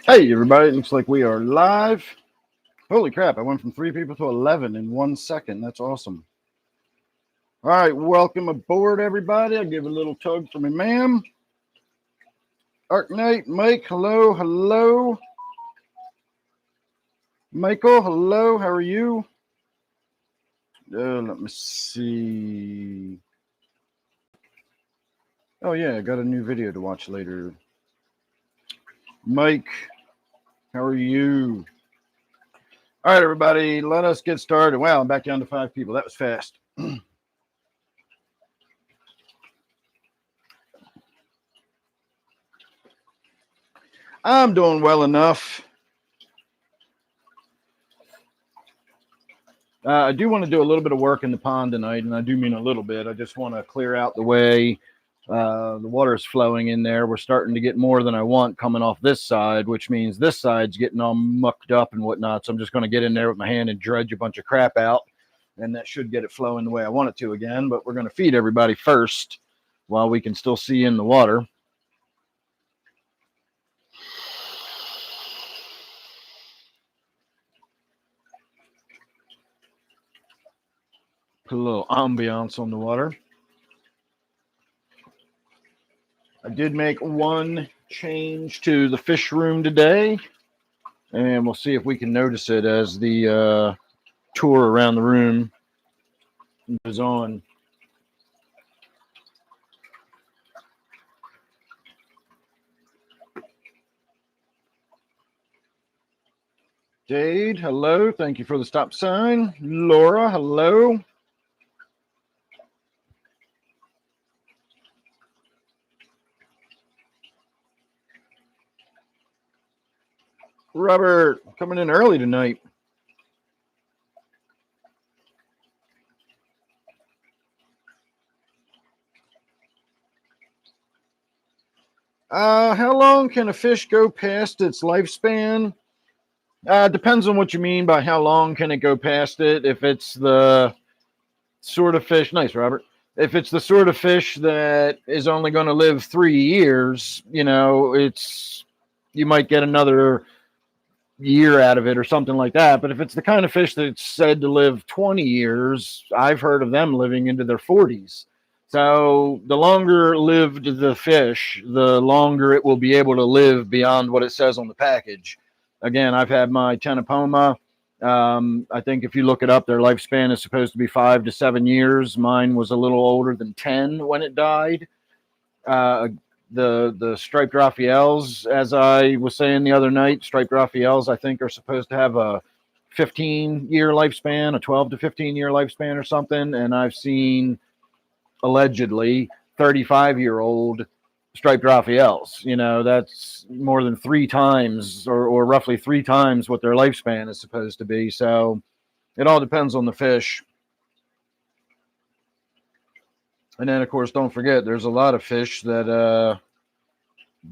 Hey, everybody. It looks like we are live. Holy crap. I went from 3 people to 11 in 1 second. That's awesome. All right. Welcome aboard, everybody. I'll give a little tug for me, ma'am. Arc Knight, Mike, hello, hello. Michael, hello. How are you? Let me see. Oh, yeah. I got a new video to watch later. Mike, how are you? All right, everybody, let us get started. Wow, I'm back down to 5 people. That was fast. I'm doing well enough. I do want to do a little bit of work in the pond tonight, and I do mean a little bit. I just want to clear out the way. The water is flowing in there. We're starting to get more than I want coming off this side, which means this side's getting all mucked up and whatnot. So I'm just going to get in there with my hand and dredge a bunch of crap out, and that should get it flowing the way I want it to again. But we're going to feed everybody first while we can still see in the water. Put a little ambiance on the water. I did make one change to the fish room today, and we'll see if we can notice it as the tour around the room goes on. Jade, hello. Thank you for the stop sign. Laura, hello. Robert, coming in early tonight. How long can a fish go past its lifespan? Depends on what you mean by how long can it go past it. If it's the sort of fish, nice, Robert. If it's the sort of fish that is only going to live 3 years, you might get another year out of it or something like that. But if it's the kind of fish that's said to live 20 years, I've heard of them living into their 40s. So the longer lived the fish, the longer it will be able to live beyond what it says on the package. Again, I've had my Tenopoma. I think if you look it up, their lifespan is supposed to be 5 to 7 years. Mine was a little older than 10 when it died. The striped Raphaels, as I was saying the other night, striped Raphaels, I think, are supposed to have a 15-year lifespan, a 12 to 15-year lifespan or something. And I've seen, allegedly, 35-year-old striped Raphaels. That's more than 3 times or roughly 3 times what their lifespan is supposed to be. So it all depends on the fish. And then, of course, don't forget, there's a lot of fish that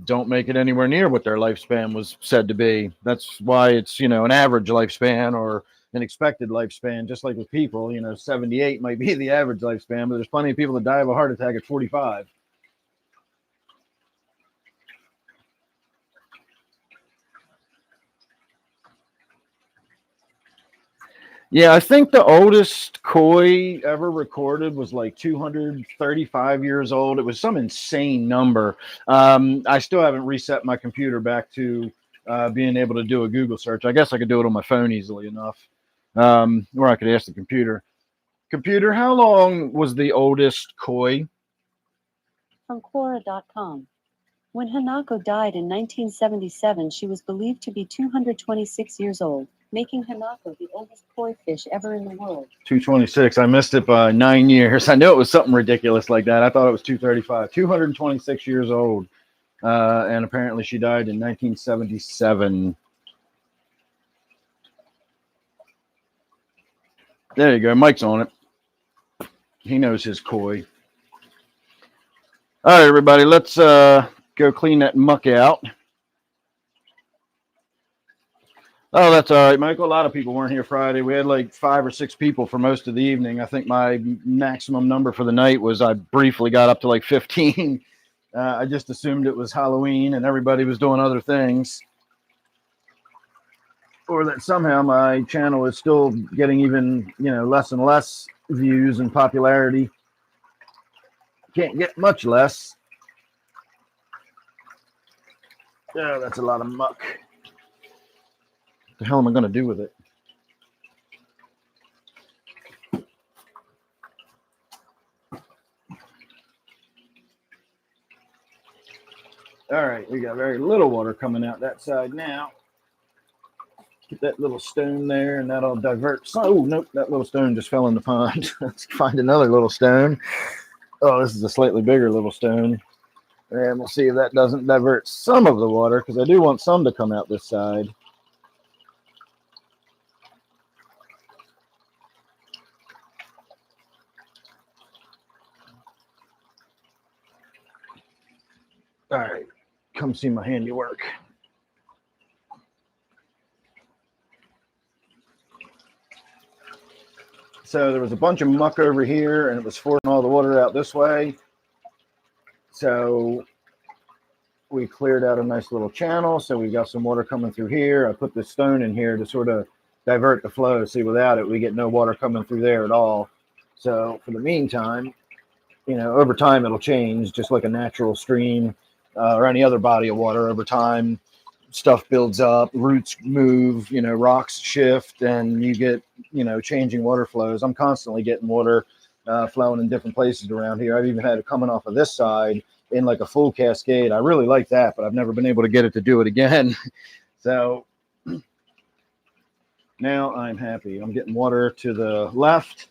don't make it anywhere near what their lifespan was said to be. That's why it's, an average lifespan or an expected lifespan, just like with people. 78 might be the average lifespan, but there's plenty of people that die of a heart attack at 45. Yeah, I think the oldest koi ever recorded was like 235 years old. It was some insane number. I still haven't reset my computer back to being able to do a Google search. I guess I could do it on my phone easily enough, or I could ask the computer. Computer, how long was the oldest koi? From Quora.com. When Hanako died in 1977, she was believed to be 226 years old, making Hanako the oldest koi fish ever in the world. 226. I missed it by 9 years. I knew it was something ridiculous like that. I thought it was 235. 226 years old. And apparently she died in 1977. There you go. Mike's on it. He knows his koi. All right, everybody. Let's go clean that muck out. Oh, that's all right, Michael. A lot of people weren't here Friday. We had like 5 or 6 people for most of the evening. I think my maximum number for the night was I briefly got up to like 15. I just assumed it was Halloween and everybody was doing other things. or that somehow my channel is still getting even, less and less views and popularity. Can't get much less. Oh, that's a lot of muck. What the hell am I going to do with it? All right, we got very little water coming out that side now. Get that little stone there, and that'll divert. Oh, nope, that little stone just fell in the pond. Let's find another little stone. Oh, this is a slightly bigger little stone. And we'll see if that doesn't divert some of the water, because I do want some to come out this side. All right, come see my handiwork. So there was a bunch of muck over here, and it was forcing all the water out this way. So we cleared out a nice little channel. So we got some water coming through here. I put this stone in here to sort of divert the flow. See, without it, we get no water coming through there at all. So for the meantime, over time it'll change, just like a natural stream or any other body of water. Over time, stuff builds up, roots move, rocks shift, and you get, changing water flows. I'm constantly getting water flowing in different places around here. I've even had it coming off of this side in like a full cascade. I really like that, but I've never been able to get it to do it again. So now I'm happy. I'm getting water to the left.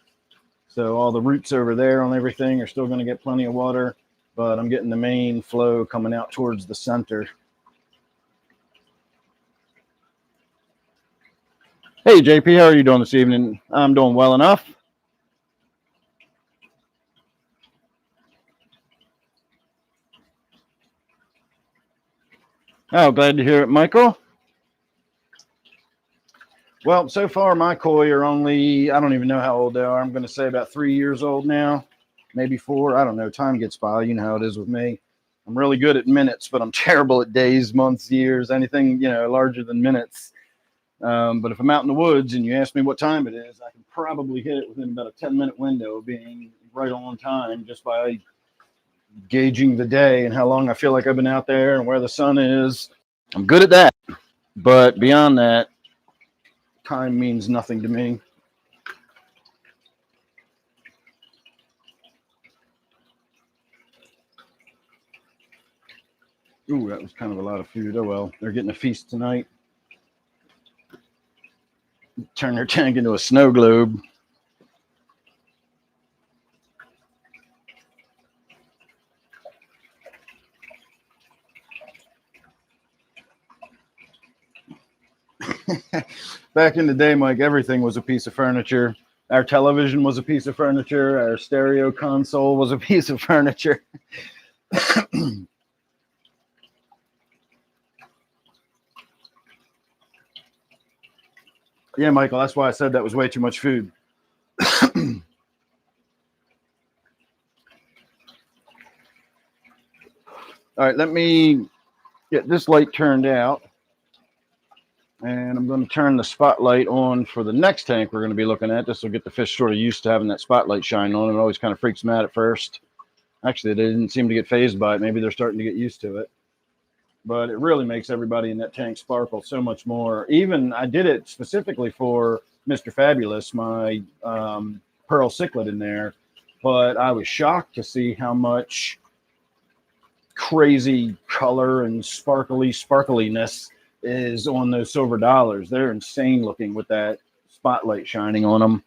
So all the roots over there on everything are still going to get plenty of water, but I'm getting the main flow coming out towards the center. Hey, JP, how are you doing this evening? I'm doing well enough. Oh, glad to hear it, Michael. Well, so far my koi are only, I don't even know how old they are. I'm going to say about 3 years old now, maybe 4. I don't know. Time gets by. You know how it is with me. I'm really good at minutes, but I'm terrible at days, months, years, anything, larger than minutes. But if I'm out in the woods and you ask me what time it is, I can probably hit it within about a 10-minute window of being right on time, just by gauging the day and how long I feel like I've been out there and where the sun is. I'm good at that. But beyond that, time means nothing to me. Ooh, that was kind of a lot of food. Oh well, they're getting a feast tonight. Turn their tank into a snow globe. Back in the day, Mike, everything was a piece of furniture. Our television was a piece of furniture. Our stereo console was a piece of furniture. Yeah, Michael, that's why I said that was way too much food. All right, let me get this light turned out. And I'm going to turn the spotlight on for the next tank we're going to be looking at. This will get the fish sort of used to having that spotlight shine on. It always kind of freaks them out at first. Actually, they didn't seem to get fazed by it. Maybe they're starting to get used to it. But it really makes everybody in that tank sparkle so much more. Even I did it specifically for Mr. Fabulous, my pearl cichlid in there. But I was shocked to see how much crazy color and sparkliness is on those silver dollars. They're insane looking with that spotlight shining on them.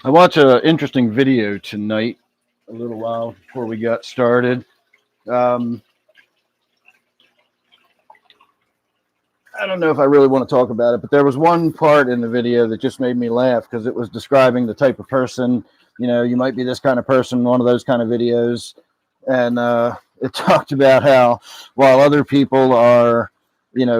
I watched an interesting video tonight, a little while before we got started. I don't know if I really want to talk about it, but there was one part in the video that just made me laugh because it was describing the type of person, you might be this kind of person, one of those kind of videos. And it talked about how while other people are,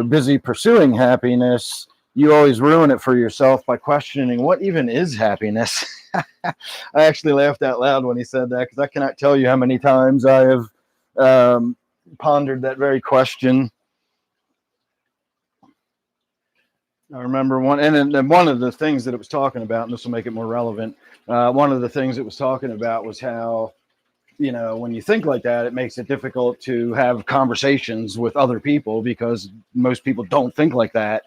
busy pursuing happiness, you always ruin it for yourself by questioning what even is happiness. I actually laughed out loud when he said that, because I cannot tell you how many times I have pondered that very question. I remember one, and one of the things that it was talking about, and this will make it more relevant. One of the things it was talking about was how, you know, when you think like that, it makes it difficult to have conversations with other people, because most people don't think like that.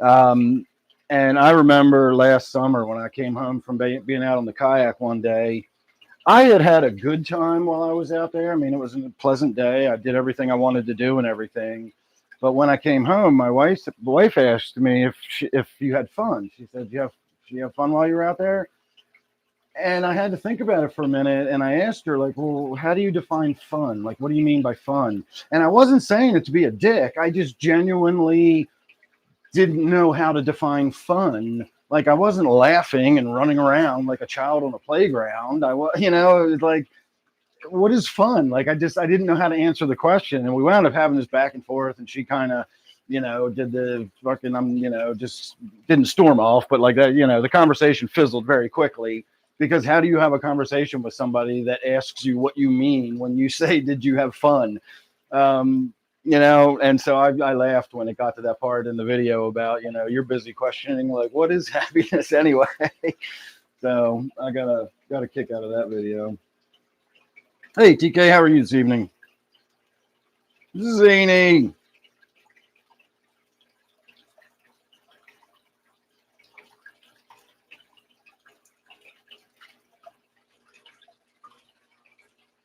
And I remember last summer when I came home from being out on the kayak one day, I had a good time while I was out there. I mean, it was a pleasant day. I did everything I wanted to do and everything. But when I came home, my wife asked me if you had fun. She said, "Did you have fun while you were out there?" And I had to think about it for a minute. And I asked her, like, "Well, how do you define fun? Like, what do you mean by fun?" And I wasn't saying it to be a dick. I just genuinely didn't know how to define fun. Like, I wasn't laughing and running around like a child on a playground. I was, you know, it was like, what is fun? Like, I didn't know how to answer the question. And we wound up having this back and forth, and she kind of, you know, did the fucking, you know, just didn't storm off, but like that, you know, the conversation fizzled very quickly, because how do you have a conversation with somebody that asks you what you mean when you say, "Did you have fun?" You know, and so I laughed when it got to that part in the video about, you know, you're busy questioning, like, what is happiness anyway? So I got a kick out of that video. Hey, TK, how are you this evening? Zany.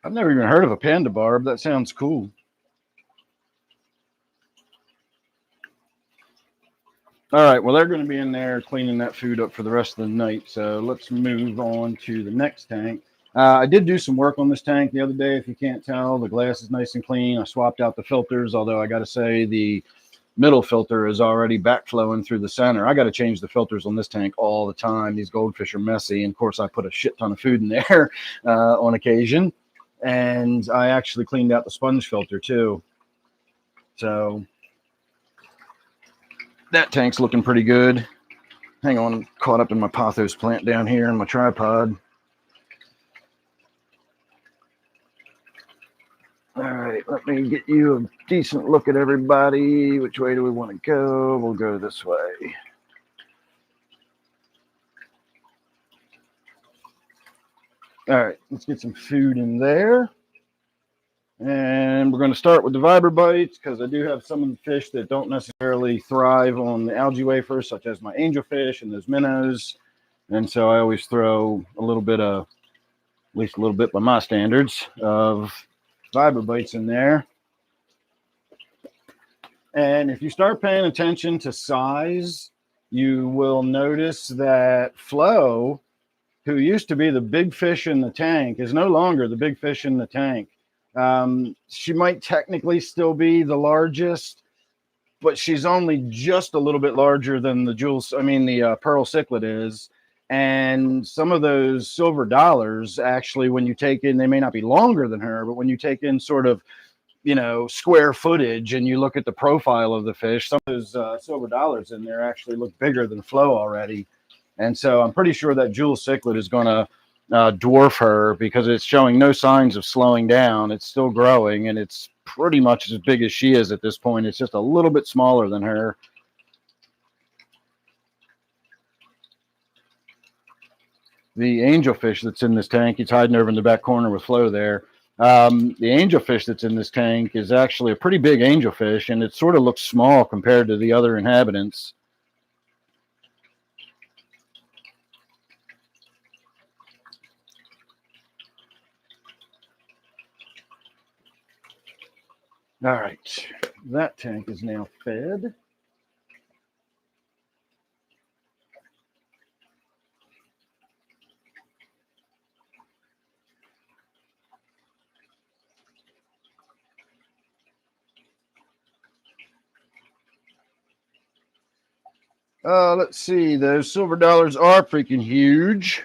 I've never even heard of a panda barb. That sounds cool. All right, well, they're going to be in there cleaning that food up for the rest of the night. So let's move on to the next tank. I did do some work on this tank the other day. If you can't tell, the glass is nice and clean. I swapped out the filters, although I got to say the middle filter is already backflowing through the center. I got to change the filters on this tank all the time. These goldfish are messy. And of course, I put a shit ton of food in there on occasion. And I actually cleaned out the sponge filter too. So that tank's looking pretty good. Hang on, I'm caught up in my pothos plant down here in my tripod. All right, let me get you a decent look at everybody. Which way do we want to go? We'll go this way. All right, let's get some food in there. And we're going to start with the Viberbites, because I do have some of the fish that don't necessarily thrive on the algae wafers, such as my angelfish and those minnows. And so I always throw a little bit of, at least a little bit by my standards, of Viberbites in there. And if you start paying attention to size, you will notice that Flo, who used to be the big fish in the tank, is no longer the big fish in the tank. She might technically still be the largest, but she's only just a little bit larger than the pearl cichlid is. And some of those silver dollars, actually, when you take in, they may not be longer than her, but when you take in sort of, you know, square footage and you look at the profile of the fish, some of those silver dollars in there actually look bigger than Flo already. And so I'm pretty sure that jewel cichlid is going to dwarf her, because it's showing no signs of slowing down. It's still growing, and it's pretty much as big as she is at this point. It's just a little bit smaller than her. The angelfish that's in this tank, he's hiding over in the back corner with Flo there. The angelfish that's in this tank is actually a pretty big angelfish, and it sort of looks small compared to the other inhabitants. All right, that tank is now fed. Let's see, those silver dollars are freaking huge.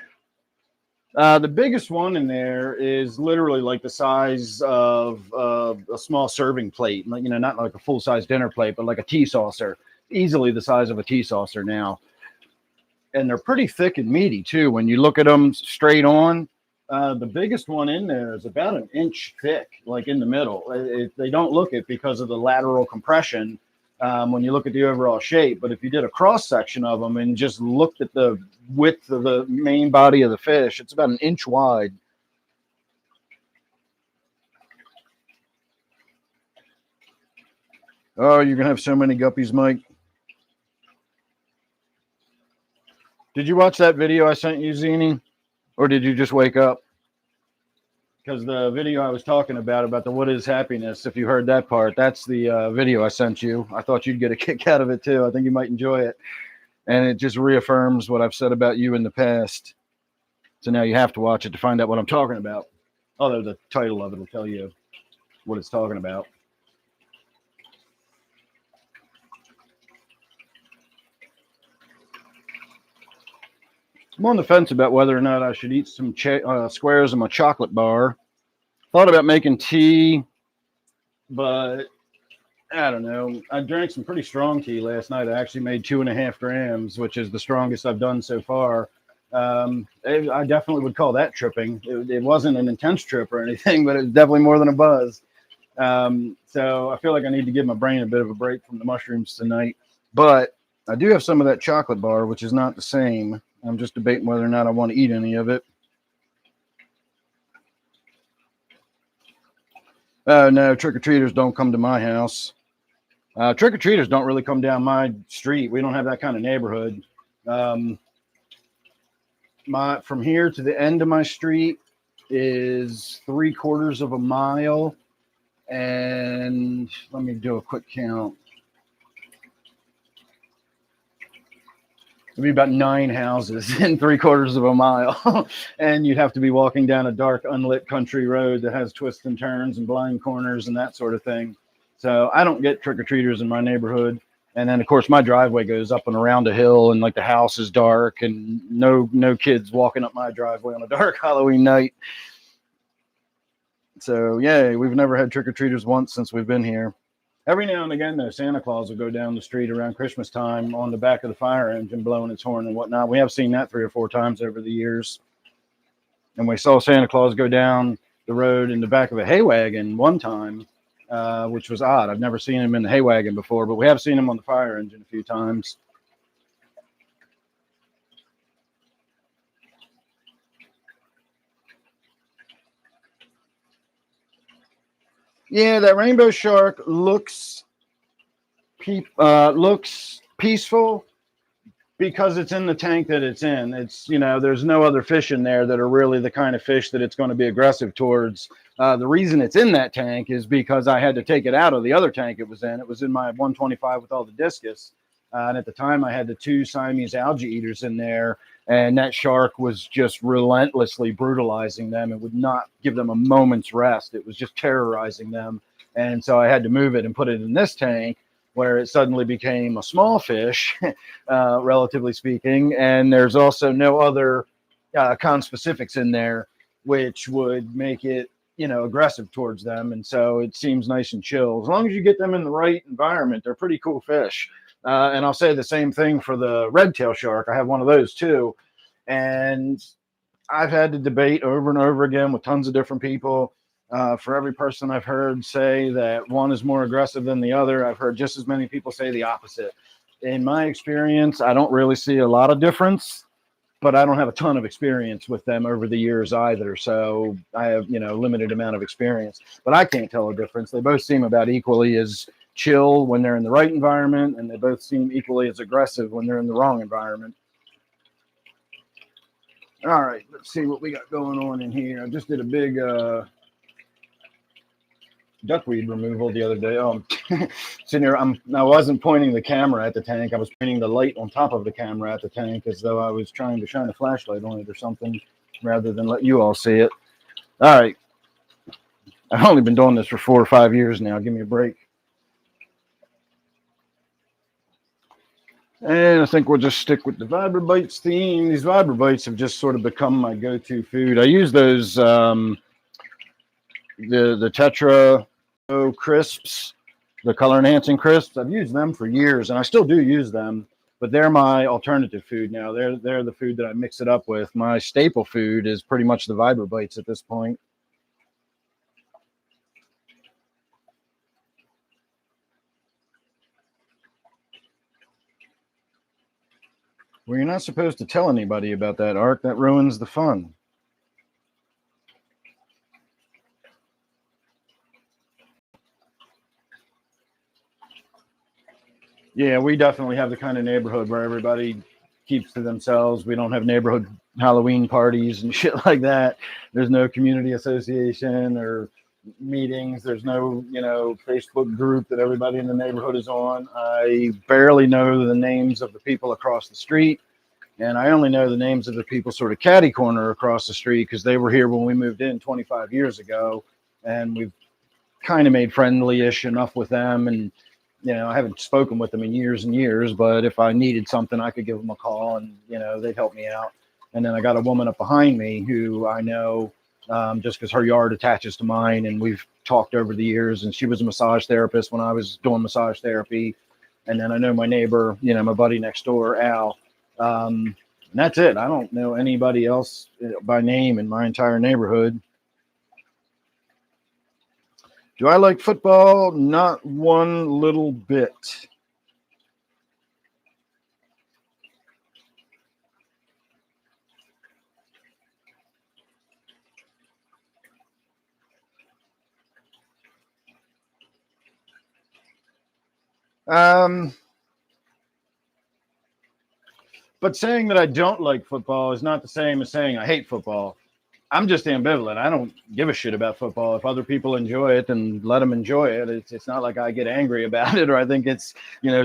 The biggest one in there is literally like the size of a small serving plate. You know, not like a full-size dinner plate, but like a tea saucer. easily the size of a tea saucer now. And they're pretty thick and meaty too. When you look at them straight on, the biggest one in there is about an inch thick, like in the middle. They don't look it because of the lateral compression when you look at the overall shape. But if you did a cross section of them and just looked at the width of the main body of the fish, it's about an inch wide. Oh, you're going to have so many guppies, Mike. Did you watch that video I sent you, Zini? Or did you just wake up? Because the video I was talking about the what is happiness, if you heard that part, that's the video I sent you. I thought you'd get a kick out of it too. I think you might enjoy it. And it just reaffirms what I've said about you in the past. So now you have to watch it to find out what I'm talking about. Although the title of it will tell you what it's talking about. I'm on the fence about whether or not I should eat some squares of my chocolate bar. Thought about making tea, but I don't know. I drank some pretty strong tea last night. I actually made 2.5 grams, which is the strongest I've done so far. I definitely would call that tripping. It wasn't an intense trip or anything, but it was definitely more than a buzz. So I feel like I need to give my brain a bit of a break from the mushrooms tonight. But I do have some of that chocolate bar, which is not the same. I'm just debating whether or not I want to eat any of it. No, trick-or-treaters don't come to my house. Trick-or-treaters don't really come down my street. We don't have that kind of neighborhood. From here to the end of my street is 3/4 of a mile. And let me do a quick count. It'd be about 9 houses in 3/4 of a mile. And you'd have to be walking down a dark, unlit country road that has twists and turns and blind corners and that sort of thing. So I don't get trick-or-treaters in my neighborhood. And then, of course, my driveway goes up and around a hill, and like the house is dark, and no kids walking up my driveway on a dark Halloween night. So, yeah, we've never had trick-or-treaters once since we've been here. Every now and again, though, Santa Claus will go down the street around Christmas time on the back of the fire engine blowing its horn and whatnot. We have seen that 3 or 4 times over the years. And we saw Santa Claus go down the road in the back of a hay wagon one time, which was odd. I've never seen him in the hay wagon before, but we have seen him on the fire engine a few times. Yeah, that rainbow shark looks peaceful because it's in the tank that it's in. It's, there's no other fish in there that are really the kind of fish that it's going to be aggressive towards. The reason it's in that tank is because I had to take it out of the other tank it was in. It was in my 125 with all the discus. And at the time, I had the 2 Siamese algae eaters in there. And that shark was just relentlessly brutalizing them. It would not give them a moment's rest. It was just terrorizing them. And so I had to move it and put it in this tank where it suddenly became a small fish, relatively speaking. And there's also no other conspecifics in there, which would make it, aggressive towards them. And so it seems nice and chill. As long as you get them in the right environment, they're pretty cool fish. And I'll say the same thing for the red tail shark. I have one of those too. And I've had to debate over and over again with tons of different people. For every person I've heard say that one is more aggressive than the other, I've heard just as many people say the opposite. In my experience, I don't really see a lot of difference, but I don't have a ton of experience with them over the years either. So I have, limited amount of experience, but I can't tell a difference. They both seem about equally as chill when they're in the right environment, and they both seem equally as aggressive when they're in the wrong environment. All right, let's see what we got going on in here. I just did a big duckweed removal the other day. Oh, I'm sitting here. I wasn't pointing the camera at the tank. I was pointing the light on top of the camera at the tank as though I was trying to shine a flashlight on it or something, rather than let you all see it. All right. I've only been doing this for 4 or 5 years now. Give me a break. And I think we'll just stick with the Vibrobites theme. These Vibrobites have just sort of become my go-to food. I use those, the Tetra crisps The color enhancing crisps, I've used them for years, and I still do use them. But they're my alternative food now. They're the food that I mix it up with. My staple food is pretty much the Vibra Bites at this point. Well, you're not supposed to tell anybody about that, Ark. That ruins the fun. Yeah, we definitely have the kind of neighborhood where everybody keeps to themselves. We don't have neighborhood Halloween parties and shit like that. There's no community association or meetings. There's no, Facebook group that everybody in the neighborhood is on. I barely know the names of the people across the street. And I only know the names of the people sort of catty corner across the street because they were here when we moved in 25 years ago. And we've kind of made friendly-ish enough with them. And, I haven't spoken with them in years and years, but if I needed something, I could give them a call and, they'd help me out. And then I got a woman up behind me who I know just because her yard attaches to mine. And we've talked over the years. And she was a massage therapist when I was doing massage therapy. And then I know my neighbor, my buddy next door, Al. And that's it. I don't know anybody else by name in my entire neighborhood. Do I like football? Not one little bit. But saying that I don't like football is not the same as saying I hate football. I'm just ambivalent. I don't give a shit about football. If other people enjoy it, then let them enjoy it. It's not like I get angry about it or I think it's,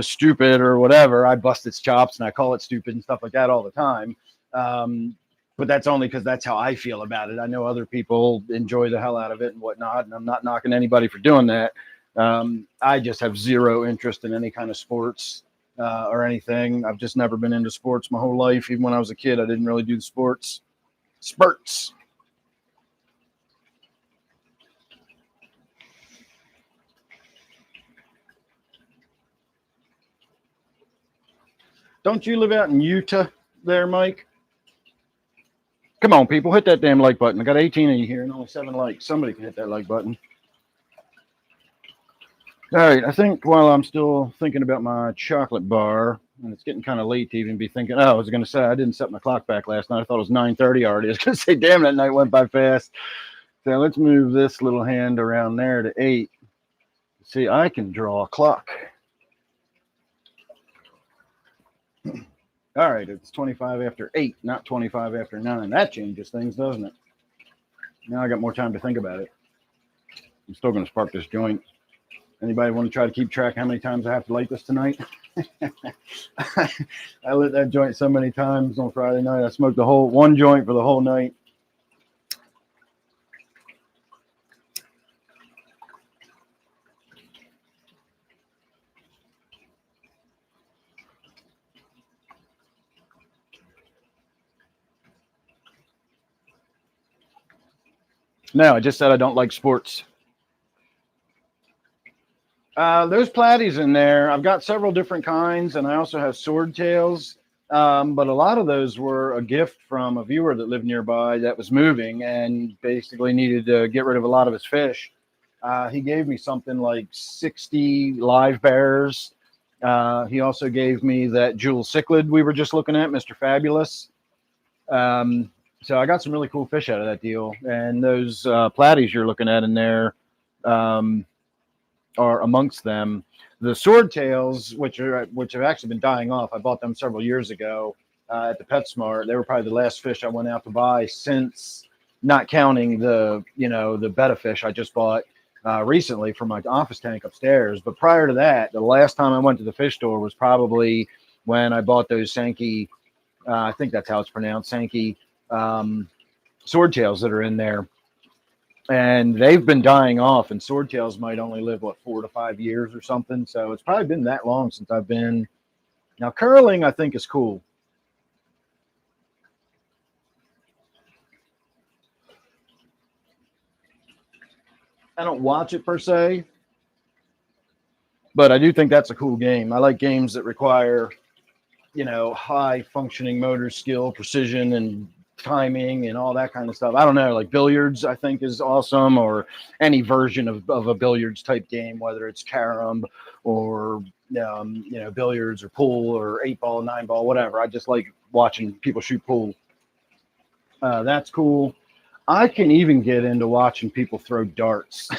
stupid or whatever. I bust its chops and I call it stupid and stuff like that all the time. But that's only because that's how I feel about it. I know other people enjoy the hell out of it and whatnot, and I'm not knocking anybody for doing that. I just have zero interest in any kind of sports or anything. I've just never been into sports my whole life. Even when I was a kid, I didn't really do the sports. Spurts. Don't you live out in Utah there, Mike? Come on, people, hit that damn like button. I got 18 of you here and only 7 likes. Somebody can hit that like button. All right, I think while I'm still thinking about my chocolate bar, and it's getting kind of late to even be thinking, I was going to say, I didn't set my clock back last night. I thought it was 9:30 already. I was going to say, damn, that night went by fast. So let's move this little hand around there to 8. See, I can draw a clock. All right, it's 25 after 8, not 25 after 9. That changes things, doesn't it? Now I got more time to think about it. I'm still going to spark this joint. Anybody want to try to keep track how many times I have to light this tonight? I lit that joint so many times on Friday night. I smoked the whole one joint for the whole night. No, I just said I don't like sports. There's platies in there. I've got several different kinds, and I also have swordtails. But a lot of those were a gift from a viewer that lived nearby that was moving and basically needed to get rid of a lot of his fish. He gave me something like 60 live bears. He also gave me that jewel cichlid we were just looking at, Mr. Fabulous. So I got some really cool fish out of that deal. And those platies you're looking at in there are amongst them. The swordtails, which have actually been dying off, I bought them several years ago at the PetSmart. They were probably the last fish I went out to buy since, not counting the betta fish I just bought recently for my office tank upstairs. But prior to that, the last time I went to the fish store was probably when I bought those Sankey, I think that's how it's pronounced, Sankey swordtails that are in there. And they've been dying off, and swordtails might only live 4 to 5 years or something. So it's probably been that long since I've been. Now curling, I think, is cool. I don't watch it per se, But I do think that's a cool game. I like games that require, high functioning motor skill, precision, and timing and all that kind of stuff. I don't know, like billiards, I think is awesome, or any version of a billiards type game, whether it's carom or billiards or pool or 8 ball, 9 ball, whatever. I just like watching people shoot pool. That's cool. I can even get into watching people throw darts.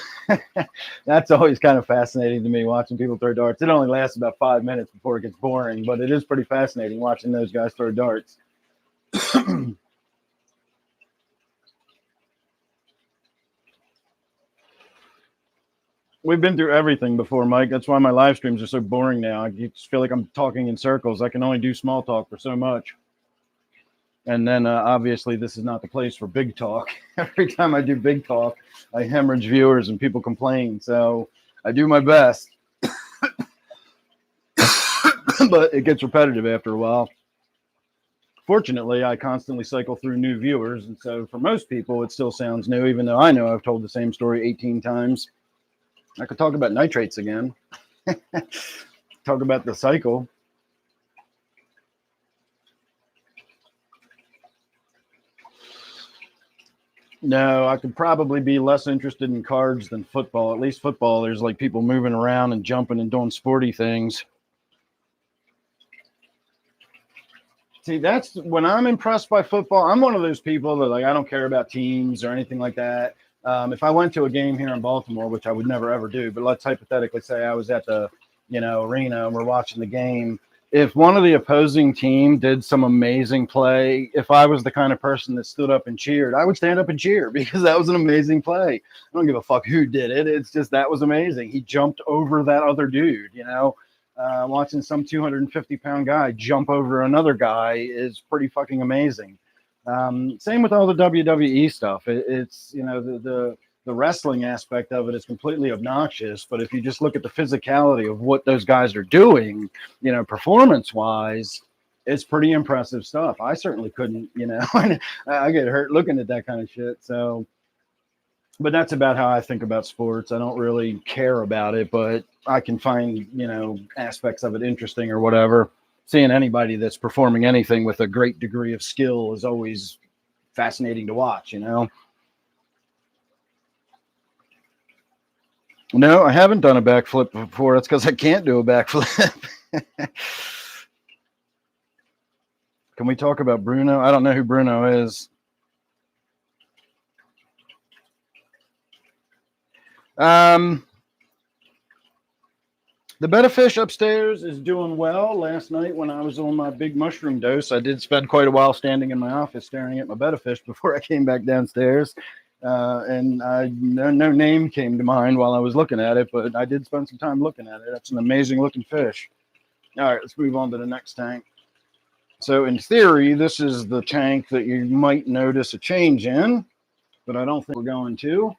That's always kind of fascinating to me, watching people throw darts. It only lasts about 5 minutes before it gets boring, but it is pretty fascinating watching those guys throw darts. We've been through everything before, Mike. That's why my live streams are so boring now. I just feel like I'm talking in circles. I can only do small talk for so much. And then obviously this is not the place for big talk. Every time I do big talk, I hemorrhage viewers and people complain. So I do my best, but it gets repetitive after a while. Fortunately, I constantly cycle through new viewers. And so for most people, it still sounds new, even though I know I've told the same story 18 times. I could talk about nitrates again. Talk about the cycle. No, I could probably be less interested in cards than football. At least football, there's like people moving around and jumping and doing sporty things. See, that's when I'm impressed by football. I'm one of those people that, like, I don't care about teams or anything like that. If I went to a game here in Baltimore, which I would never ever do, but let's hypothetically say I was at the arena and we're watching the game. If one of the opposing team did some amazing play, if I was the kind of person that stood up and cheered, I would stand up and cheer because that was an amazing play. I don't give a fuck who did it. It's just that was amazing. He jumped over that other dude, watching some 250-pound guy jump over another guy is pretty fucking amazing. Same with all the WWE stuff. It's the wrestling aspect of it is completely obnoxious, but if you just look at the physicality of what those guys are doing, performance wise, it's pretty impressive stuff. I certainly couldn't, I get hurt looking at that kind of shit. So, but that's about how I think about sports. I don't really care about it, but I can find, aspects of it interesting or whatever. Seeing anybody that's performing anything with a great degree of skill is always fascinating to watch, No, I haven't done a backflip before. That's because I can't do a backflip. Can we talk about Bruno? I don't know who Bruno is. The betta fish upstairs is doing well. Last night when I was on my big mushroom dose, I did spend quite a while standing in my office staring at my betta fish before I came back downstairs. And no name came to mind while I was looking at it, but I did spend some time looking at it. That's an amazing looking fish. All right, let's move on to the next tank. So in theory, this is the tank that you might notice a change in, but I don't think we're going to.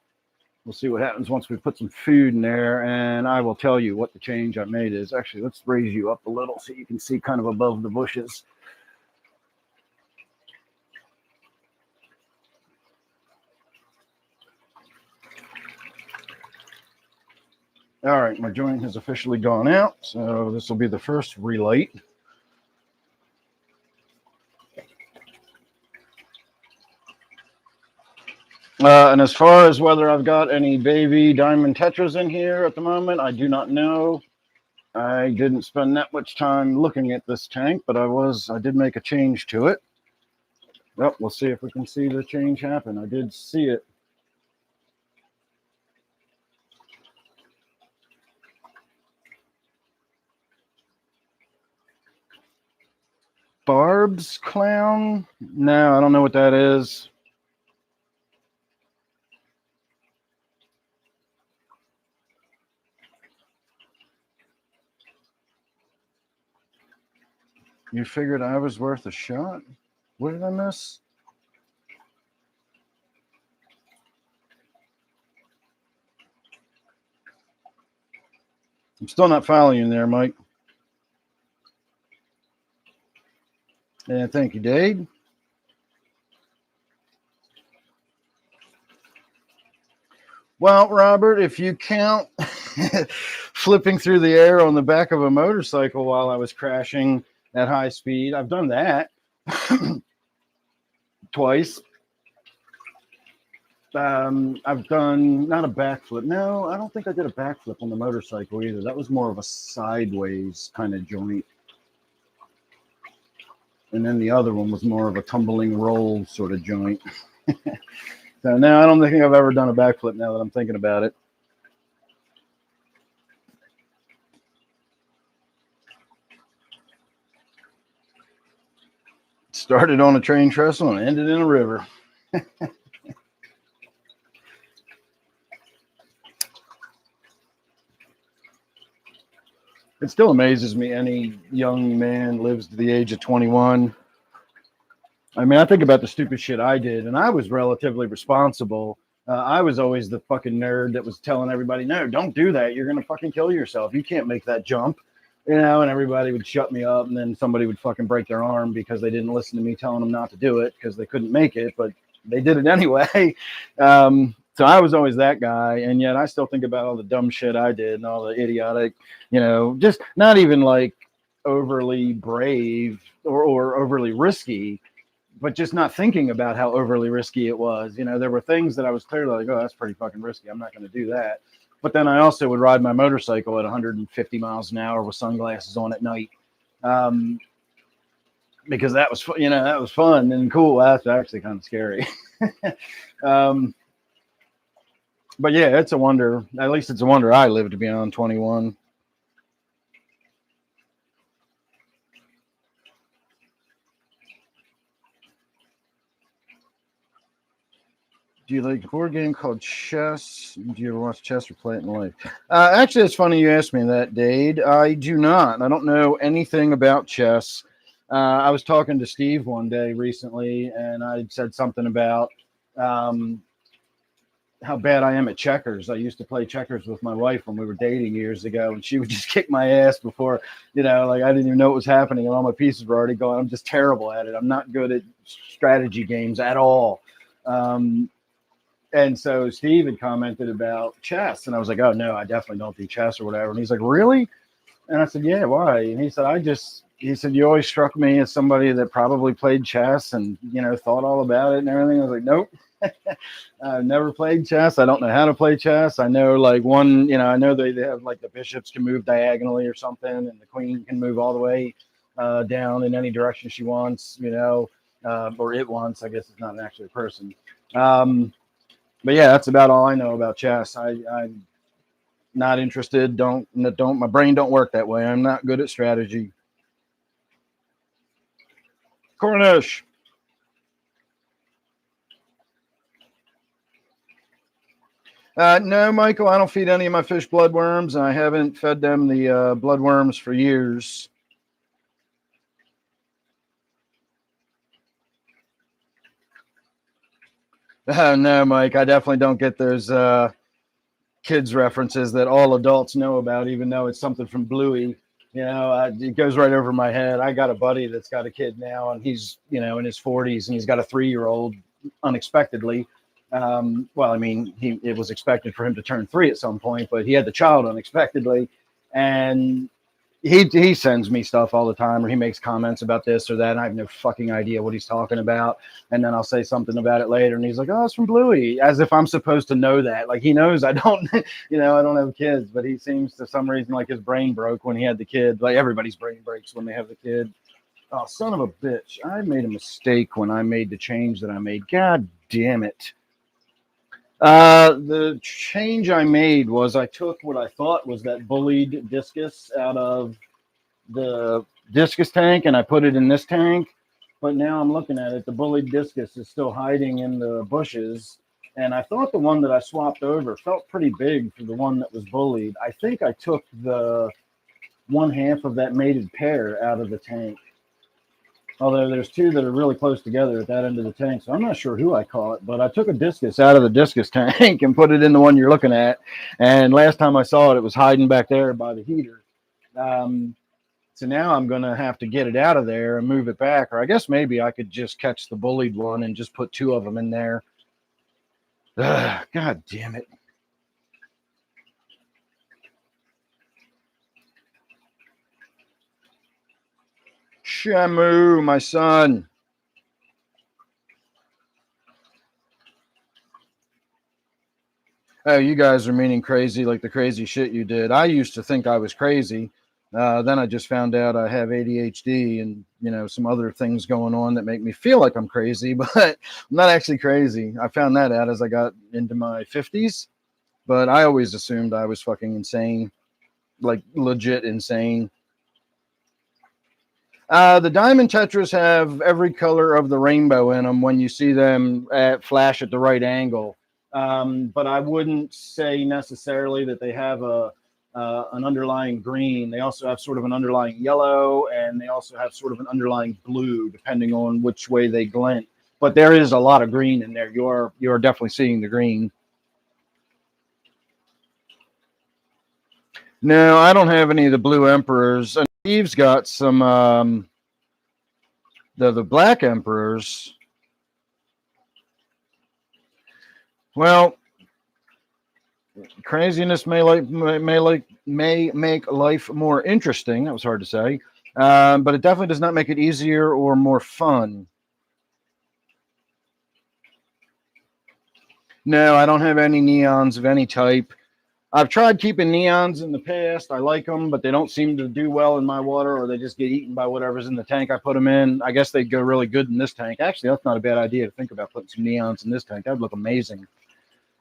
We'll see what happens once we put some food in there, and I will tell you what the change I made is. Actually, let's raise you up a little so you can see kind of above the bushes. All right, my joint has officially gone out, so this will be the first relight. And as far as whether I've got any baby diamond tetras in here at the moment, I do not know. I didn't spend that much time looking at this tank, but I did make a change to it. Well, we'll see if we can see the change happen. I did see it. Barb's clown? No, I don't know what that is. You figured I was worth a shot? What did I miss? I'm still not following you there, Mike. Yeah, thank you, Dave. Well, Robert, if you count flipping through the air on the back of a motorcycle while I was crashing at high speed. I've done that twice. I've done not a backflip. No, I don't think I did a backflip on the motorcycle either. That was more of a sideways kind of joint. And then the other one was more of a tumbling roll sort of joint. So now I don't think I've ever done a backflip now that I'm thinking about it. Started on a train trestle and ended in a river. It still amazes me any young man lives to the age of 21. I mean, I think about the stupid shit I did, and I was relatively responsible. I was always the fucking nerd that was telling everybody, no, don't do that. You're going to fucking kill yourself. You can't make that jump. You know, and everybody would shut me up, and then somebody would fucking break their arm because they didn't listen to me telling them not to do it because they couldn't make it, but they did it anyway. So I was always that guy, and yet I still think about all the dumb shit I did and all the idiotic, you know, just not even like overly brave or overly risky, but just not thinking about how overly risky it was. You know, there were things that I was clearly like, oh, that's pretty fucking risky. I'm not going to do that. But then I also would ride my motorcycle at 150 miles an hour with sunglasses on at night. Because that was, you know, that was fun and cool. That's actually kind of scary. But yeah, it's a wonder. At least it's a wonder I lived beyond 21. Do you like a board game called chess? Do you ever watch chess or play it in life? Actually, it's funny you asked me that, Dade. I do not. I don't know anything about chess. I was talking to Steve one day recently, and I said something about how bad I am at checkers. I used to play checkers with my wife when we were dating years ago, and she would just kick my ass before, you know, like I didn't even know what was happening, and all my pieces were already going. I'm just terrible at it. I'm not good at strategy games at all. And so Steve had commented about chess, and I was like, oh, no, I definitely don't do chess or whatever. And he's like, really? And I said, yeah, why? And he said, he said, you always struck me as somebody that probably played chess and, you know, thought all about it and everything. I was like, nope. I've never played chess. I don't know how to play chess. I know like one, you know, I know they have like the bishops can move diagonally or something, and the queen can move all the way down in any direction she wants, you know, or it wants. I guess it's not actually a person. But yeah, that's about all I know about chess. I'm not interested. My brain don't work that way. I'm not good at strategy. Cornish. No, Michael, I don't feed any of my fish bloodworms. I haven't fed them the bloodworms for years. No, Mike, I definitely don't get those kids references that all adults know about, even though it's something from Bluey. You know, it goes right over my head. I got a buddy that's got a kid now, and he's, you know, in his 40s, and he's got a 3-year-old unexpectedly. Well, I mean, it was expected for him to turn 3 at some point, but he had the child unexpectedly, and he sends me stuff all the time, or he makes comments about this or that, and I have no fucking idea what he's talking about. And then I'll say something about it later, and he's like, "Oh, it's from Bluey," as if I'm supposed to know that. Like he knows I don't, you know, I don't have kids, but he seems to some reason like his brain broke when he had the kid. Like everybody's brain breaks when they have the kid. Oh, son of a bitch! I made a mistake when I made the change that I made. God damn it! The change I made was I took what I thought was that bullied discus out of the discus tank and I put it in this tank. But now I'm looking at it, the bullied discus is still hiding in the bushes. And I thought the one that I swapped over felt pretty big for the one that was bullied. I think I took the 1/2 of that mated pair out of the tank. Although there's 2 that are really close together at that end of the tank. So I'm not sure who I caught, but I took a discus out of the discus tank and put it in the one you're looking at. And last time I saw it, it was hiding back there by the heater. So now I'm going to have to get it out of there and move it back. Or I guess maybe I could just catch the bullied one and just put 2 of them in there. God damn it. Shamu, my son. Oh, you guys are meaning crazy like the crazy shit you did. I used to think I was crazy. Then I just found out I have ADHD and, you know, some other things going on that make me feel like I'm crazy, but I'm not actually crazy. I found that out as I got into my 50s, but I always assumed I was fucking insane, like legit insane. The diamond tetras have every color of the rainbow in them when you see them flash at the right angle. But I wouldn't say necessarily that they have an underlying green. They also have sort of an underlying yellow, and they also have sort of an underlying blue, depending on which way they glint. But there is a lot of green in there. You're definitely seeing the green. No, I don't have any of the blue emperors. And Steve's got some the black emperors. Well, craziness may make life more interesting. That was hard to say, but it definitely does not make it easier or more fun. No, I don't have any neons of any type. I've tried keeping neons in the past. I like them, but they don't seem to do well in my water, or they just get eaten by whatever's in the tank I put them in. I guess they'd go really good in this tank. Actually, that's not a bad idea to think about putting some neons in this tank. That'd look amazing.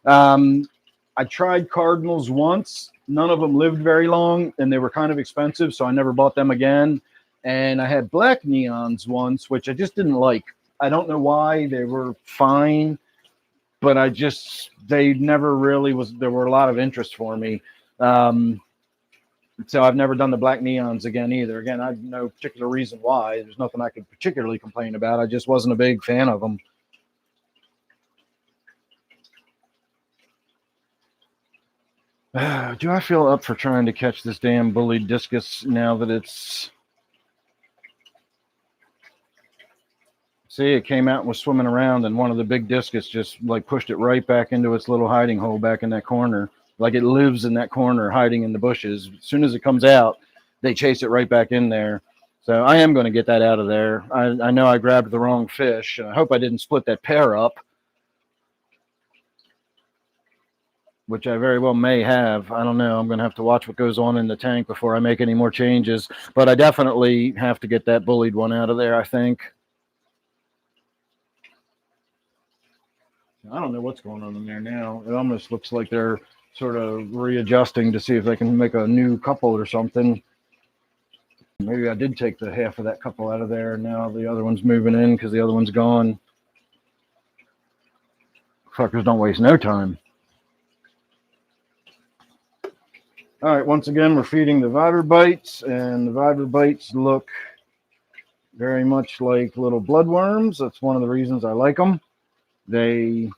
I tried cardinals once. None of them lived very long, and they were kind of expensive, so I never bought them again. And I had black neons once, which I just didn't like. I don't know why. They were fine, but they never really was. There were a lot of interest for me. So I've never done the black neons again either. Again, I have no particular reason why. There's nothing I could particularly complain about. I just wasn't a big fan of them. Do I feel up for trying to catch this damn bullied discus now that it's... See, it came out and was swimming around, and one of the big discus just like pushed it right back into its little hiding hole back in that corner. Like it lives in that corner hiding in the bushes. As soon as it comes out, they chase it right back in there. So I am going to get that out of there. I know I grabbed the wrong fish. I hope I didn't split that pair up, which I very well may have. I don't know. I'm going to have to watch what goes on in the tank before I make any more changes. But I definitely have to get that bullied one out of there, I think. I don't know what's going on in there now. It almost looks like they're sort of readjusting to see if they can make a new couple or something. Maybe I did take the half of that couple out of there, and now the other one's moving in because the other one's gone. Fuckers don't waste no time. All right, once again, we're feeding the viper bites, and the viper bites look very much like little bloodworms. That's one of the reasons I like them. They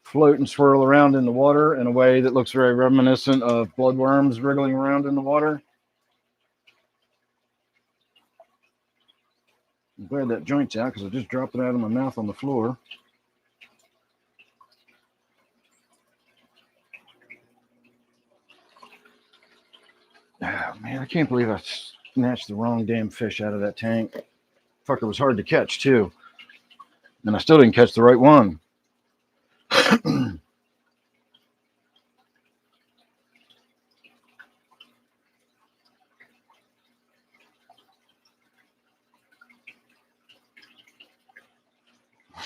float and swirl around in the water in a way that looks very reminiscent of bloodworms wriggling around in the water. I'm glad that joint's out because I just dropped it out of my mouth on the floor. Oh, man, I can't believe I snatched the wrong damn fish out of that tank. Fucker was hard to catch, too. And I still didn't catch the right one.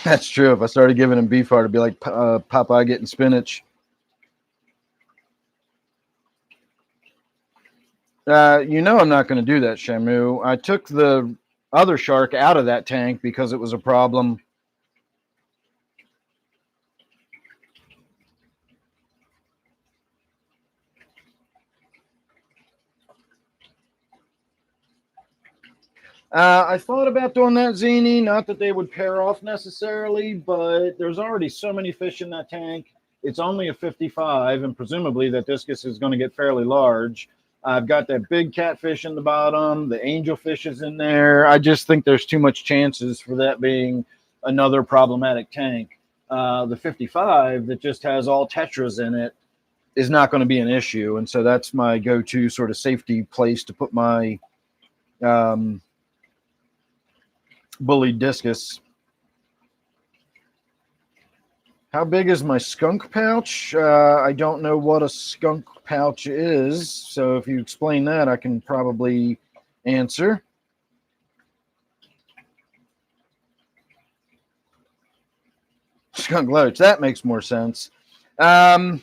That's true. If I started giving him beef heart, it'd be like Popeye getting spinach. You know I'm not going to do that, Shamu. I took the other shark out of that tank because it was a problem. I thought about doing that, Zini. Not that they would pair off necessarily, but there's already so many fish in that tank. It's only a 55, and presumably that discus is going to get fairly large. I've got that big catfish in the bottom. The angelfish is in there. I just think there's too much chances for that being another problematic tank. The 55 that just has all tetras in it is not going to be an issue, and so that's my go-to sort of safety place to put my um, bullied discus. How big is my skunk pouch? I don't know what a skunk pouch is, so if you explain that, I can probably answer. Skunk loach, that makes more sense. About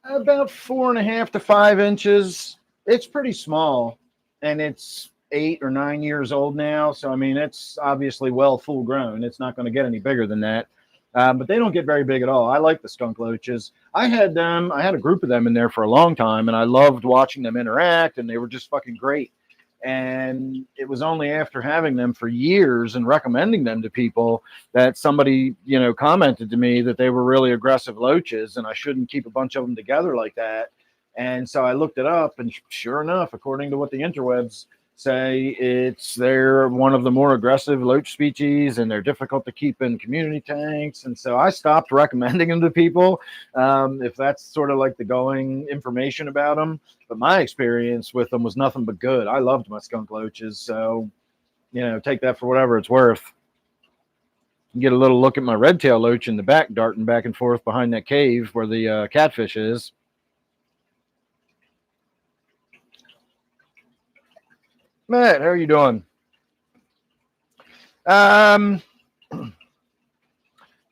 4.5 to 5 inches. It's pretty small, and it's 8 or 9 years old now. So I mean, it's obviously well full grown. It's not going to get any bigger than that. But they don't get very big at all. I like the skunk loaches. I had them. I had a group of them in there for a long time, and I loved watching them interact. And they were just fucking great. And it was only after having them for years and recommending them to people that somebody, commented to me that they were really aggressive loaches and I shouldn't keep a bunch of them together like that. And so I looked it up, and sure enough, according to what the interwebs say, they're one of the more aggressive loach species, and they're difficult to keep in community tanks. And so I stopped recommending them to people, if that's sort of like the going information about them. But my experience with them was nothing but good. I loved my skunk loaches, so take that for whatever it's worth. You get a little look at my red tail loach in the back, darting back and forth behind that cave where the catfish is. Matt, how are you doing? The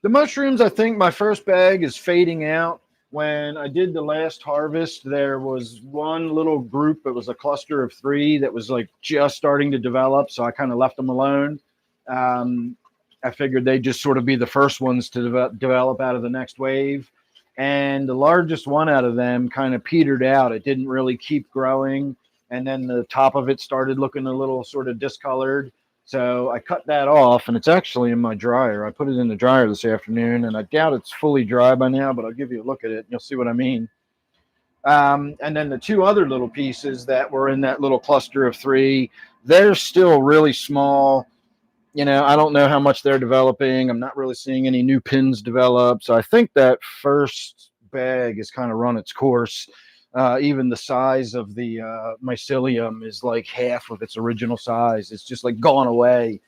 mushrooms, I think my first bag is fading out. When I did the last harvest, there was one little group. It was a cluster of 3 that was like just starting to develop. So I kind of left them alone. I figured they'd just sort of be the first ones to develop out of the next wave. And the largest one out of them kind of petered out. It didn't really keep growing. And then the top of it started looking a little sort of discolored. So I cut that off, and it's actually in my dryer. I put it in the dryer this afternoon, and I doubt it's fully dry by now, but I'll give you a look at it, and you'll see what I mean. And then the 2 other little pieces that were in that little cluster of 3, they're still really small. I don't know how much they're developing. I'm not really seeing any new pins develop. So I think that first bag has kind of run its course. Even the size of the mycelium is like half of its original size. It's just like gone away.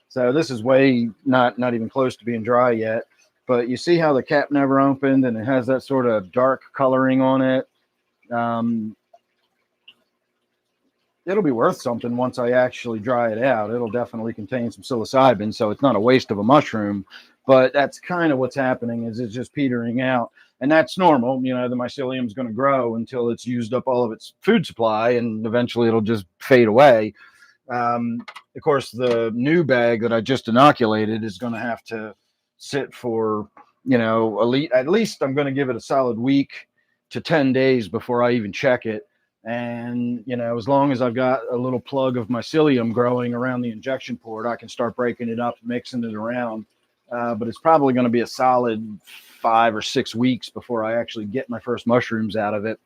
So this is way not even close to being dry yet. But you see how the cap never opened, and it has that sort of dark coloring on it. It'll be worth something once I actually dry it out. It'll definitely contain some psilocybin, so it's not a waste of a mushroom. But that's kind of what's happening, is it's just petering out. And that's normal. The mycelium is going to grow until it's used up all of its food supply, and eventually it'll just fade away. Of course, the new bag that I just inoculated is going to have to sit for, at least I'm going to give it a solid week to 10 days before I even check it. And, as long as I've got a little plug of mycelium growing around the injection port, I can start breaking it up, mixing it around. But it's probably going to be a solid 5 or 6 weeks before I actually get my first mushrooms out of it.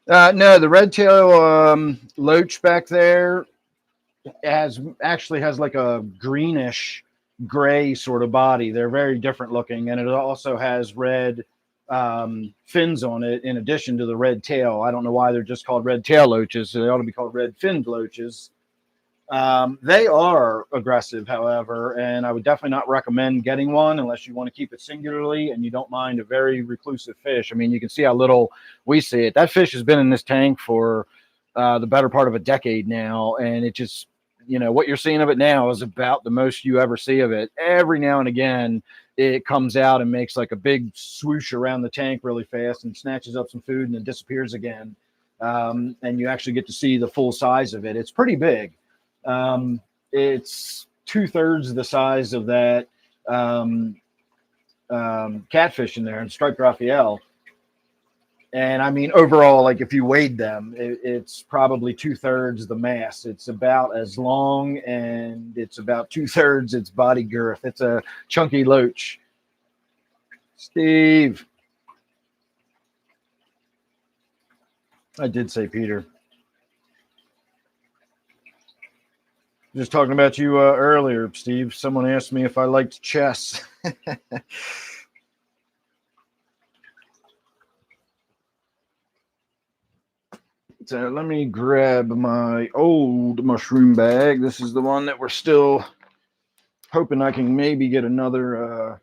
No, the red tail loach back there has like a greenish gray sort of body. They're very different looking, and it also has red fins on it in addition to the red tail. I don't know why they're just called red tail loaches. They ought to be called red finned loaches. They are aggressive, however, and I would definitely not recommend getting one unless you want to keep it singularly and you don't mind a very reclusive fish. I mean, you can see how little we see it. That fish has been in this tank for the better part of a decade now, and it just, what you're seeing of it now is about the most you ever see of it. Every now and again, it comes out and makes like a big swoosh around the tank really fast and snatches up some food and then disappears again. And you actually get to see the full size of it. It's pretty big. It's 2/3 the size of that catfish in there, and striped Raphael. And I mean, overall, like if you weighed them, it's probably 2/3 the mass. It's about as long, and it's about 2/3 its body girth. It's a chunky loach. Steve, I did say Peter. Just talking about you earlier, Steve. Someone asked me if I liked chess. So let me grab my old mushroom bag. This is the one that we're still hoping I can maybe get another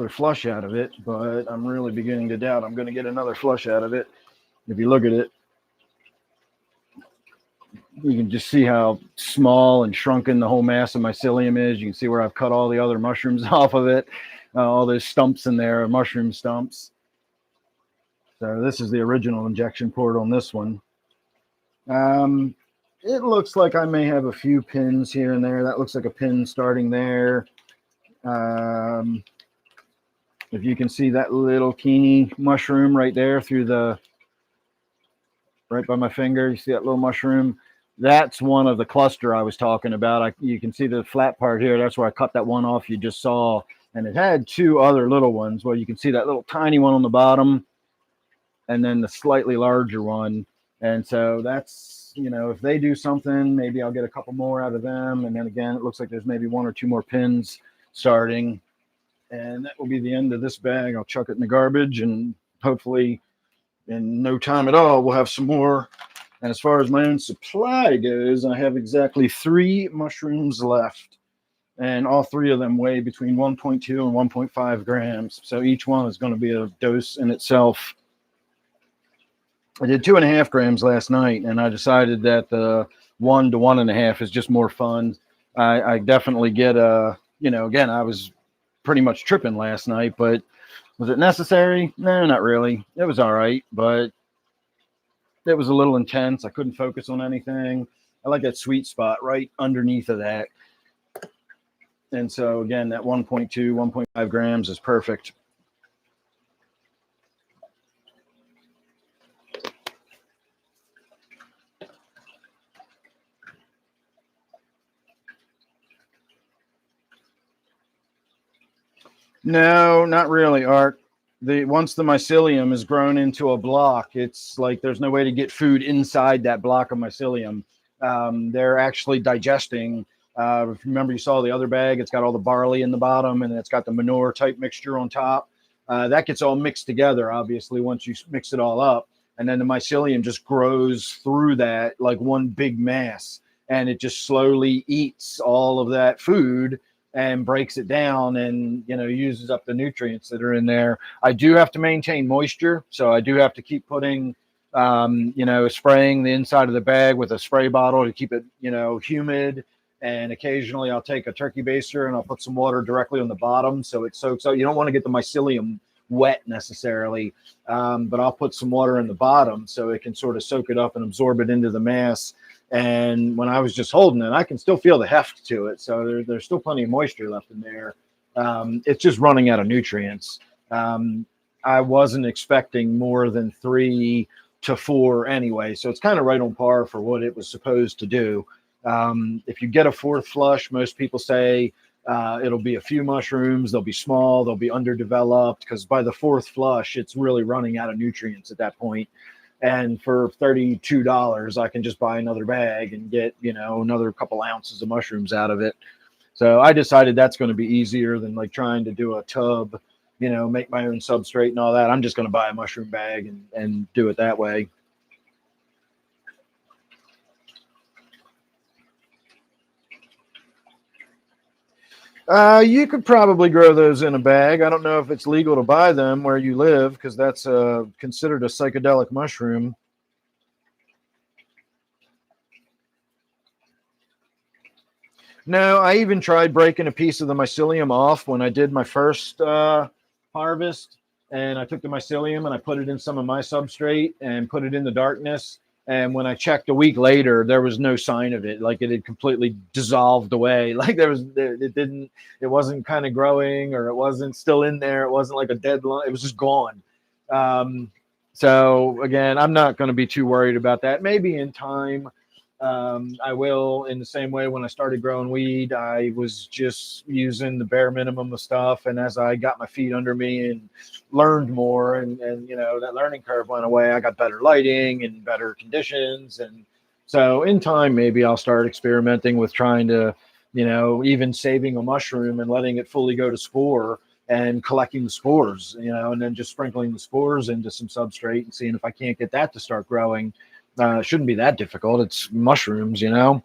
flush out of it, but I'm really beginning to doubt I'm going to get another flush out of it. If you look at it, you can just see how small and shrunken the whole mass of mycelium is. You can see where I've cut all the other mushrooms off of it. All those stumps in there are mushroom stumps. So this is the original injection port on this one. It looks like I may have a few pins here and there. That looks like a pin starting there. If you can see that little teeny mushroom right there through the, right by my finger, you see that little mushroom? That's one of the cluster I was talking about. You can see the flat part here. That's where I cut that one off you just saw. And it had two other little ones. Well, you can see that little tiny one on the bottom and then the slightly larger one. And so that's, you know, if they do something, maybe I'll get a couple more out of them. And then again, it looks like there's maybe one or two more pins starting. And that will be the end of this bag. I'll chuck it in the garbage, and hopefully in no time at all, we'll have some more. And as far as my own supply goes, I have exactly 3 mushrooms left. And all 3 of them weigh between 1.2 and 1.5 grams. So each one is going to be a dose in itself. I did 2.5 grams last night, and I decided that the 1 to 1.5 is just more fun. I definitely get you know, again, I was pretty much tripping last night, but was it necessary? No, not really. It was all right, but it was a little intense. I couldn't focus on anything. I like that sweet spot right underneath of that. And so again, that 1.2, 1.5 grams is perfect. No, not really, Art. Once the mycelium is grown into a block, it's like there's no way to get food inside that block of mycelium. They're actually digesting. Remember, you saw the other bag? It's got all the barley in the bottom, and it's got the manure type mixture on top. That gets all mixed together, obviously, once you mix it all up. And then the mycelium just grows through that like one big mass, and it just slowly eats all of that food and breaks it down, and, you know, uses up the nutrients that are in there. I do have to maintain moisture, so I do have to keep putting, you know, spraying the inside of the bag with a spray bottle to keep it, you know, humid. And occasionally I'll take a turkey baster and I'll put some water directly on the bottom so it soaks out. You don't want to get the mycelium wet necessarily, but I'll put some water in the bottom so it can sort of soak it up and absorb it into the mass. And when I was just holding it, I can still feel the heft to it. So there's still plenty of moisture left in there. It's just running out of nutrients. I wasn't expecting more than 3 to 4 anyway. So it's kind of right on par for what it was supposed to do. If you get a 4th flush, most people say it'll be a few mushrooms. They'll be small. They'll be underdeveloped, because by the 4th flush, it's really running out of nutrients at that point. And for $32, I can just buy another bag and get, you know, another couple ounces of mushrooms out of it. So I decided that's going to be easier than like trying to do a tub, you know, make my own substrate and all that. I'm just going to buy a mushroom bag and do it that way. You could probably grow those in a bag. I don't know if it's legal to buy them where you live, because that's considered a psychedelic mushroom. No, I even tried breaking a piece of the mycelium off when I did my first harvest. And I took the mycelium and I put it in some of my substrate and put it in the darkness. And when I checked a week later, there was no sign of it. Like, it had completely dissolved away. Like it wasn't kind of growing, or it wasn't still in there. It wasn't like a dead line. It was just gone. So again, I'm not going to be too worried about that. Maybe in time, I will. In the same way, when I started growing weed, I was just using the bare minimum of stuff. And as I got my feet under me and learned more, and you know, that learning curve went away, I got better lighting and better conditions, and So in time, maybe I'll start experimenting with trying to, even saving a mushroom and letting it fully go to spore and collecting the spores, and then just sprinkling the spores into some substrate and seeing if I can't get that to start growing. It shouldn't be that difficult. It's mushrooms. I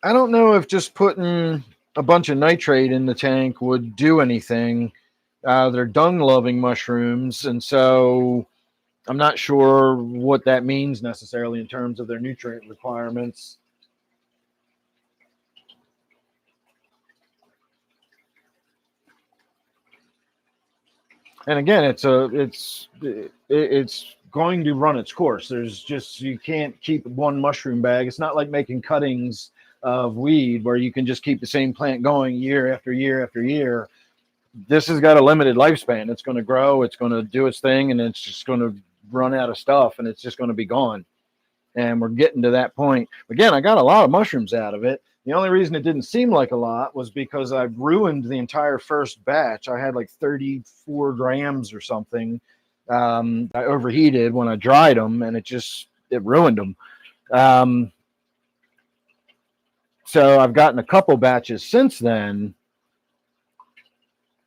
don't know if just putting a bunch of nitrate in the tank would do anything. They're dung-loving mushrooms, and so I'm not sure what that means necessarily in terms of their nutrient requirements. And again, it's going to run its course. You can't keep one mushroom bag. It's not like making cuttings of weed where you can just keep the same plant going year after year after year. This has got a limited lifespan. It's going to grow, it's going to do its thing, and it's just going to run out of stuff, and it's just going to be gone. And we're getting to that point. Again, I got a lot of mushrooms out of it. The only reason it didn't seem like a lot was because I ruined the entire first batch. I had like 34 grams or something. I overheated when I dried them, and it ruined them. So I've gotten a couple batches since then.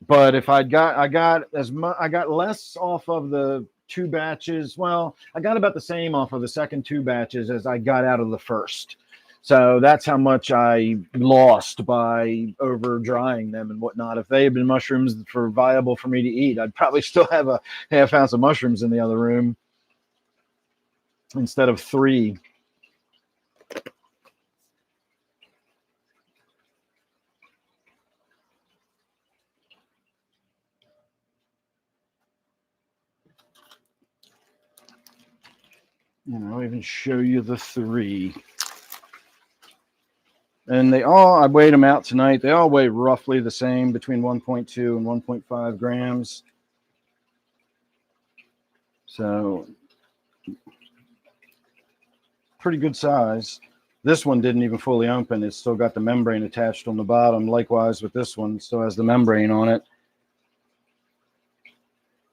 But if I got less off of the two batches. Well, I got about the same off of the second two batches as I got out of the first. So that's how much I lost by over drying them and whatnot. If they had been mushrooms for viable for me to eat, I'd probably still have a half ounce of mushrooms in the other room instead of 3. And I'll even show you the 3. And I weighed them out tonight. They all weigh roughly the same, between 1.2 and 1.5 grams. So pretty good size. This one didn't even fully open. It's still got the membrane attached on the bottom. Likewise with this one, it still has the membrane on it.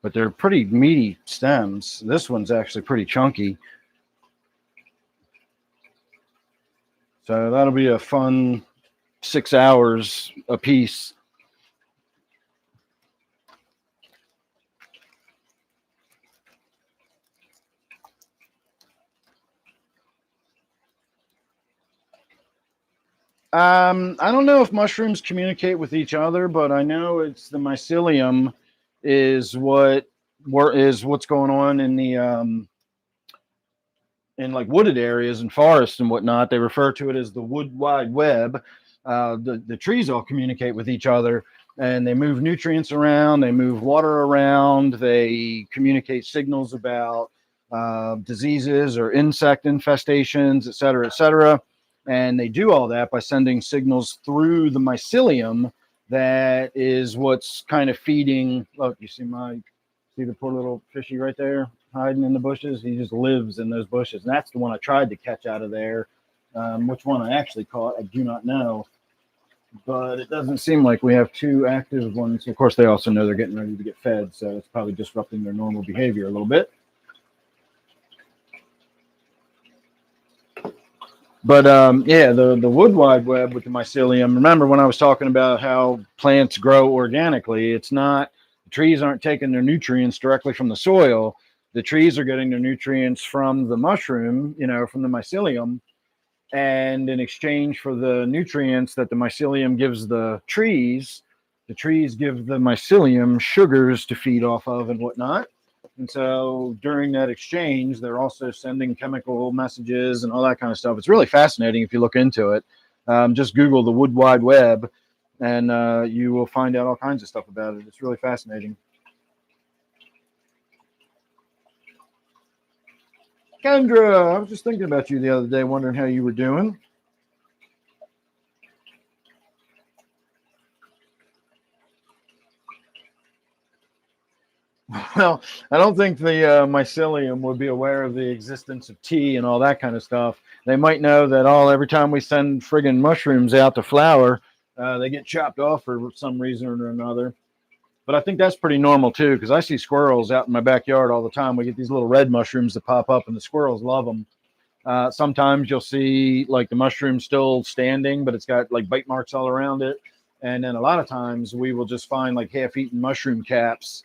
But they're pretty meaty stems. This one's actually pretty chunky. So that'll be a fun 6 hours a piece. I don't know if mushrooms communicate with each other, but I know it's the mycelium is what's going on in the in like wooded areas and forests and whatnot. They refer to it as the wood wide web. The trees all communicate with each other, and they move nutrients around, they move water around, they communicate signals about diseases or insect infestations, et cetera, et cetera. And they do all that by sending signals through the mycelium. That is what's kind of feeding. Look, you see the poor little fishy right there hiding in the bushes. He just lives in those bushes. And that's the one I tried to catch out of there. Which one I actually caught, I do not know. But it doesn't seem like we have 2 active ones. Of course, they also know they're getting ready to get fed, so it's probably disrupting their normal behavior a little bit. But yeah, the wood wide web with the mycelium. Remember when I was talking about how plants grow organically? It's not, the trees aren't taking their nutrients directly from the soil. The trees are getting their nutrients from the mushroom, from the mycelium. And in exchange for the nutrients that the mycelium gives the trees give the mycelium sugars to feed off of and whatnot. And so during that exchange, they're also sending chemical messages and all that kind of stuff. It's really fascinating if you look into it. Just Google the wood wide web, and you will find out all kinds of stuff about it. It's really fascinating. Kendra, I was just thinking about you the other day, wondering how you were doing. Well, I don't think the mycelium would be aware of the existence of tea and all that kind of stuff. They might know that every time we send friggin' mushrooms out to flower, they get chopped off for some reason or another. But I think that's pretty normal too, because I see squirrels out in my backyard all the time. We get these little red mushrooms that pop up, and the squirrels love them. Sometimes you'll see like the mushroom still standing, but it's got like bite marks all around it. And then a lot of times we will just find like half-eaten mushroom caps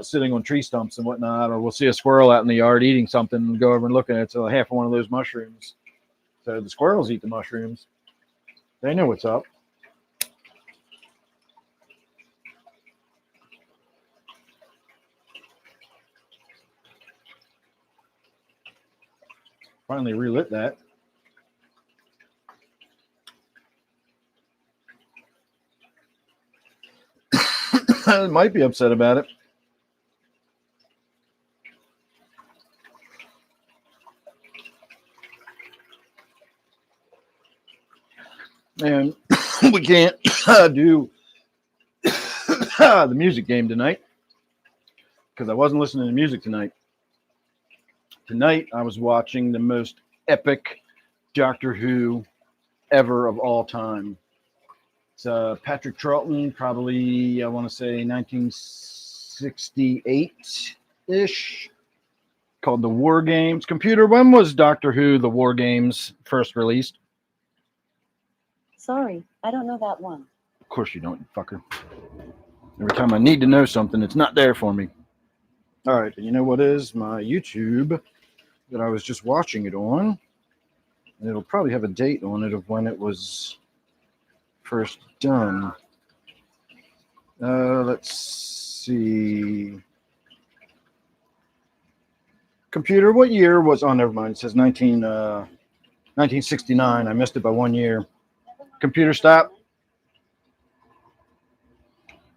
sitting on tree stumps and whatnot, or we'll see a squirrel out in the yard eating something and go over and look at it. It's half of one of those mushrooms. So the squirrels eat the mushrooms. They know what's up. Finally relit that. I might be upset about it. And we can't do the music game tonight because I wasn't listening to music tonight. Tonight, I was watching the most epic Doctor Who ever of all time. It's Patrick Troughton, probably, I want to say 1968-ish, called The War Games. Computer, when was Doctor Who, The War Games, first released? Sorry, I don't know that one. Of course you don't, you fucker. Every time I need to know something, it's not there for me. All right, you know what is my YouTube that I was just watching it on? And it'll probably have a date on it of when it was first done. Let's see. Computer, what year was... Oh, never mind. It says 1969. I missed it by 1 year. Computer, stop.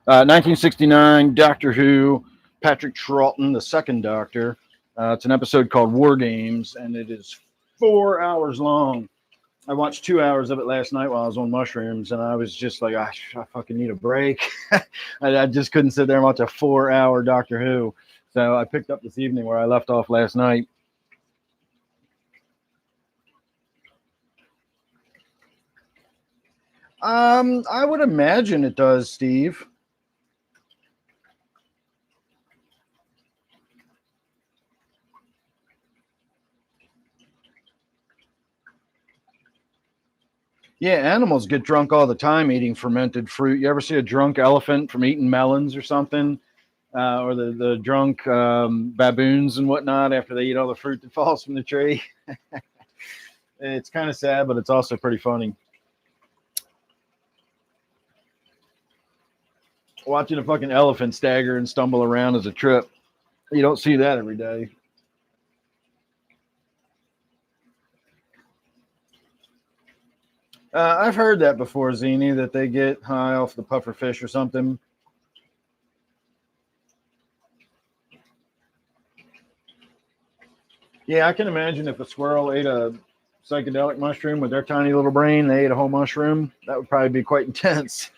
1969, Doctor Who, Patrick Troughton, the second Doctor. It's an episode called War Games, and it is 4 hours long. I watched 2 hours of it last night while I was on mushrooms, and I was just like, I fucking need a break. I just couldn't sit there and watch a 4 hour Doctor Who. So I picked up this evening where I left off last night. I would imagine it does, Steve. Yeah, animals get drunk all the time eating fermented fruit. You ever see a drunk elephant from eating melons or something? Or the drunk baboons and whatnot after they eat all the fruit that falls from the tree? It's kind of sad, but it's also pretty funny. Watching a fucking elephant stagger and stumble around is a trip. You don't see that every day. I've heard that before, Zini, that they get high off the puffer fish or something. Yeah, I can imagine if a squirrel ate a psychedelic mushroom with their tiny little brain, they ate a whole mushroom, that would probably be quite intense.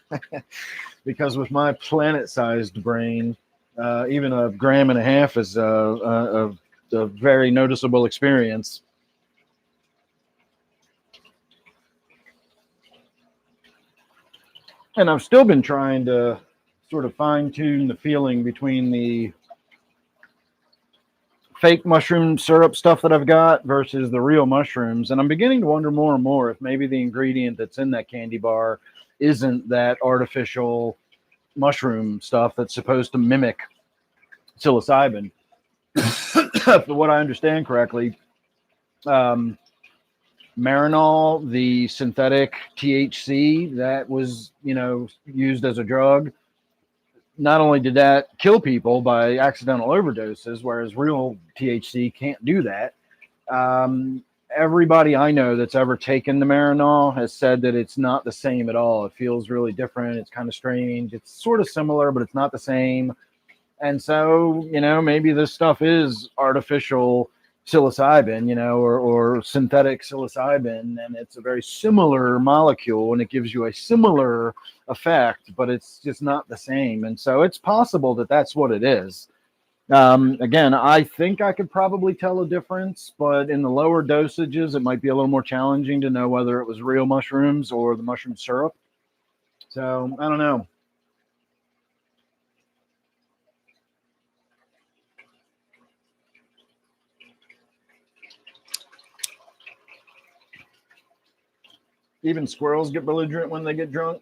Because with my planet-sized brain, even a gram and a half is a very noticeable experience. And I've still been trying to sort of fine-tune the feeling between the fake mushroom syrup stuff that I've got versus the real mushrooms. And I'm beginning to wonder more and more if maybe the ingredient that's in that candy bar isn't that artificial mushroom stuff that's supposed to mimic psilocybin. For what I understand correctly, Marinol, the synthetic THC that was, used as a drug, not only did that kill people by accidental overdoses, whereas real THC can't do that. Everybody I know that's ever taken the Marinol has said that it's not the same at all. It feels really different. It's kind of strange. It's sort of similar, but it's not the same. And so, maybe this stuff is artificial psilocybin, or synthetic psilocybin, and it's a very similar molecule and it gives you a similar effect, but it's just not the same. And so it's possible that that's what it is. Again, I think I could probably tell a difference, but in the lower dosages, it might be a little more challenging to know whether it was real mushrooms or the mushroom syrup. So I don't know. Even squirrels get belligerent when they get drunk.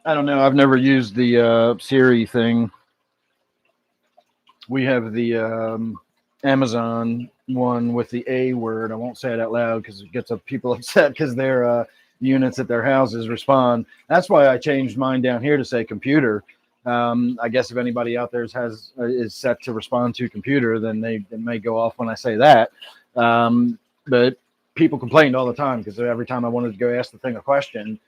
I don't know. I've never used the Siri thing. We have the Amazon one with the A word. I won't say it out loud because it gets people upset because their units at their houses respond. That's why I changed mine down here to say computer. I guess if anybody out there is set to respond to computer, then they may go off when I say that. But people complained all the time because every time I wanted to go ask the thing a question,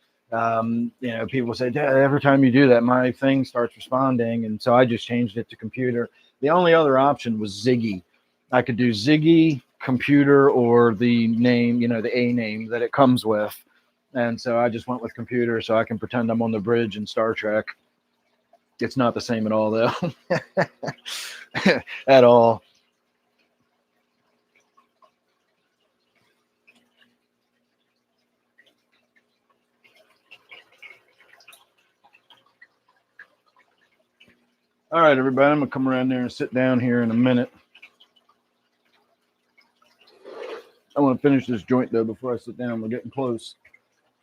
people say, Dad, every time you do that, my thing starts responding. And so I just changed it to computer. The only other option was Ziggy. I could do Ziggy, computer, or the name, the A name that it comes with. And so I just went with computer so I can pretend I'm on the bridge in Star Trek. It's not the same at all, though. At all. All right, everybody, I'm going to come around there and sit down here in a minute. I want to finish this joint, though, before I sit down. We're getting close.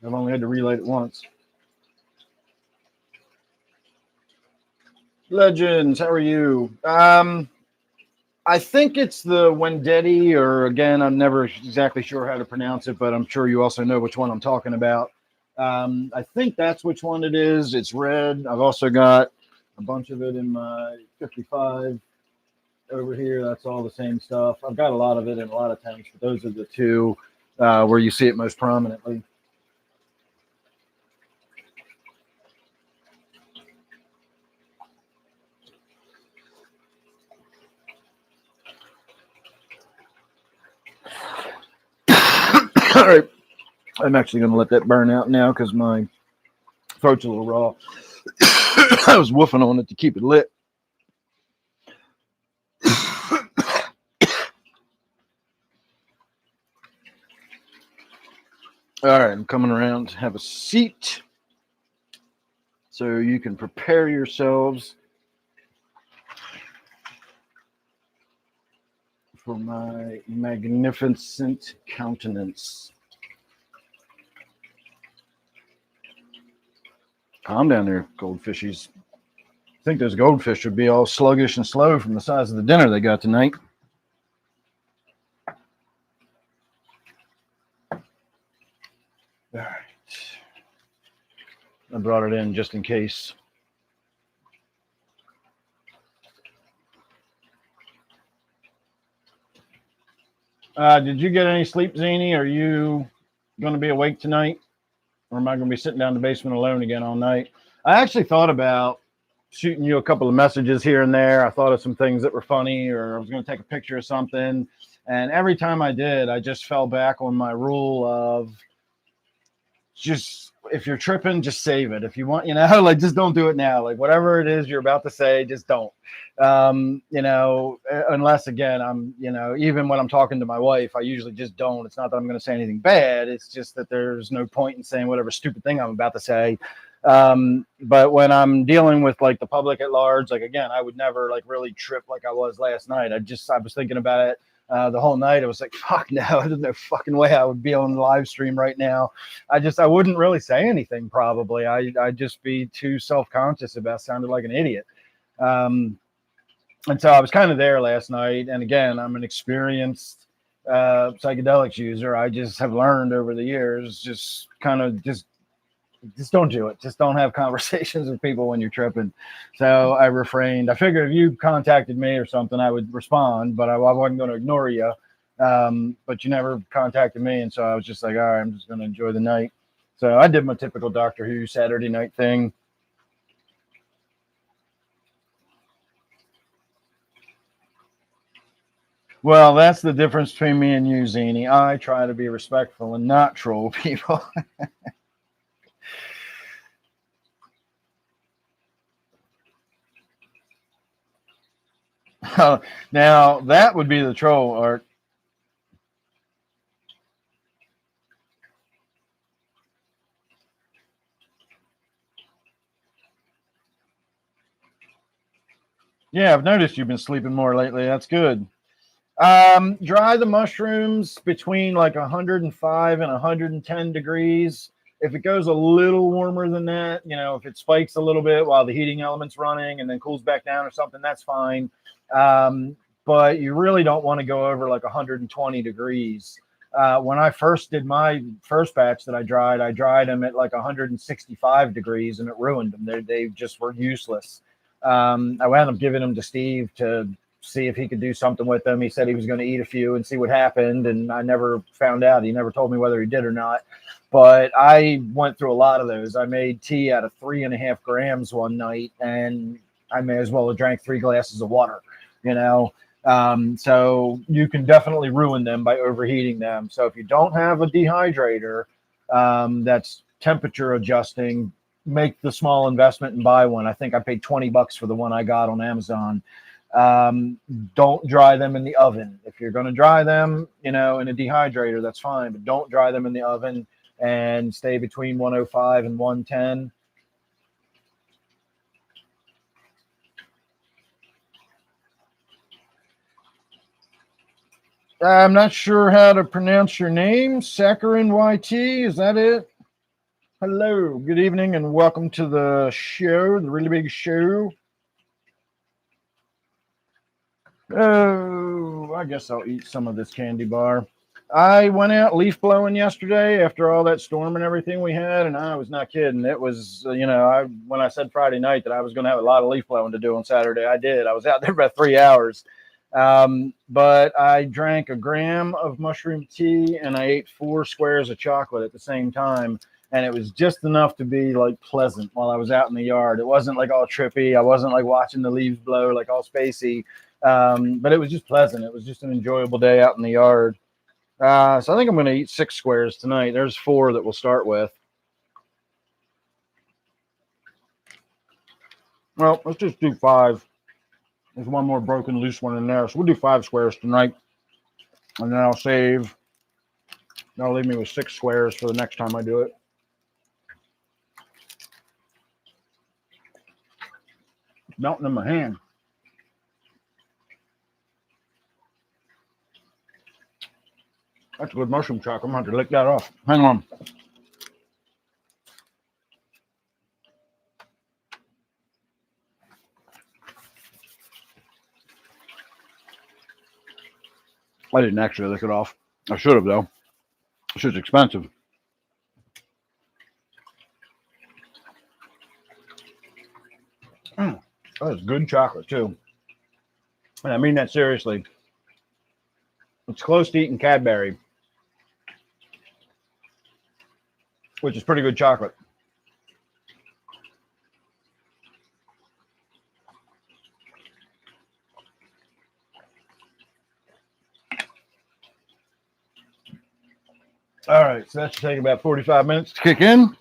I've only had to relight it once. Legends, how are you? I think it's the Wendetti, or again, I'm never exactly sure how to pronounce it, but I'm sure you also know which one I'm talking about. I think that's which one it is. It's red. I've also got a bunch of it in my 55 over here. That's all the same stuff. I've got a lot of it in a lot of tanks, but those are the two where you see it most prominently. All right. I'm actually going to let that burn out now because my throat's a little raw. I was woofing on it to keep it lit. All right, I'm coming around to have a seat so you can prepare yourselves for my magnificent countenance. Calm down there, goldfishies. I think those goldfish would be all sluggish and slow from the size of the dinner they got tonight. All right. I brought it in just in case. Did you get any sleep, Zany? Are you going to be awake tonight? Or am I going to be sitting down in the basement alone again all night? I actually thought about shooting you a couple of messages here and there. I thought of some things that were funny, or I was going to take a picture of something. And every time I did, I just fell back on my rule of just, if you're tripping, just save it. If you want, like, just don't do it now. Like, whatever it is you're about to say, just don't. Unless, again, I'm, even when I'm talking to my wife, I usually just don't. It's not that I'm going to say anything bad. It's just that there's no point in saying whatever stupid thing I'm about to say. But when I'm dealing with like the public at large, like, again, I would never like really trip like I was last night. I was thinking about it the whole night. I was like, fuck no, there's no fucking way I would be on the live stream right now. I wouldn't really say anything probably. I'd just be too self-conscious about sounding like an idiot. And so I was kind of there last night. And again, I'm an experienced psychedelics user. I just have learned over the years, just don't do it. Just don't have conversations with people when you're tripping. So I refrained. I figured if you contacted me or something, I would respond, but I wasn't going to ignore you. But you never contacted me. And so I was just like, all right, I'm just going to enjoy the night. So I did my typical Doctor Who Saturday night thing. Well, that's the difference between me and you, Zany. I try to be respectful and not troll people. Now, that would be the troll, Art. Yeah, I've noticed you've been sleeping more lately. That's good. Dry the mushrooms between like 105 and 110 degrees. If it goes a little warmer than that, if it spikes a little bit while the heating element's running and then cools back down or something, that's fine. But you really don't want to go over like 120 degrees. When I first did my first batch that I dried them at like 165 degrees and it ruined them. They just were useless. I wound up giving them to Steve to see if he could do something with them. He said he was going to eat a few and see what happened, and I never found out. He never told me whether he did or not. But I went through a lot of those. I made tea out of 3.5 grams one night, and I may as well have drank 3 glasses of water, you know. So you can definitely ruin them by overheating them. So if you don't have a dehydrator that's temperature adjusting, make the small investment and buy one. I think I paid $20 for the one I got on Amazon. Don't dry them in the oven. If you're going to dry them, in a dehydrator, that's fine, but don't dry them in the oven, and stay between 105 and 110. I'm not sure how to pronounce your name. Saccharin YT, is that it? Hello, good evening, and welcome to the show, the really big show. Oh, I guess I'll eat some of this candy bar. I went out leaf blowing yesterday after all that storm and everything we had, and I was not kidding. It was, when I said Friday night that I was going to have a lot of leaf blowing to do on Saturday, I did. I was out there about 3 hours. But I drank a gram of mushroom tea and I ate 4 squares of chocolate at the same time. And it was just enough to be like pleasant while I was out in the yard. It wasn't like all trippy. I wasn't like watching the leaves blow like all spacey. But it was just pleasant. It was just an enjoyable day out in the yard. So I think I'm going to eat 6 squares tonight. There's 4 that we'll start with. Well, let's just do 5. There's one more broken loose one in there. So we'll do 5 squares tonight. And then I'll save. That'll leave me with 6 squares for the next time I do it. It's melting in my hand. That's a good mushroom chocolate. I'm going to have to lick that off. Hang on. I didn't actually lick it off. I should have, though. This is expensive. That is good chocolate, too. And I mean that seriously. It's close to eating Cadbury, which is pretty good chocolate. All right, so that should take about 45 minutes to kick in.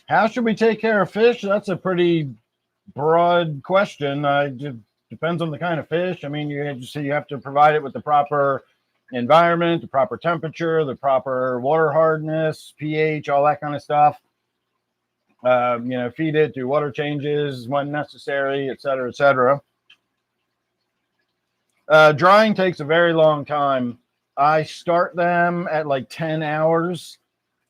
How should we take care of fish? That's a pretty broad question. It depends on the kind of fish. I mean, you have to provide it with the proper environment, the proper temperature, the proper water hardness, pH, all that kind of stuff. Feed it, do water changes when necessary, et cetera, et cetera. Drying takes a very long time. I start them at like 10 hours.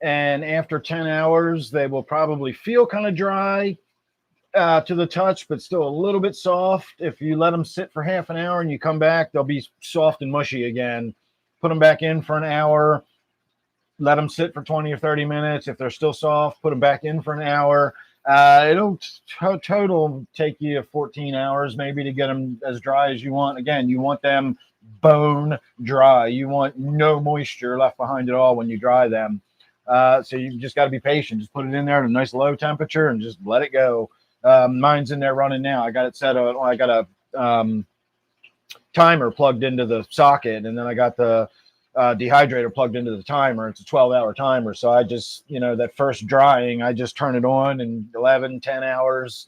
And after 10 hours, they will probably feel kind of dry to the touch, but still a little bit soft. If you let them sit for half an hour and you come back, they'll be soft and mushy again. Put them back in for an hour. Let them sit for 20 or 30 minutes. If they're still soft, put them back in for an hour. It'll total take you 14 hours maybe to get them as dry as you want. Again, you want them bone dry. You want no moisture left behind at all when you dry them. So you just got to be patient. Just put it in there at a nice low temperature and just let it go. Mine's in there running now. I got it set up. I got a timer plugged into the socket, and then I got the dehydrator plugged into the timer. It's a 12-hour timer. So I just, that first drying, I just turn it on, and 11, 10 hours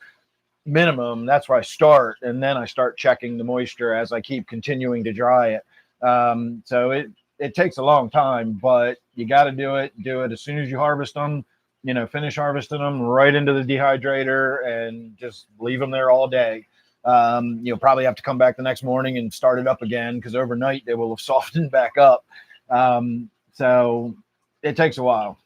minimum. That's where I start. And then I start checking the moisture as I keep continuing to dry it. So it takes a long time, but you got to do it. Do it as soon as you harvest them. Finish harvesting them right into the dehydrator and just leave them there all day. You'll probably have to come back the next morning and start it up again because overnight they will have softened back up. So it takes a while.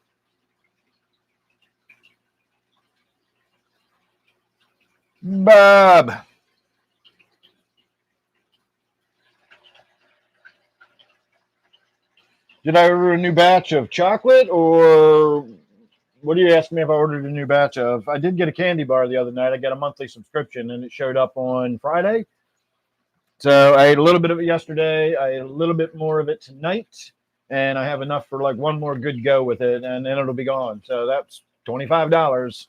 Bob. Did I order a new batch of chocolate, or what are you asking me if I ordered a new batch of? I did get a candy bar the other night. I got a monthly subscription, and it showed up on Friday. So I ate a little bit of it yesterday. I ate a little bit more of it tonight, and I have enough for like one more good go with it, and then it'll be gone. So that's $25.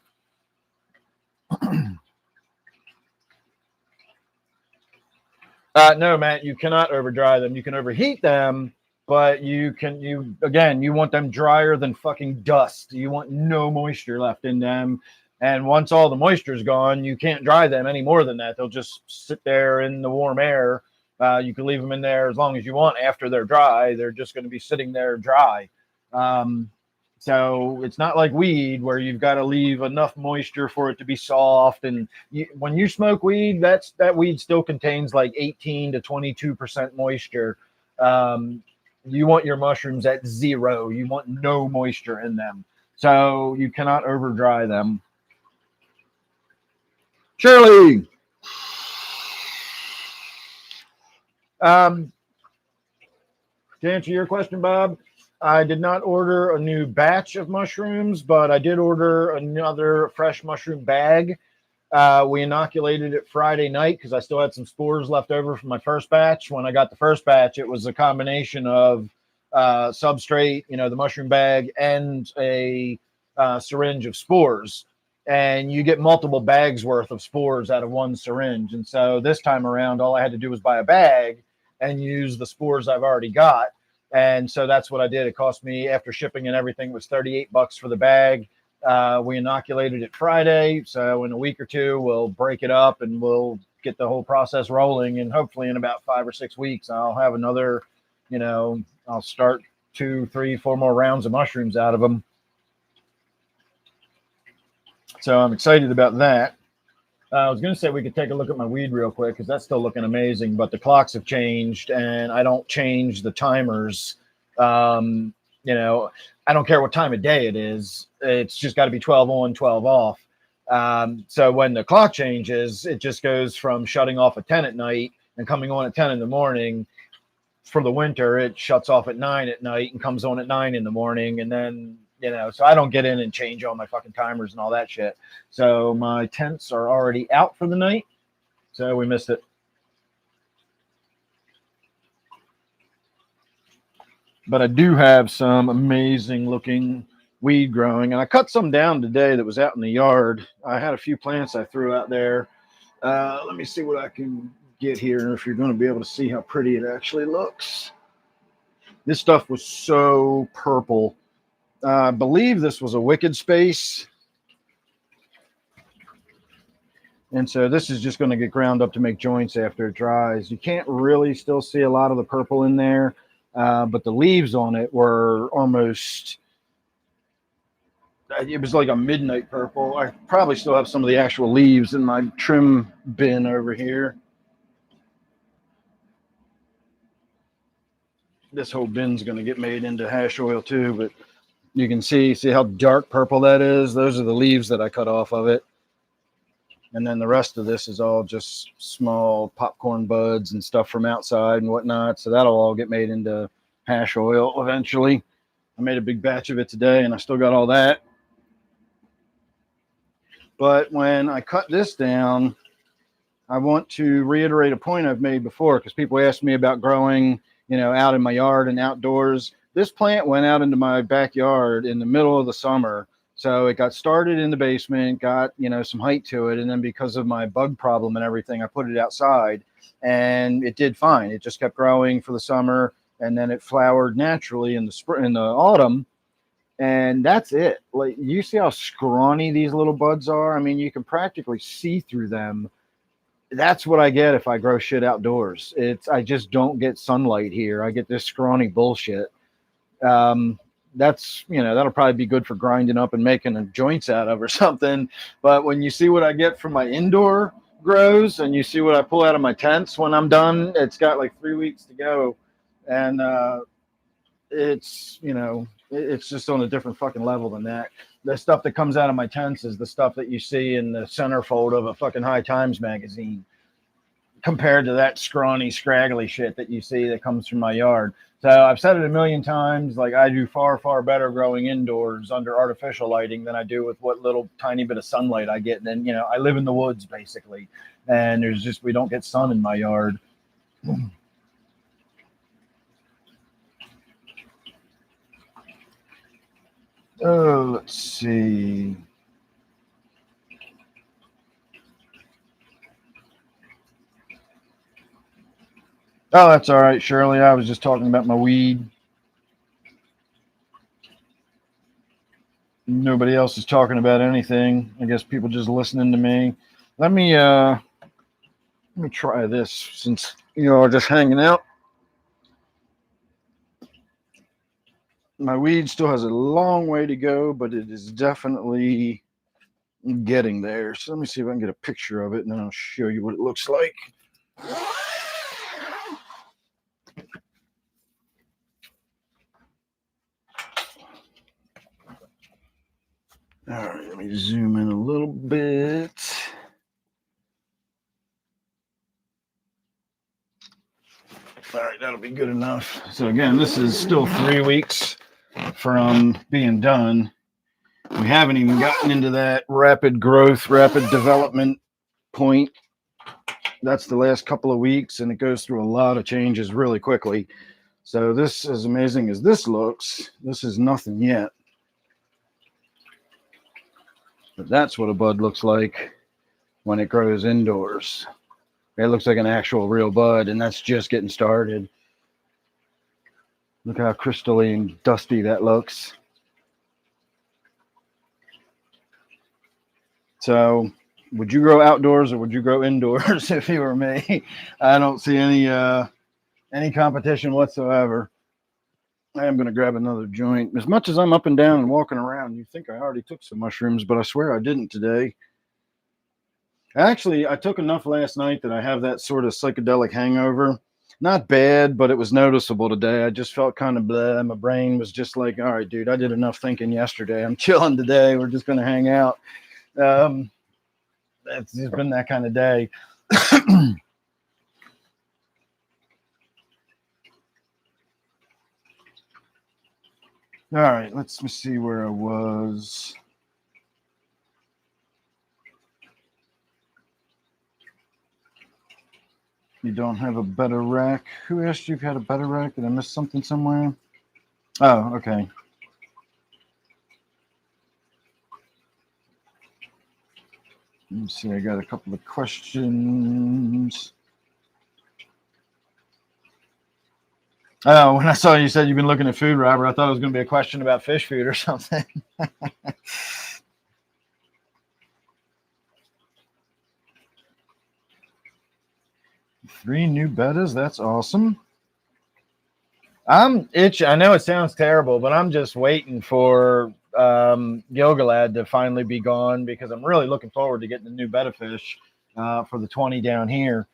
No, Matt, you cannot over dry them. You can overheat them, but you want them drier than fucking dust. You want no moisture left in them. And once all the moisture is gone, you can't dry them any more than that. They'll just sit there in the warm air. You can leave them in there as long as you want. After they're dry, they're just going to be sitting there dry. So it's not like weed where you've got to leave enough moisture for it to be soft. And when you smoke weed, that weed still contains like 18 to 22% moisture. You want your mushrooms at 0. You want no moisture in them. So you cannot over dry them. Shirley. To answer your question, Bob, I did not order a new batch of mushrooms, but I did order another fresh mushroom bag. We inoculated it Friday night because I still had some spores left over from my first batch. When I got the first batch, it was a combination of substrate, the mushroom bag, and a syringe of spores. And you get multiple bags worth of spores out of one syringe. And so this time around, all I had to do was buy a bag and use the spores I've already got. And so that's what I did. It cost me, after shipping and everything, was $38 for the bag. We inoculated it Friday. So in a week or two, we'll break it up and we'll get the whole process rolling. And hopefully in about 5 or 6 weeks, I'll have another, I'll start 2, 3, 4 more rounds of mushrooms out of them. So I'm excited about that. I was going to say we could take a look at my weed real quick because that's still looking amazing, but the clocks have changed and I don't change the timers. I don't care what time of day it is. It's just got to be 12 on, 12 off. So when the clock changes, it just goes from shutting off at 10 at night and coming on at 10 in the morning. For the winter, it shuts off at 9 at night and comes on at 9 in the morning. And then, so I don't get in and change all my fucking timers and all that shit. So my tents are already out for the night. So we missed it. But I do have some amazing looking weed growing. And I cut some down today that was out in the yard. I had a few plants I threw out there. Let me see what I can get here, if you're going to be able to see how pretty it actually looks. This stuff was so purple. I believe this was a wicked space. And so this is just going to get ground up to make joints after it dries. You can't really still see a lot of the purple in there, but the leaves on it were almost, it was like a midnight purple. I probably still have some of the actual leaves in my trim bin over here. This whole bin's going to get made into hash oil too, but you can see how dark purple that is. Those are the leaves that I cut off of it. And then the rest of this is all just small popcorn buds and stuff from outside and whatnot. So that'll all get made into hash oil eventually. I made a big batch of it today and I still got all that. But when I cut this down, I want to reiterate a point I've made before, because people ask me about growing, out in my yard and outdoors. This plant went out into my backyard in the middle of the summer. So it got started in the basement, got, some height to it. And then because of my bug problem and everything, I put it outside and it did fine. It just kept growing for the summer. And then it flowered naturally in the spring, in the autumn. And that's it. Like, you see how scrawny these little buds are? I mean, you can practically see through them. that's what I get if I grow shit outdoors. I just don't get sunlight here. I get this scrawny bullshit. Um, that's, that'll probably be good for grinding up and making joints out of or something. But when you see what I get from my indoor grows and you see what I pull out of my tents when I'm done, it's got like 3 weeks to go. And it's, it's just on a different fucking level than that. The stuff that comes out of my tents is the stuff that you see in the centerfold of a fucking High Times magazine compared to that scrawny, scraggly shit that you see that comes from my yard. So I've said it a million times, like I do far, far better growing indoors under artificial lighting than I do with what little tiny bit of sunlight I get. And then, I live in the woods basically, and we don't get sun in my yard. Oh, let's see. Oh, that's all right, Shirley. I was just talking about my weed. Nobody else is talking about anything. I guess people just listening to me. Let me try this since you are just hanging out. My weed still has a long way to go, but it is definitely getting there. So let me see if I can get a picture of it, and then I'll show you what it looks like. All right, let me zoom in a little bit. All right, that'll be good enough. So again, this is still 3 weeks from being done. We haven't even gotten into that rapid growth, rapid development point. That's the last couple of weeks, and it goes through a lot of changes really quickly. So this, as amazing as this looks, this is nothing yet. But that's what a bud looks like when it grows indoors. It looks like an actual real bud, and that's just getting started. Look how crystally and dusty that looks. So, would you grow outdoors or would you grow indoors if you were me? I don't see any competition whatsoever. I am going to grab another joint. As much as I'm up and down and walking around, you think I already took some mushrooms, but I swear I didn't today. Actually, I took enough last night that I have that sort of psychedelic hangover. Not bad, but it was noticeable today. I just felt kind of blah. My brain was just like, all right, dude, I did enough thinking yesterday. I'm chilling today. We're just going to hang out. It's just been that kind of day. All right, let's see where I was. You don't have a better rack? Who asked you if you had a better rack? Did I miss something somewhere? Oh, okay. Let me see, I got a couple of questions. Oh, when I saw you said you've been looking at food, Robert, I thought it was going to be a question about fish food or something. 3 new bettas. That's awesome. I'm itching. I know it sounds terrible, but I'm just waiting for Gilgalad to finally be gone because I'm really looking forward to getting the new betta fish for the 20 down here.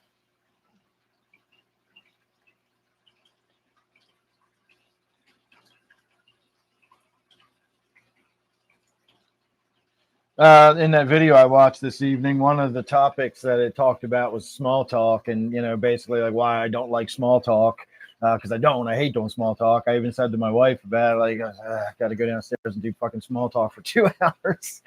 In that video I watched this evening, one of the topics that it talked about was small talk, and basically like why I don't like small talk, because I hate doing small talk. I even said to my wife about it, like I got to go downstairs and do fucking small talk for 2 hours.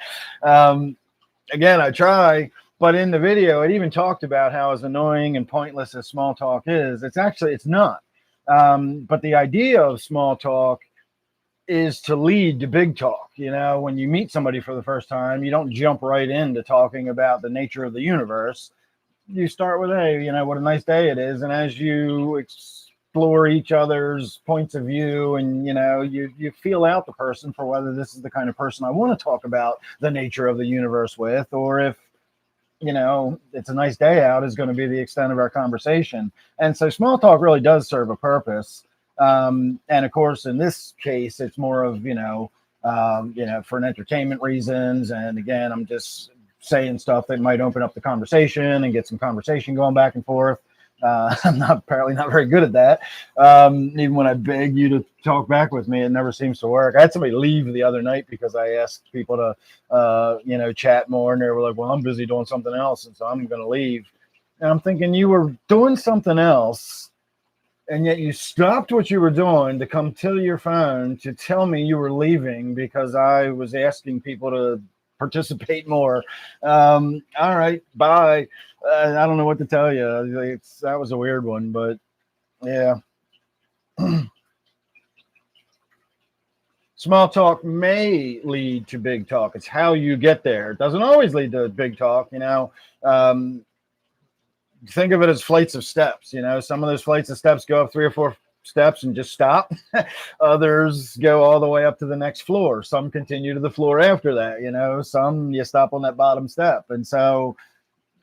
Again, I try, but in the video it even talked about how as annoying and pointless as small talk is. It's not. But the idea of small talk is to lead to big talk. When you meet somebody for the first time, you don't jump right into talking about the nature of the universe. You start with, hey, what a nice day it is. And as you explore each other's points of view and, you feel out the person for whether this is the kind of person I want to talk about the nature of the universe with, or if it's a nice day out is going to be the extent of our conversation. And so small talk really does serve a purpose. And of course, in this case, it's more of, for an entertainment reasons. And again, I'm just saying stuff that might open up the conversation and get some conversation going back and forth. I'm apparently not very good at that. Even when I beg you to talk back with me, it never seems to work. I had somebody leave the other night because I asked people to, chat more, and they were like, "Well, I'm busy doing something else, and so I'm going to leave." And I'm thinking, you were doing something else, and yet you stopped what you were doing to come to your phone to tell me you were leaving because I was asking people to participate more. All right, bye. I don't know what to tell you. That was a weird one, but yeah. Small talk may lead to big talk. It's how you get there. It doesn't always lead to big talk. Think of it as flights of steps. Some of those flights of steps go up 3 or 4 steps and just stop. Others go all the way up to the next floor. Some continue to the floor after that. Some you stop on that bottom step. And so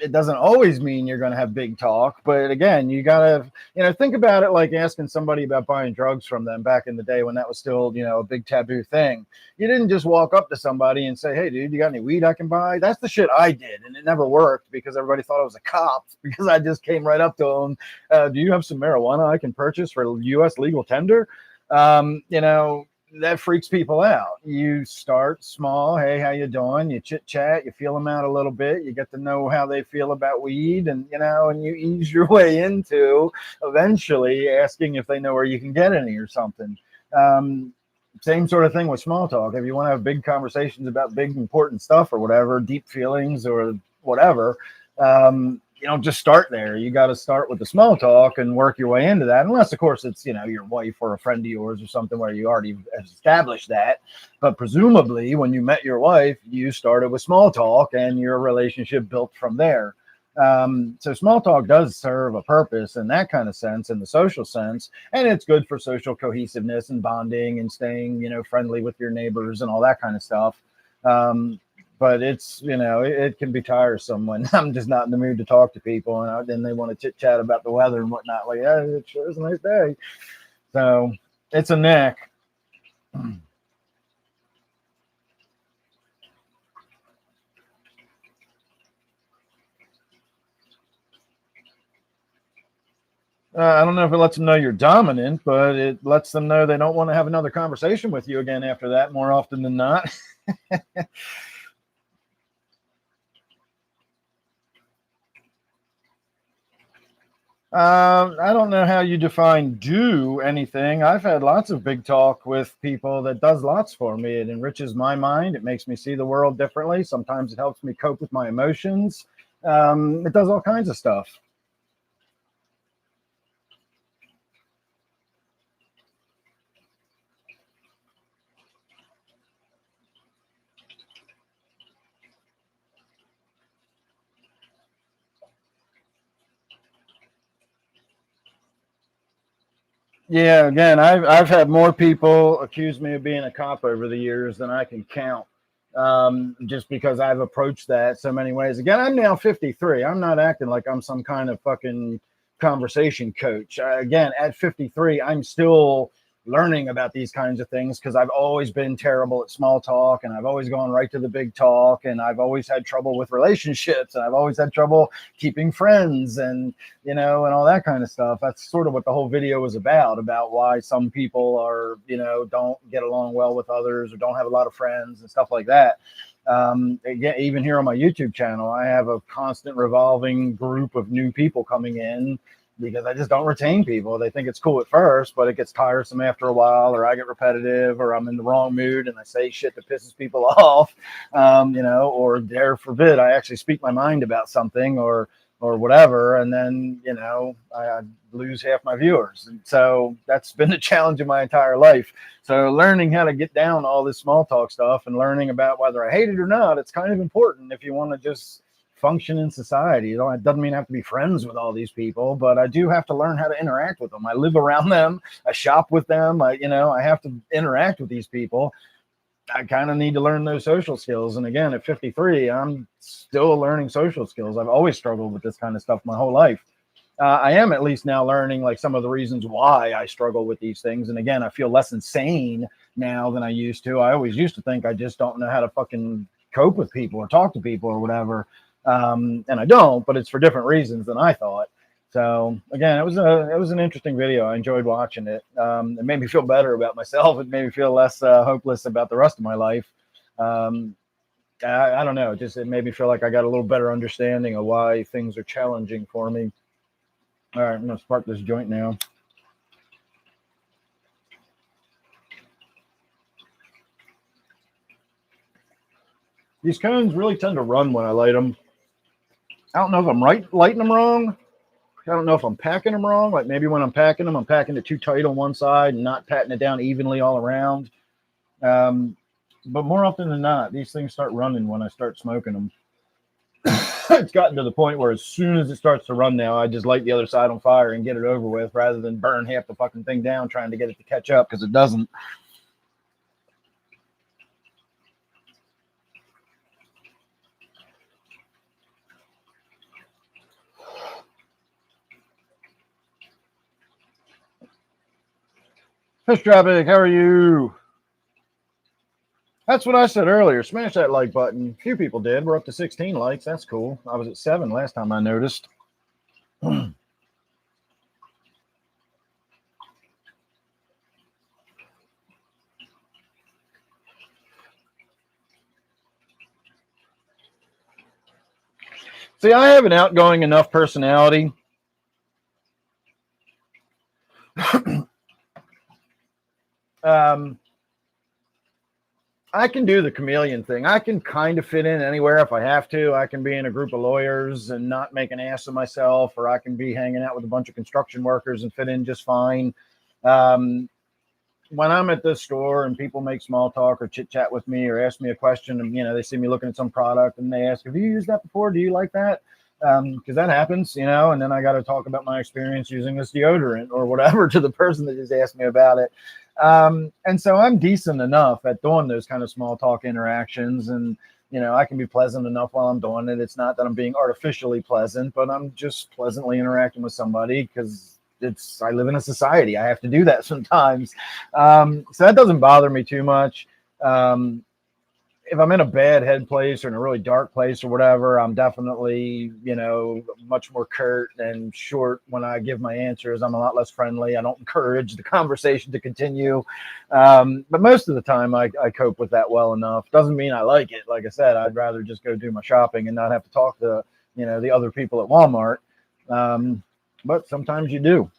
it doesn't always mean you're going to have big talk, but again, you got to, think about it like asking somebody about buying drugs from them back in the day when that was still, a big taboo thing. You didn't just walk up to somebody and say, "Hey dude, you got any weed I can buy?" That's the shit I did. And it never worked because everybody thought I was a cop because I just came right up to them. "Do you have some marijuana I can purchase for US legal tender?" That freaks people out. You start small. "Hey, how you doing?" You chit chat, you feel them out a little bit, you get to know how they feel about weed, and and you ease your way into eventually asking if they know where you can get any or something. Same sort of thing with small talk. If you want to have big conversations about big important stuff or whatever, deep feelings or whatever, you don't just start there. You got to start with the small talk and work your way into that. Unless, of course, it's, your wife or a friend of yours or something where you already established that. But presumably when you met your wife, you started with small talk and your relationship built from there. So small talk does serve a purpose in that kind of sense, in the social sense. And it's good for social cohesiveness and bonding and staying, friendly with your neighbors and all that kind of stuff. But it's, it can be tiresome when I'm just not in the mood to talk to people, and then they want to chit chat about the weather and whatnot. Like, "Yeah, it sure is a nice day." So it's a knack. I don't know if it lets them know you're dominant, but it lets them know they don't want to have another conversation with you again after that more often than not. I don't know how you define do anything. I've had lots of big talk with people that does lots for me. It enriches my mind. It makes me see the world differently. Sometimes it helps me cope with my emotions. It does all kinds of stuff. Yeah, again, I've had more people accuse me of being a cop over the years than I can count. Just because I've approached that so many ways. Again, I'm now 53. I'm not acting like I'm some kind of fucking conversation coach. Again, at 53, I'm still learning about these kinds of things because I've always been terrible at small talk, and I've always gone right to the big talk, and I've always had trouble with relationships, and I've always had trouble keeping friends, and and all that kind of stuff. That's sort of what the whole video was about why some people are, don't get along well with others or don't have a lot of friends and stuff like that. Again, even here on my YouTube channel, I have a constant revolving group of new people coming in because I just don't retain people. They think it's cool at first, but it gets tiresome after a while, or I get repetitive, or I'm in the wrong mood and I say shit that pisses people off, or dare forbid, I actually speak my mind about something or whatever, and then I lose half my viewers. And so that's been the challenge of my entire life. So learning how to get down all this small talk stuff and learning about whether I hate it or not, it's kind of important if you want to just function in society. It doesn't mean I have to be friends with all these people, but I do have to learn how to interact with them. I live around them, I shop with them, I have to interact with these people. I kind of need to learn those social skills. And again, at 53, I'm still learning social skills. I've always struggled with this kind of stuff my whole life. I am at least now learning like some of the reasons why I struggle with these things. And again, I feel less insane now than I used to. I always used to think I just don't know how to fucking cope with people or talk to people or whatever. And I don't, but it's for different reasons than I thought. So again, it was an interesting video. I enjoyed watching it. It made me feel better about myself. It made me feel less hopeless about the rest of my life. I don't know. It made me feel like I got a little better understanding of why things are challenging for me. All right, I'm going to spark this joint now. These cones really tend to run when I light them. I don't know if I'm lighting them wrong. I don't know if I'm packing them wrong. Like maybe when I'm packing them, I'm packing it too tight on one side and not patting it down evenly all around. But more often than not, these things start running when I start smoking them. It's gotten to the point where as soon as it starts to run now, I just light the other side on fire and get it over with rather than burn half the fucking thing down trying to get it to catch up because it doesn't. Fish Traffic, how are you? That's what I said earlier. Smash that like button. A few people did. We're up to 16 likes. That's cool. I was at 7 last time I noticed. See, I have an outgoing enough personality. I can do the chameleon thing. I can kind of fit in anywhere if I have to. I can be in a group of lawyers and not make an ass of myself, or I can be hanging out with a bunch of construction workers and fit in just fine. When I'm at the store and people make small talk or chit chat with me or ask me a question, and they see me looking at some product and they ask, "Have you used that before? Do you like that?" Because that happens, and then I got to talk about my experience using this deodorant or whatever to the person that just asked me about it. And so I'm decent enough at doing those kind of small talk interactions, and I can be pleasant enough while I'm doing it. It's not that I'm being artificially pleasant, but I'm just pleasantly interacting with somebody because I live in a society. I have to do that sometimes. So that doesn't bother me too much. If I'm in a bad head place or in a really dark place or whatever, I'm definitely, much more curt and short when I give my answers. I'm a lot less friendly. I don't encourage the conversation to continue. But most of the time I cope with that well enough. Doesn't mean I like it. Like I said, I'd rather just go do my shopping and not have to talk to, the other people at Walmart. But sometimes you do.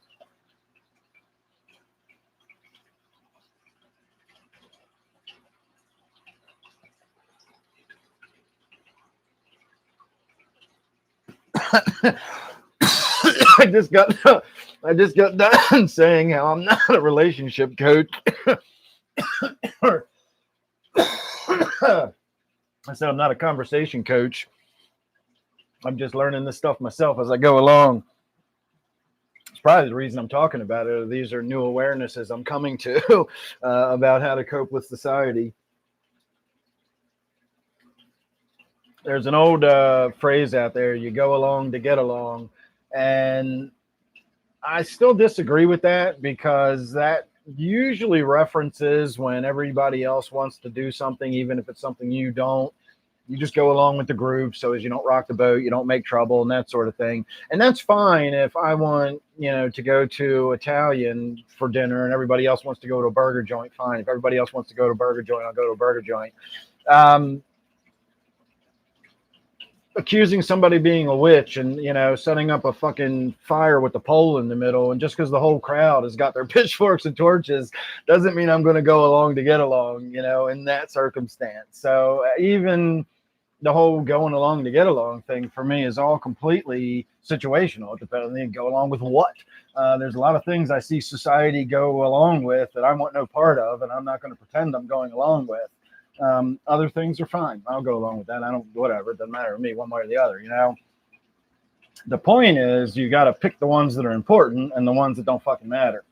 I just got done saying how I'm not a relationship coach. I said I'm not a conversation coach. I'm just learning this stuff myself as I go along. It's probably the reason I'm talking about it. These are new awarenesses I'm coming to about how to cope with society. There's an old phrase out there, you go along to get along. And I still disagree with that because that usually references when everybody else wants to do something, even if it's something you don't. You just go along with the group so as you don't rock the boat, you don't make trouble and that sort of thing. And that's fine if I want, to go to Italian for dinner and everybody else wants to go to a burger joint, fine. If everybody else wants to go to a burger joint, I'll go to a burger joint. Accusing somebody being a witch and setting up a fucking fire with the pole in the middle, and just because the whole crowd has got their pitchforks and torches doesn't mean I'm going to go along to get along, in that circumstance. So even the whole going along to get along thing for me is all completely situational. It depends on go along with what. There's a lot of things I see society go along with that I want no part of, and I'm not going to pretend I'm going along with. Other things are fine. I'll go along with that. Whatever. It doesn't matter to me one way or the other, The point is you got to pick the ones that are important and the ones that don't fucking matter.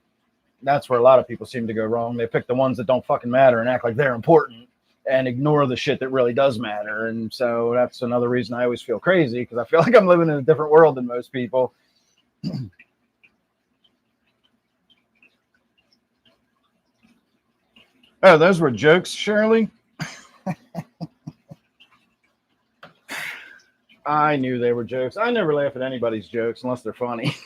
That's where a lot of people seem to go wrong. They pick the ones that don't fucking matter and act like they're important. and ignore the shit that really does matter. And so that's another reason I always feel crazy, because I feel like I'm living in a different world than most people. Oh, those were jokes, Shirley? I knew they were jokes. I never laugh at anybody's jokes unless they're funny.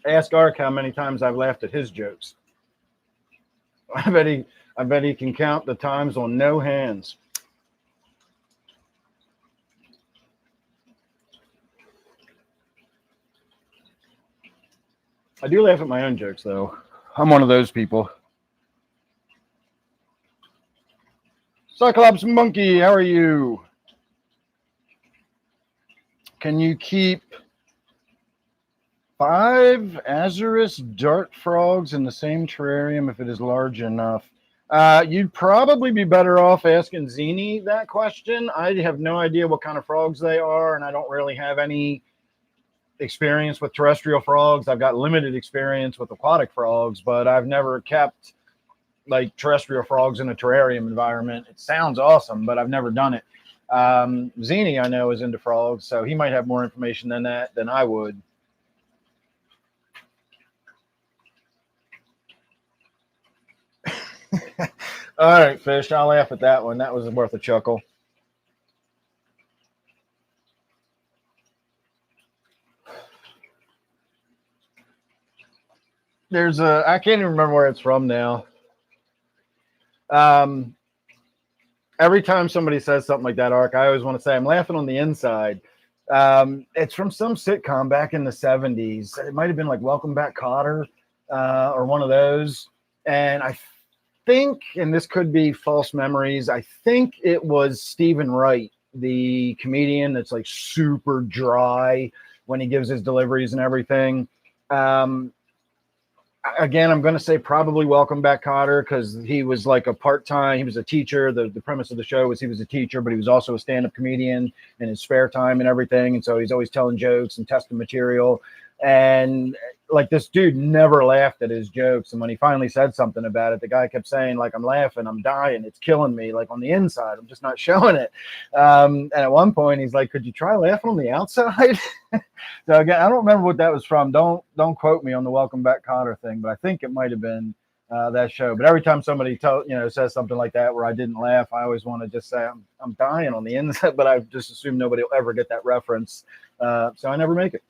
Ask Ark how many times I've laughed at his jokes. I bet he can count the times on no hands. I do laugh at my own jokes, though. I'm one of those people. Cyclops Monkey, how are you? Can you keep 5 Azurus dart frogs in the same terrarium if it is large enough? You'd probably be better off asking Zini that question. I have no idea what kind of frogs they are, and I don't really have any experience with terrestrial frogs. I've got limited experience with aquatic frogs, but I've never kept like terrestrial frogs in a terrarium environment. It sounds awesome, but I've never done it. Zini, I know, is into frogs, so he might have more information than that than I would. All right, Fish, I'll laugh at that one. That was worth a chuckle. There's I can't even remember where it's from now. Every time somebody says something like that, Ark, I always want to say I'm laughing on the inside. It's from some sitcom back in the 70s. It might have been like Welcome Back, Kotter, or one of those. And I think, and this could be false memories, I think it was Stephen Wright, the comedian that's like super dry when he gives his deliveries and everything. Again, I'm going to say probably Welcome Back, Kotter, because he was like a part-time, he was a teacher. The premise of the show was he was a teacher, but he was also a stand-up comedian in his spare time and everything. And so he's always telling jokes and testing material. And like this dude never laughed at his jokes. And when he finally said something about it, the guy kept saying, like, I'm laughing, I'm dying, it's killing me. Like on the inside, I'm just not showing it. And at one point he's like, could you try laughing on the outside? So again, I don't remember what that was from. Don't quote me on the Welcome Back, Kotter thing, but I think it might have been that show. But every time somebody says something like that where I didn't laugh, I always want to just say I'm dying on the inside, but I just assume nobody will ever get that reference. So I never make it.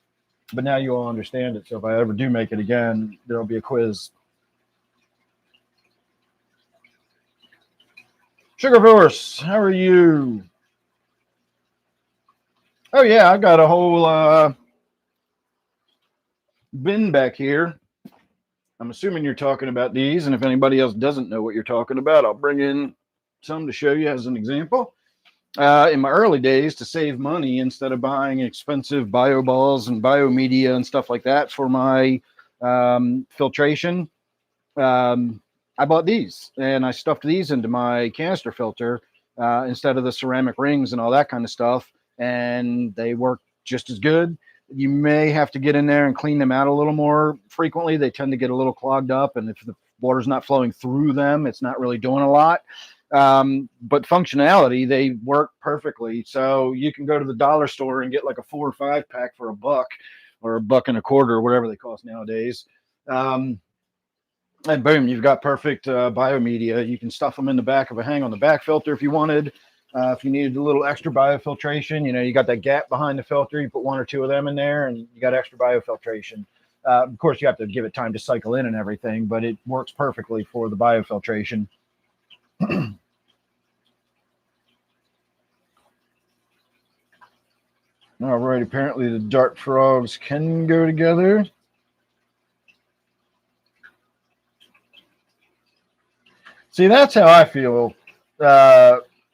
But now you all understand it. So if I ever do make it again, there'll be a quiz. Sugar Horse, how are you? Oh yeah, I got a whole bin back here. I'm assuming you're talking about these, and if anybody else doesn't know what you're talking about, I'll bring in some to show you as an example. In my early days, to save money, instead of buying expensive bio balls and biomedia and stuff like that for my filtration, I bought these, and I stuffed these into my canister filter instead of the ceramic rings and all that kind of stuff, and they work just as good. You may have to get in there and clean them out a little more frequently. They tend to get a little clogged up, and if the water's not flowing through them, it's not really doing a lot. But functionality, they work perfectly. So you can go to the dollar store and get like a 4 or 5 pack for $1 or $1.25 or whatever they cost nowadays. And boom, you've got perfect biomedia. You can stuff them in the back of a hang on the back filter if you wanted. If you needed a little extra biofiltration, you got that gap behind the filter. You put 1 or 2 of them in there, and you got extra biofiltration. Of course, you have to give it time to cycle in and everything, but it works perfectly for the biofiltration. All right, apparently the dart frogs can go together. See, that's how I feel,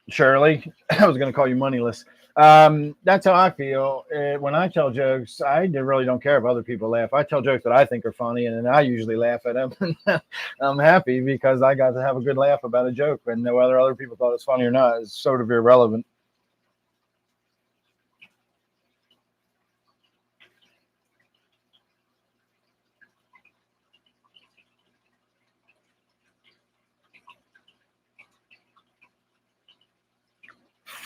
Shirley. I was going to call you moneyless. That's how I feel. When I tell jokes, I really don't care if other people laugh. I tell jokes that I think are funny, and then I usually laugh at them. I'm happy because I got to have a good laugh about a joke, and whether other people thought it's funny or not is sort of irrelevant.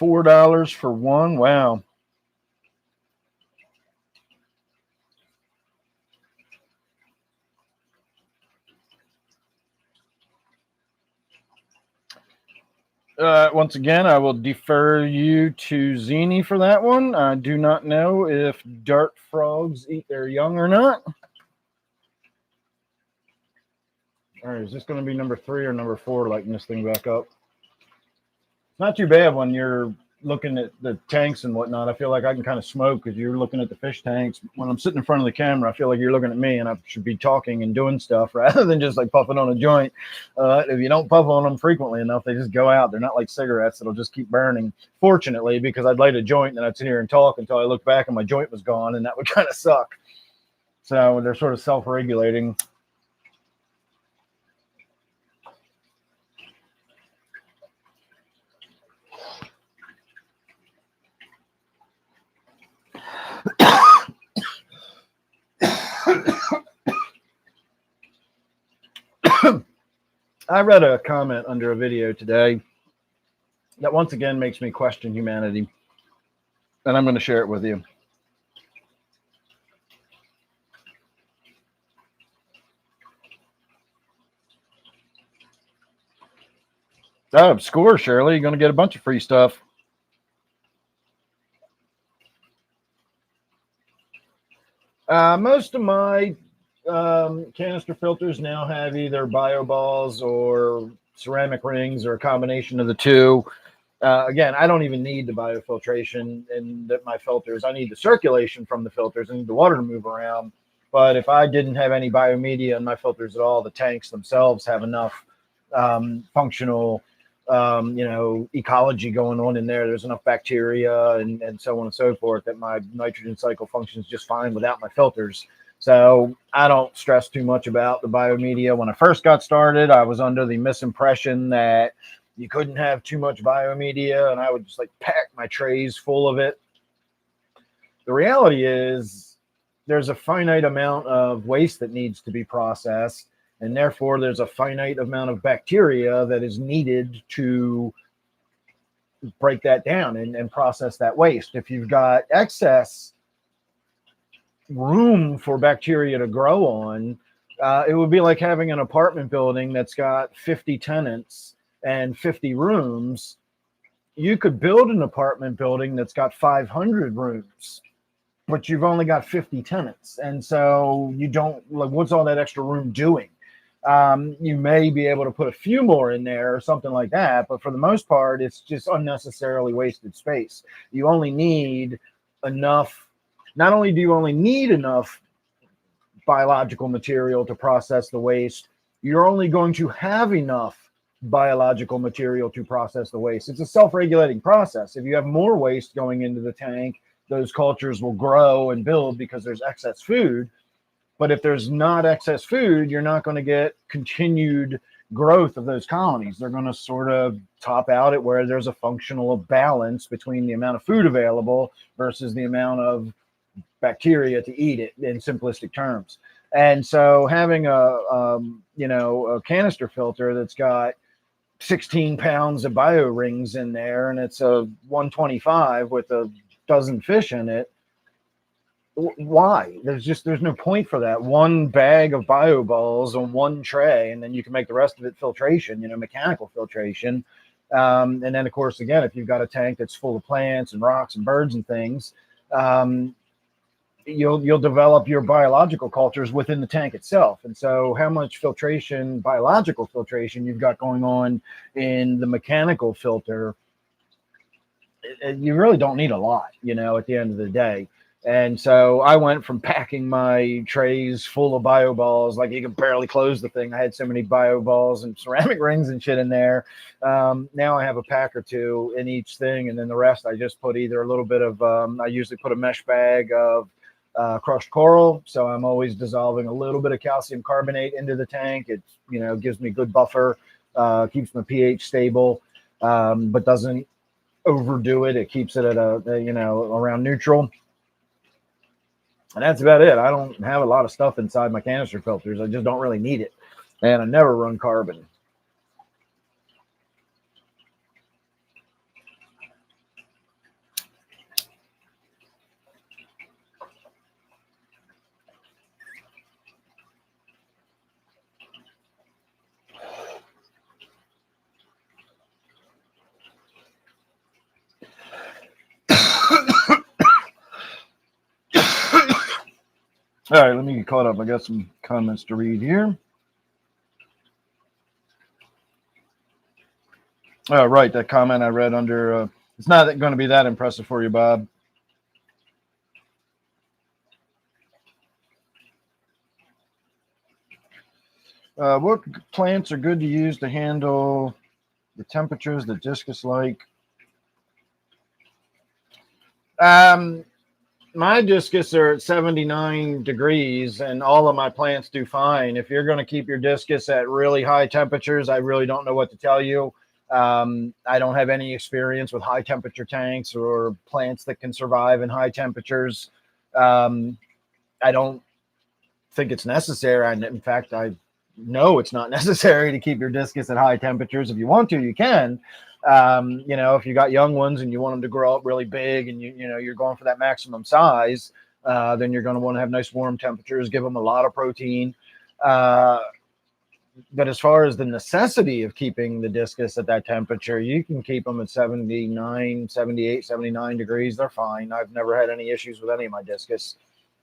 $4 for one. Wow. Once again, I will defer you to Zini for that one. I do not know if dart frogs eat their young or not. All right, is this going to be number 3 or number 4? Lighting this thing back up. It's not too bad when you're looking at the tanks and whatnot. I feel like I can kind of smoke because you're looking at the fish tanks. When I'm sitting in front of the camera, I feel like you're looking at me and I should be talking and doing stuff rather than just like puffing on a joint. If you don't puff on them frequently enough, they just go out. They're not like cigarettes that'll just keep burning. Fortunately, because I'd light a joint and I'd sit here and talk until I looked back and my joint was gone, and that would kind of suck. So they're sort of self-regulating. I read a comment under a video today that once again makes me question humanity, and I'm going to share it with you. Oh, score, Shirley. You're going to get a bunch of free stuff. Most of my canister filters now have either bio balls or ceramic rings or a combination of the two. Again, I don't even need the biofiltration in my filters. I need the circulation from the filters. I need the water to move around. But if I didn't have any biomedia in my filters at all, the tanks themselves have enough functional ecology going on in there. There's enough bacteria and so on and so forth that my nitrogen cycle functions just fine without my filters. So I don't stress too much about the biomedia. When I first got started, I was under the misimpression that you couldn't have too much biomedia, and I would just like pack my trays full of it. The reality is there's a finite amount of waste that needs to be processed, and therefore there's a finite amount of bacteria that is needed to break that down and process that waste. If you've got excess room for bacteria to grow on, it would be like having an apartment building that's got 50 tenants and 50 rooms. You could build an apartment building that's got 500 rooms, but you've only got 50 tenants. And so you don't, like, what's all that extra room doing? You may be able to put a few more in there or something like that, but for the most part, it's just unnecessarily wasted space. You only need enough. Not only do you only need enough biological material to process the waste, you're only going to have enough biological material to process the waste. It's a self-regulating process. If you have more waste going into the tank, those cultures will grow and build because there's excess food. But if there's not excess food, you're not going to get continued growth of those colonies. They're going to sort of top out at where there's a functional balance between the amount of food available versus the amount of bacteria to eat it, in simplistic terms. And so having a canister filter that's got 16 pounds of bio rings in there, and it's a 125 with a dozen fish in it, why? There's no point for that. One bag of bio balls on one tray, and then you can make the rest of it filtration, mechanical filtration. And then, of course, again, if you've got a tank that's full of plants and rocks and birds and things, you'll develop your biological cultures within the tank itself. And so how much filtration, biological filtration, you've got going on in the mechanical filter, you really don't need a lot, at the end of the day. And so I went from packing my trays full of bio balls, like you could barely close the thing. I had so many bio balls and ceramic rings and shit in there. Now I have a pack or two in each thing. And then the rest, I just put either a little bit of, I usually put a mesh bag of crushed coral. So I'm always dissolving a little bit of calcium carbonate into the tank. It, gives me good buffer, keeps my pH stable, but doesn't overdo it. It keeps it at around neutral. And that's about it. I don't have a lot of stuff inside my canister filters. I just don't really need it. And I never run carbon. All right, let me get caught up. I got some comments to read here. Oh, right, that comment I read under. It's not going to be that impressive for you, Bob. What plants are good to use to handle the temperatures that discus like? My discus are at 79 degrees, and all of my plants do fine. If you're going to keep your discus at really high temperatures, I really don't know what to tell you. I don't have any experience with high temperature tanks or plants that can survive in high temperatures. I don't think it's necessary. In fact, I know it's not necessary to keep your discus at high temperatures. If you want to, you can. If you got young ones and you want them to grow up really big and you're going for that maximum size, then you're going to want to have nice warm temperatures, give them a lot of protein. But as far as the necessity of keeping the discus at that temperature, you can keep them at 79, 78, 79 degrees. They're fine. I've never had any issues with any of my discus,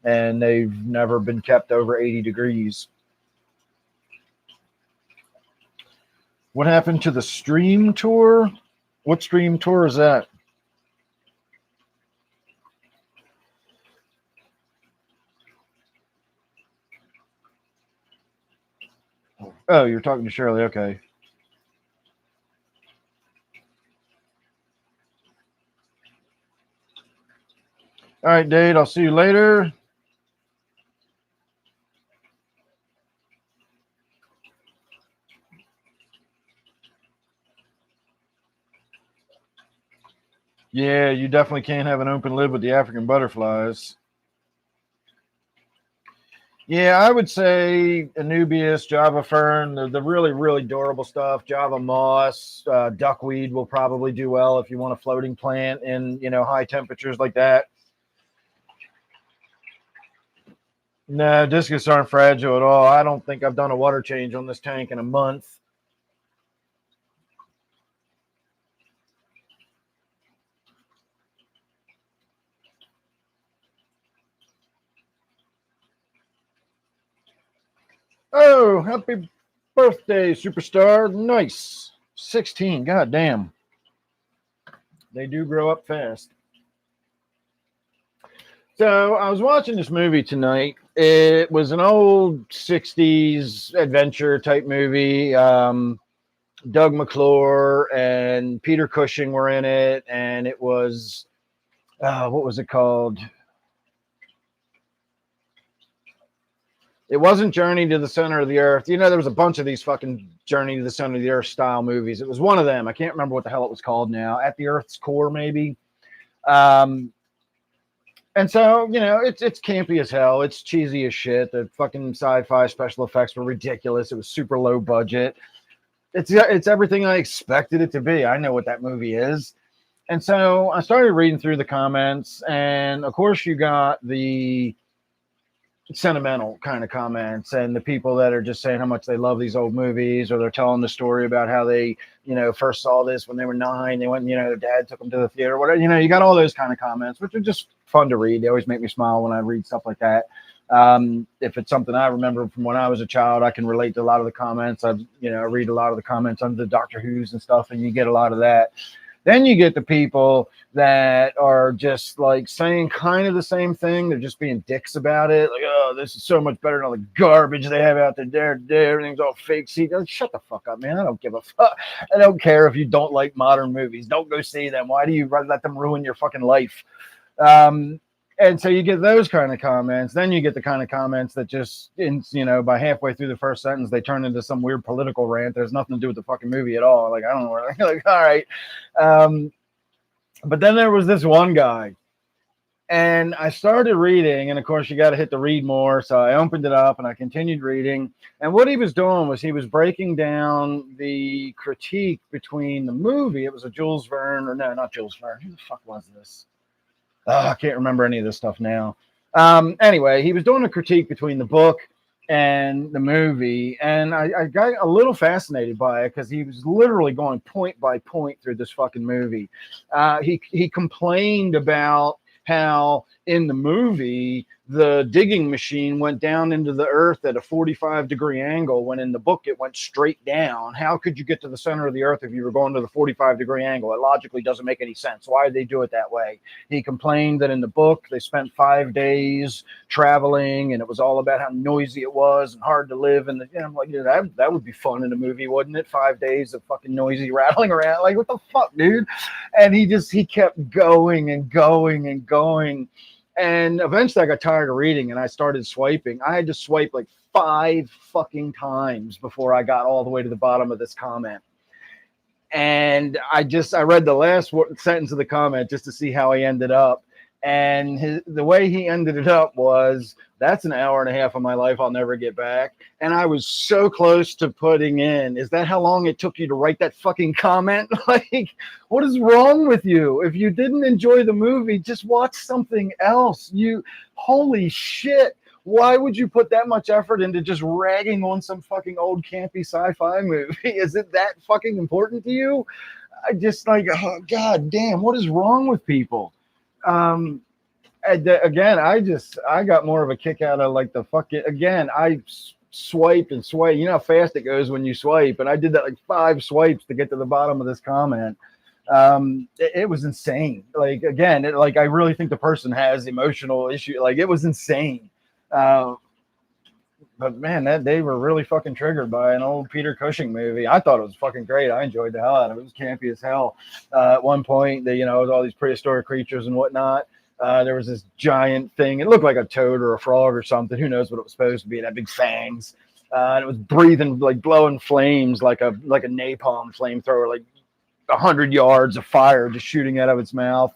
and they've never been kept over 80 degrees. What happened to the stream tour? What stream tour is that? Oh, you're talking to Shirley. Okay. All right, Dade. I'll see you later. Yeah, you definitely can't have an open lid with the African butterflies. Yeah, I would say Anubias, Java fern, the really, really durable stuff. Java moss, duckweed will probably do well if you want a floating plant in high temperatures like that. No, discus aren't fragile at all. I don't think I've done a water change on this tank in a month. Oh, happy birthday, superstar. Nice. 16. God damn. They do grow up fast. So I was watching this movie tonight. It was an old 60s adventure type movie. Doug McClure and Peter Cushing were in it. And it was, what was it called? It wasn't Journey to the Center of the Earth. There was a bunch of these fucking Journey to the Center of the Earth style movies. It was one of them. I can't remember what the hell it was called now. At the Earth's Core, maybe. And so, it's campy as hell. It's cheesy as shit. The fucking sci-fi special effects were ridiculous. It was super low budget. It's everything I expected it to be. I know what that movie is. And so I started reading through the comments, and of course you got the sentimental kind of comments and the people that are just saying how much they love these old movies, or they're telling the story about how they first saw this when they were 9. They went, their dad took them to the theater, whatever. You got all those kind of comments, which are just fun to read. They always make me smile when I read stuff like that. If it's something I remember from when I was a child, I can relate to a lot of the comments. I read a lot of the comments under the Doctor Who's and stuff, and you get a lot of that. Then you get the people that are just like saying kind of the same thing. They're just being dicks about it. Like, oh, this is so much better than all the garbage they have out there. Everything's all fake. See, shut the fuck up, man. I don't give a fuck. I don't care if you don't like modern movies. Don't go see them. Why do you let them ruin your fucking life? And so you get those kind of comments. Then you get the kind of comments that just, by halfway through the first sentence, they turn into some weird political rant. There's nothing to do with the fucking movie at all. Like, I don't know. Like, all right. But then there was this one guy, and I started reading, and of course you got to hit the read more. So I opened it up and I continued reading. And what he was doing was he was breaking down the critique between the movie. It was a Jules Verne, or no, not Jules Verne. Who the fuck was this? I can't remember any of this stuff now. Anyway, he was doing a critique between the book and the movie, and I got a little fascinated by it because he was literally going point by point through this fucking movie. He complained about how in the movie, the digging machine went down into the earth at a 45-degree angle, when in the book it went straight down. How could you get to the center of the earth if you were going to the 45-degree angle? It logically doesn't make any sense. Why did they do it that way? He complained that in the book they spent 5 days traveling, and it was all about how noisy it was and hard to live. And I'm like, yeah, that would be fun in a movie, wouldn't it? 5 days of fucking noisy rattling around. Like, what the fuck, dude? And he kept going and going and going. And eventually I got tired of reading and I started swiping. I had to swipe like 5 fucking times before I got all the way to the bottom of this comment. And I read the last sentence of the comment just to see how he ended up. And the way he ended it up was, that's an hour and a half of my life I'll never get back. And I was so close to putting in, is that how long it took you to write that fucking comment? Like, what is wrong with you? If you didn't enjoy the movie, just watch something else. Holy shit. Why would you put that much effort into just ragging on some fucking old campy sci-fi movie? Is it that fucking important to you? I just like, oh, God damn, what is wrong with people? Again, I got more of a kick out of like the fucking, again, I swiped and swiped. You know how fast it goes when you swipe, and I did that like 5 swipes to get to the bottom of this comment. It was insane. Like, again, I really think the person has emotional issue. Like, it was insane. But man, that they were really fucking triggered by an old Peter Cushing movie. I thought it was fucking great. I enjoyed the hell out of it. It was campy as hell. At one point, with all these prehistoric creatures and whatnot. There was this giant thing. It looked like a toad or a frog or something. Who knows what it was supposed to be? It had big fangs. And it was breathing, like blowing flames, like a napalm flamethrower, like 100 yards of fire just shooting out of its mouth.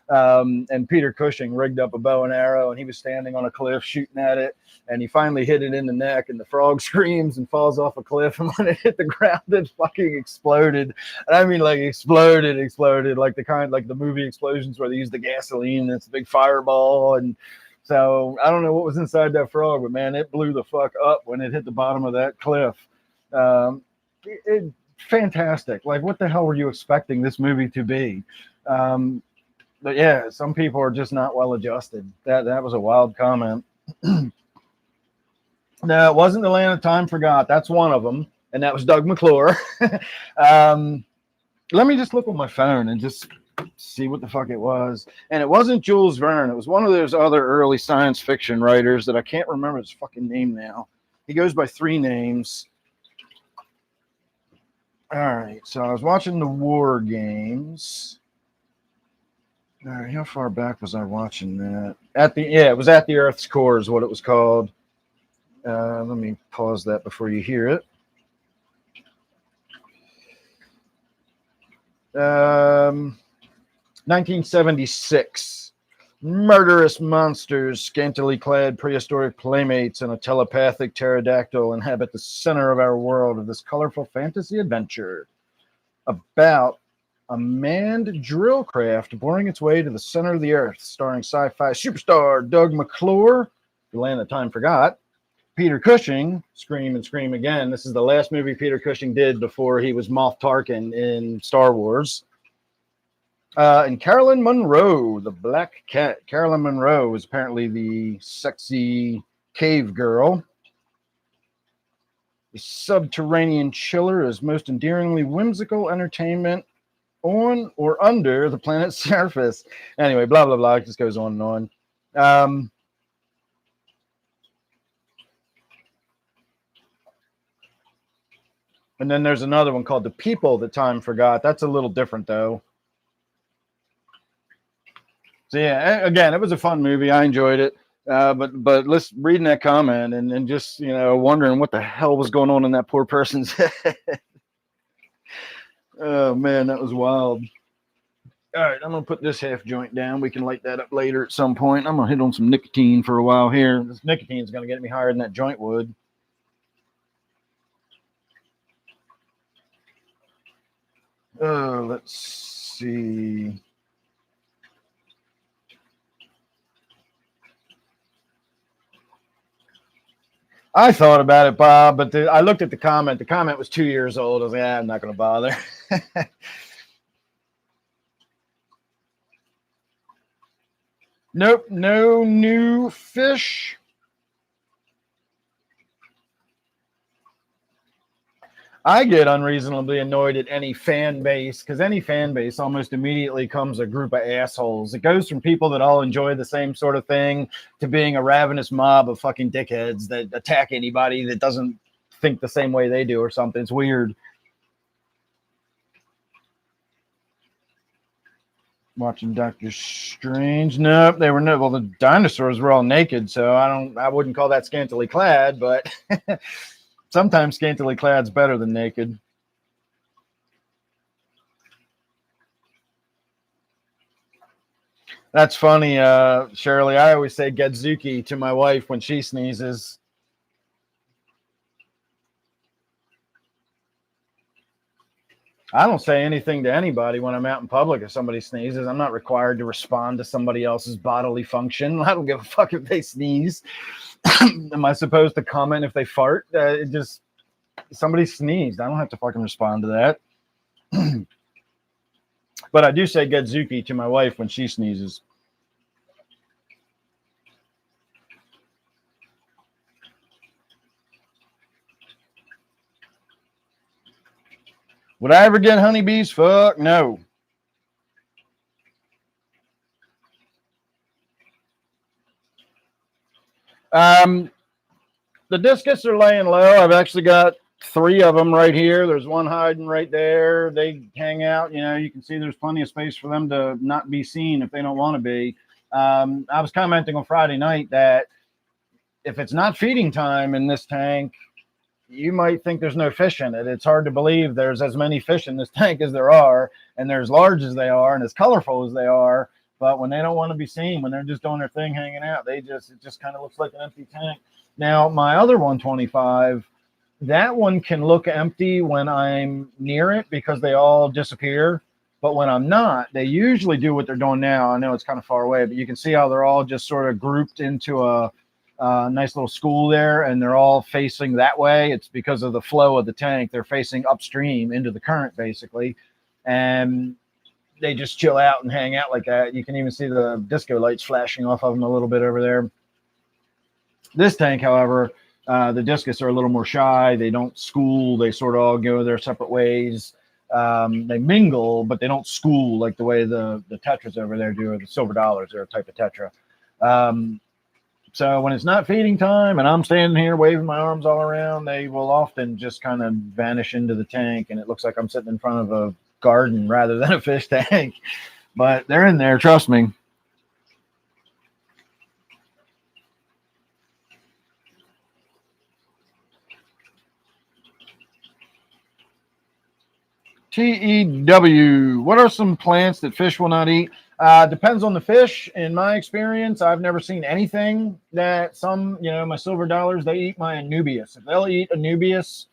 And Peter Cushing rigged up a bow and arrow, and he was standing on a cliff shooting at it, and he finally hit it in the neck, and the frog screams and falls off a cliff, and when it hit the ground, it fucking exploded. And I mean, like, exploded, like the movie explosions where they use the gasoline, and it's a big fireball. And so I don't know what was inside that frog, but man, it blew the fuck up when it hit the bottom of that cliff. Fantastic. Like, what the hell were you expecting this movie to be? But yeah, some people are just not well adjusted. That was a wild comment. No, it wasn't The Land of Time Forgot. That's one of them, and that was Doug McClure. Let me just look on my phone and just see what the fuck it was. And it wasn't Jules Verne. It was one of those other early science fiction writers that I can't remember his fucking name now. He goes by 3 names. All right, so I was watching the War Games. All right, how far back was I watching that? It was At the Earth's Core is what it was called. Let me pause that before you hear it. 1976. Murderous monsters, scantily clad prehistoric playmates, and a telepathic pterodactyl inhabit the center of our world of this colorful fantasy adventure about a manned drill craft boring its way to the center of the earth, starring sci-fi superstar Doug McClure, The Land of Time Forgot, Peter Cushing, Scream and Scream Again. This is the last movie Peter Cushing did before he was Moff Tarkin in Star Wars. And Carolyn Monroe, the Black Cat. Carolyn Monroe is apparently the sexy cave girl. The subterranean chiller is most endearingly whimsical entertainment on or under the planet's surface. Anyway, blah, blah, blah. It just goes on and on. And then there's another one called The People That Time Forgot. That's a little different, though. So, yeah, again, it was a fun movie. I enjoyed it. But reading that comment and just, wondering what the hell was going on in that poor person's head. Oh, man, that was wild. All right, I'm going to put this half joint down. We can light that up later at some point. I'm going to hit on some nicotine for a while here. This nicotine is going to get me higher than that joint would. Let's see. I thought about it, Bob, but I looked at the comment. The comment was 2 years old. I was like, I'm not going to bother. Nope, no new fish. I get unreasonably annoyed at any fan base because any fan base almost immediately comes a group of assholes. It goes from people that all enjoy the same sort of thing to being a ravenous mob of fucking dickheads that attack anybody that doesn't think the same way they do or something. It's weird. Watching Doctor Strange. Nope, they were no. Well, the dinosaurs were all naked, so I wouldn't call that scantily clad, but sometimes scantily clad's better than naked. That's funny, Shirley. I always say Gedzuki to my wife when she sneezes. I don't say anything to anybody when I'm out in public if somebody sneezes. I'm not required to respond to somebody else's bodily function. I don't give a fuck if they sneeze. Am I supposed to comment if they fart? It just somebody sneezed. I don't have to fucking respond to that. But I do say Gedzuki to my wife when she sneezes. Would I ever get honeybees? Fuck no. The discus are laying low. I've actually got 3 of them right here. There's one hiding right there. They hang out. You know, you can see there's plenty of space for them to not be seen if they don't want to be. I was commenting on Friday night that if it's not feeding time in this tank, you might think there's no fish in it. It's hard to believe there's as many fish in this tank as there are, and they're as large as they are and as colorful as they are. But when they don't want to be seen, when they're just doing their thing, hanging out, it just kind of looks like an empty tank. Now, my other 125, that one can look empty when I'm near it because they all disappear. But when I'm not, they usually do what they're doing now. I know it's kind of far away, but you can see how they're all just sort of grouped into a nice little school there, and they're all facing that way. It's because of the flow of the tank. They're facing upstream into the current, basically. And they just chill out and hang out like that. You can even see the disco lights flashing off of them a little bit over there. This tank, however, the discus are a little more shy. They don't school. They sort of all go their separate ways. They mingle, but they don't school like the way the tetras over there do, or the silver dollars. They're a type of tetra. So when it's not feeding time and I'm standing here waving my arms all around, they will often just kind of vanish into the tank, and it looks like I'm sitting in front of a garden rather than a fish tank. But they're in there, trust me. TEW. What are some plants that fish will not eat? Depends on the fish. In my experience, I've never seen anything that my silver dollars, they eat my anubias. If they'll eat anubias,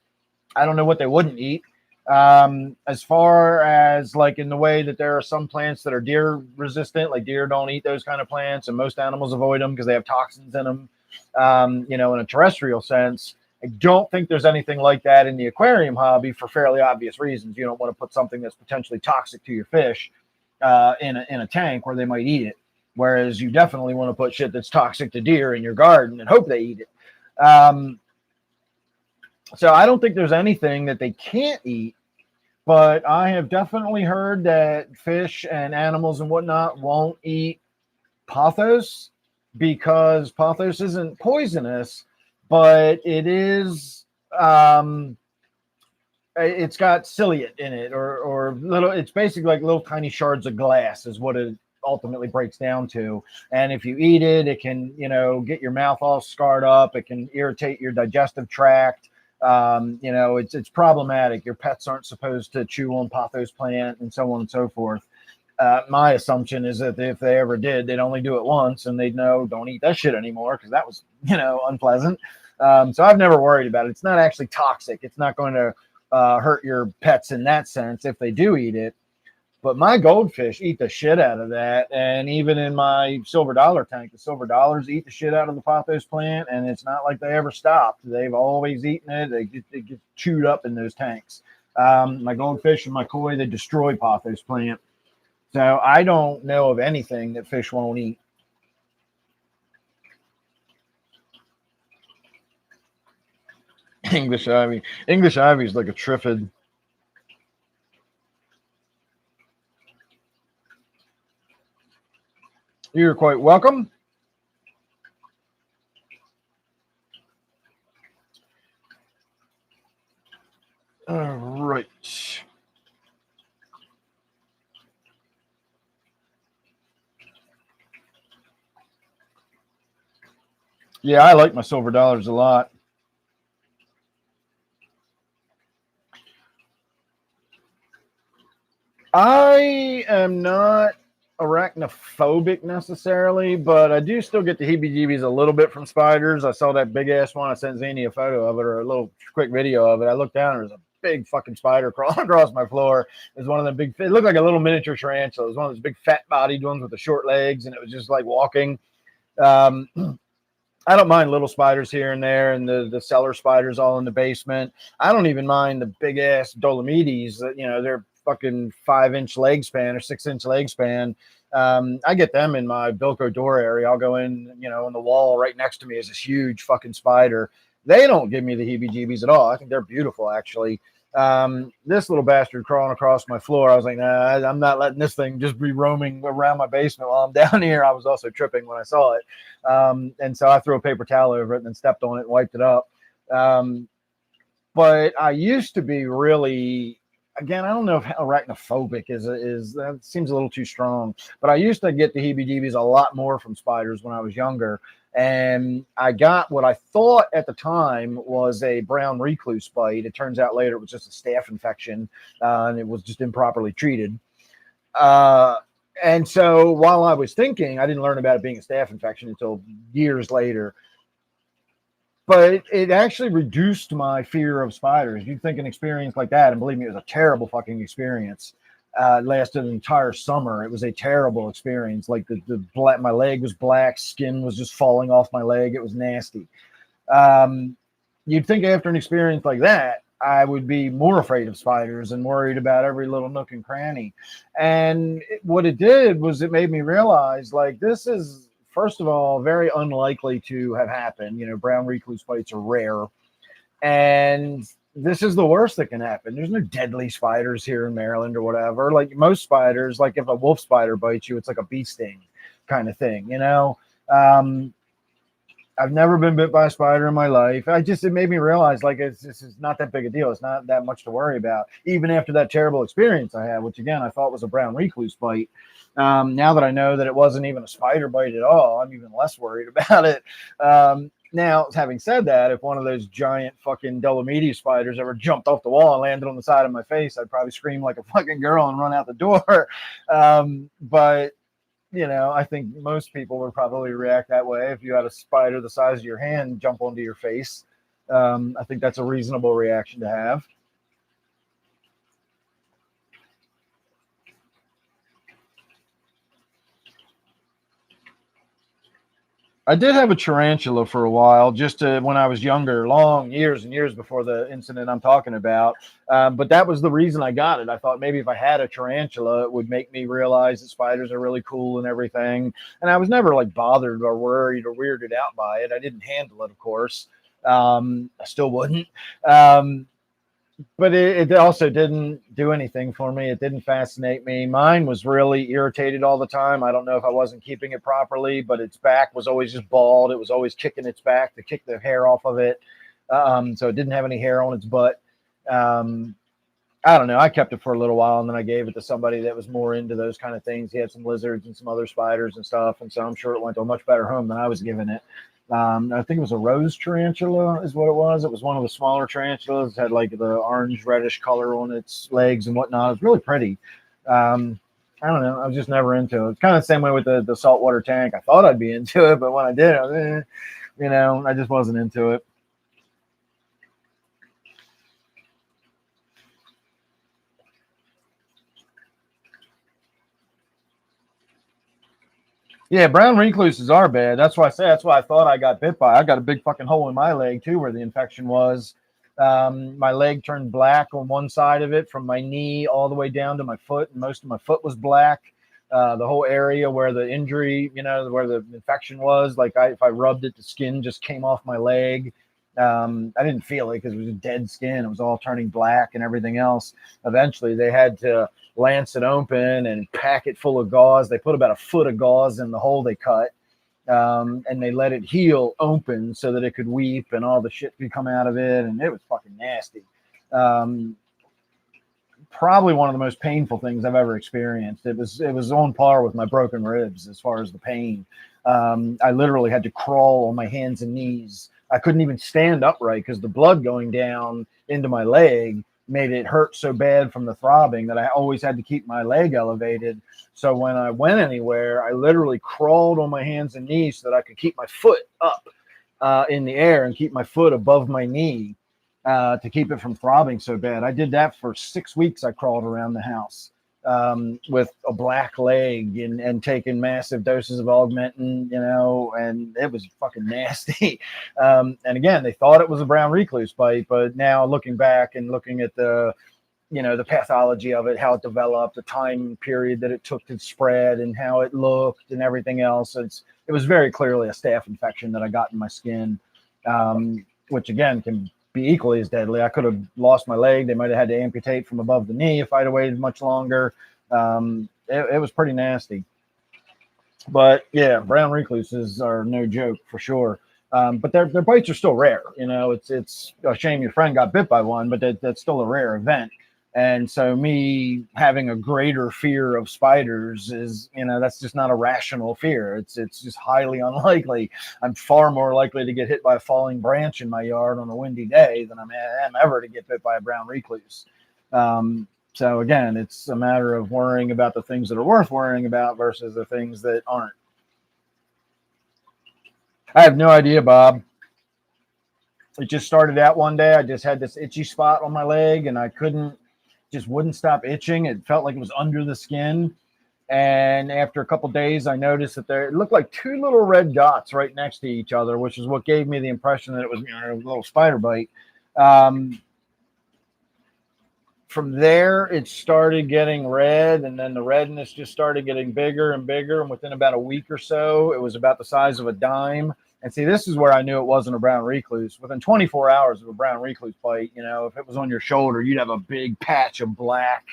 I don't know what they wouldn't eat. As far as like in the way that there are some plants that are deer resistant, like deer don't eat those kind of plants, and most animals avoid them because they have toxins in them. In a terrestrial sense, I don't think there's anything like that in the aquarium hobby for fairly obvious reasons. You don't want to put something that's potentially toxic to your fish in a tank where they might eat it. Whereas you definitely want to put shit that's toxic to deer in your garden and hope they eat it. So I don't think there's anything that they can't eat, but I have definitely heard that fish and animals and whatnot won't eat pothos because pothos isn't poisonous, but it is it's got ciliate in it, or little, it's basically like little tiny shards of glass is what it ultimately breaks down to. And if you eat it, it can get your mouth all scarred up. It can irritate your digestive tract. It's problematic. Your pets aren't supposed to chew on pothos plant and so on and so forth. My assumption is that if they ever did, they'd only do it once and they'd know, don't eat that shit anymore, because that was, unpleasant. So I've never worried about it. It's not actually toxic. It's not going to hurt your pets in that sense if they do eat it. But my goldfish eat the shit out of that. And even in my silver dollar tank, the silver dollars eat the shit out of the pothos plant. And it's not like they ever stopped. They've always eaten it. They get chewed up in those tanks. My goldfish and my koi, they destroy pothos plant. So I don't know of anything that fish won't eat. English ivy. English ivy is like a triffid. You're quite welcome. All right. Yeah, I like my silver dollars a lot. I am not arachnophobic necessarily, but I do still get the heebie-jeebies a little bit from spiders. I saw that big ass one. I sent Zany a photo of it or a little quick video of it. I looked down and there was a big fucking spider crawling across my floor. It was one of the big, it looked like a little miniature tarantula. It was one of those big fat bodied ones with the short legs, and it was just like walking. Um, I don't mind little spiders here and there, and the cellar spiders all in the basement. I don't even mind the big ass Dolomites. They're fucking 5-inch leg span or 6-inch leg span. I get them in my Bilko door area. I'll go in, on the wall right next to me is this huge fucking spider. They don't give me the heebie-jeebies at all. I think they're beautiful, actually. This little bastard crawling across my floor. I was like, nah, I'm not letting this thing just be roaming around my basement while I'm down here. I was also tripping when I saw it. And so I threw a paper towel over it and then stepped on it and wiped it up. But I used to be really, again, I don't know if arachnophobic is that seems a little too strong, but I used to get the heebie-jeebies a lot more from spiders when I was younger. And I got what I thought at the time was a brown recluse bite. It turns out later it was just a staph infection, and it was just improperly treated. And so while I was thinking, I didn't learn about it being a staph infection until years later. But it actually reduced my fear of spiders. You'd think an experience like that, and believe me, it was a terrible fucking experience. It lasted an entire summer. It was a terrible experience. Like my leg was black, skin was just falling off my leg. It was nasty. You'd think after an experience like that, I would be more afraid of spiders and worried about every little nook and cranny. And what it did was it made me realize, like, this is, first of all, very unlikely to have happened. Brown recluse bites are rare. And this is the worst that can happen. There's no deadly spiders here in Maryland or whatever. Like most spiders, like if a wolf spider bites you, it's like a bee sting kind of thing, I've never been bit by a spider in my life. It made me realize, like, this is not that big a deal. It's not that much to worry about, even after that terrible experience I had, which again, I thought was a brown recluse bite. Now that I know that it wasn't even a spider bite at all, I'm even less worried about it. Now, having said that, if one of those giant fucking Dolomites spiders ever jumped off the wall and landed on the side of my face, I'd probably scream like a fucking girl and run out the door. But I think most people would probably react that way if you had a spider the size of your hand jump onto your face. I think that's a reasonable reaction to have. I did have a tarantula for a while, just when I was younger, long years and years before the incident I'm talking about. But that was the reason I got it. I thought maybe if I had a tarantula, it would make me realize that spiders are really cool and everything. And I was never like bothered or worried or weirded out by it. I didn't handle it, of course. I still wouldn't. But it also didn't do anything for me. It didn't fascinate me. Mine was really irritated all the time. I don't know if I wasn't keeping it properly, but its back was always just bald. It was always kicking its back to kick the hair off of it. So it didn't have any hair on its butt. I don't know. I kept it for a little while, and then I gave it to somebody that was more into those kind of things. He had some lizards and some other spiders and stuff, and so I'm sure it went to a much better home than I was giving it. I think it was a rose tarantula is what it was. It was one of the smaller tarantulas. It had like the orange reddish color on its legs and whatnot. It was really pretty. I don't know. I was just never into it. It's kind of the same way with the saltwater tank. I thought I'd be into it, but when I did, I just wasn't into it. Yeah, brown recluses are bad. That's why I thought I got bit by. I got a big fucking hole in my leg too, where the infection was. My leg turned black on one side of it, from my knee all the way down to my foot, and most of my foot was black. The whole area where the injury, where the infection was, like if I rubbed it, the skin just came off my leg. I didn't feel it because it was dead skin. It was all turning black and everything else. Eventually, they had to lance it open and pack it full of gauze. They put about a foot of gauze in the hole they cut, and they let it heal open so that it could weep and all the shit could come out of it. And it was fucking nasty. Probably one of the most painful things I've ever experienced. It was on par with my broken ribs as far as the pain. I literally had to crawl on my hands and knees. I couldn't even stand upright because the blood going down into my leg made it hurt so bad from the throbbing that I always had to keep my leg elevated. So when I went anywhere, I literally crawled on my hands and knees so that I could keep my foot up in the air and keep my foot above my knee to keep it from throbbing so bad. I did that for 6 weeks. I crawled around the house with a black leg and taking massive doses of augmentin, and it was fucking nasty. And again, they thought it was a brown recluse bite, but now looking back and looking at the pathology of it, how it developed, the time period that it took to spread and how it looked and everything else, it was very clearly a staph infection that I got in my skin, which again can be equally as deadly. I could have lost my leg. They might have had to amputate from above the knee if I'd have waited much longer. It was pretty nasty. But yeah, brown recluses are no joke for sure. But their bites are still rare. It's a shame your friend got bit by one, but that's still a rare event. And so me having a greater fear of spiders is, that's just not a rational fear. It's just highly unlikely. I'm far more likely to get hit by a falling branch in my yard on a windy day than I am ever to get bit by a brown recluse. So again, it's a matter of worrying about the things that are worth worrying about versus the things that aren't. I have no idea, Bob. It just started out one day. I just had this itchy spot on my leg and I just wouldn't stop itching. It felt like it was under the skin. And after a couple of days, I noticed that it looked like two little red dots right next to each other, which is what gave me the impression that it was a little spider bite. From there, it started getting red, and then the redness just started getting bigger and bigger. And within about a week or so, it was about the size of a dime. And see, this is where I knew it wasn't a brown recluse. Within 24 hours of a brown recluse bite, if it was on your shoulder, you'd have a big patch of black.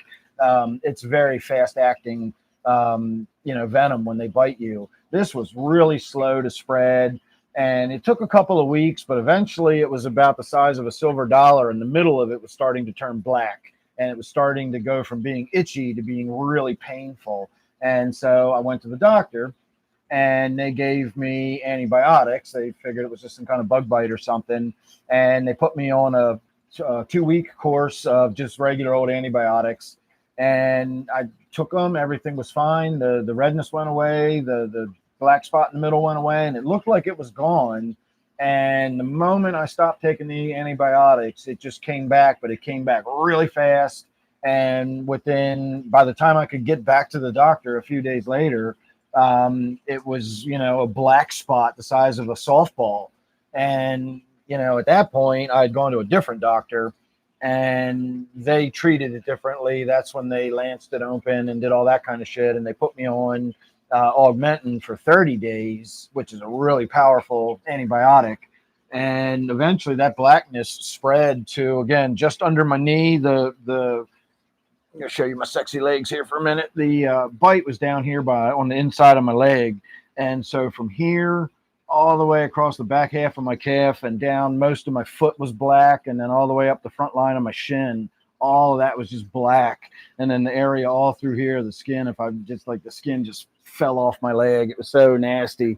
It's very fast acting, venom when they bite you. This was really slow to spread. And it took a couple of weeks, but eventually it was about the size of a silver dollar. And the middle of it was starting to turn black. And it was starting to go from being itchy to being really painful. And so I went to the doctor and they gave me antibiotics. They figured it was just some kind of bug bite or something. And they put me on a 2-week course of just regular old antibiotics. And I took them. Everything was fine. The redness went away. The black spot in the middle went away. And it looked like it was gone. And the moment I stopped taking the antibiotics, it just came back, but it came back really fast. And by the time I could get back to the doctor a few days later, it was, a black spot the size of a softball. And, at that point, I had gone to a different doctor and they treated it differently. That's when they lanced it open and did all that kind of shit. And they put me on augmentin for 30 days, which is a really powerful antibiotic. And eventually that blackness spread to, again, just under my knee. I'm going to show you my sexy legs here for a minute. The bite was down here on the inside of my leg. And so from here all the way across the back half of my calf and down, most of my foot was black. And then all the way up the front line of my shin, all of that was just black. And then the area all through here, the skin, the skin just fell off my leg. It was so nasty.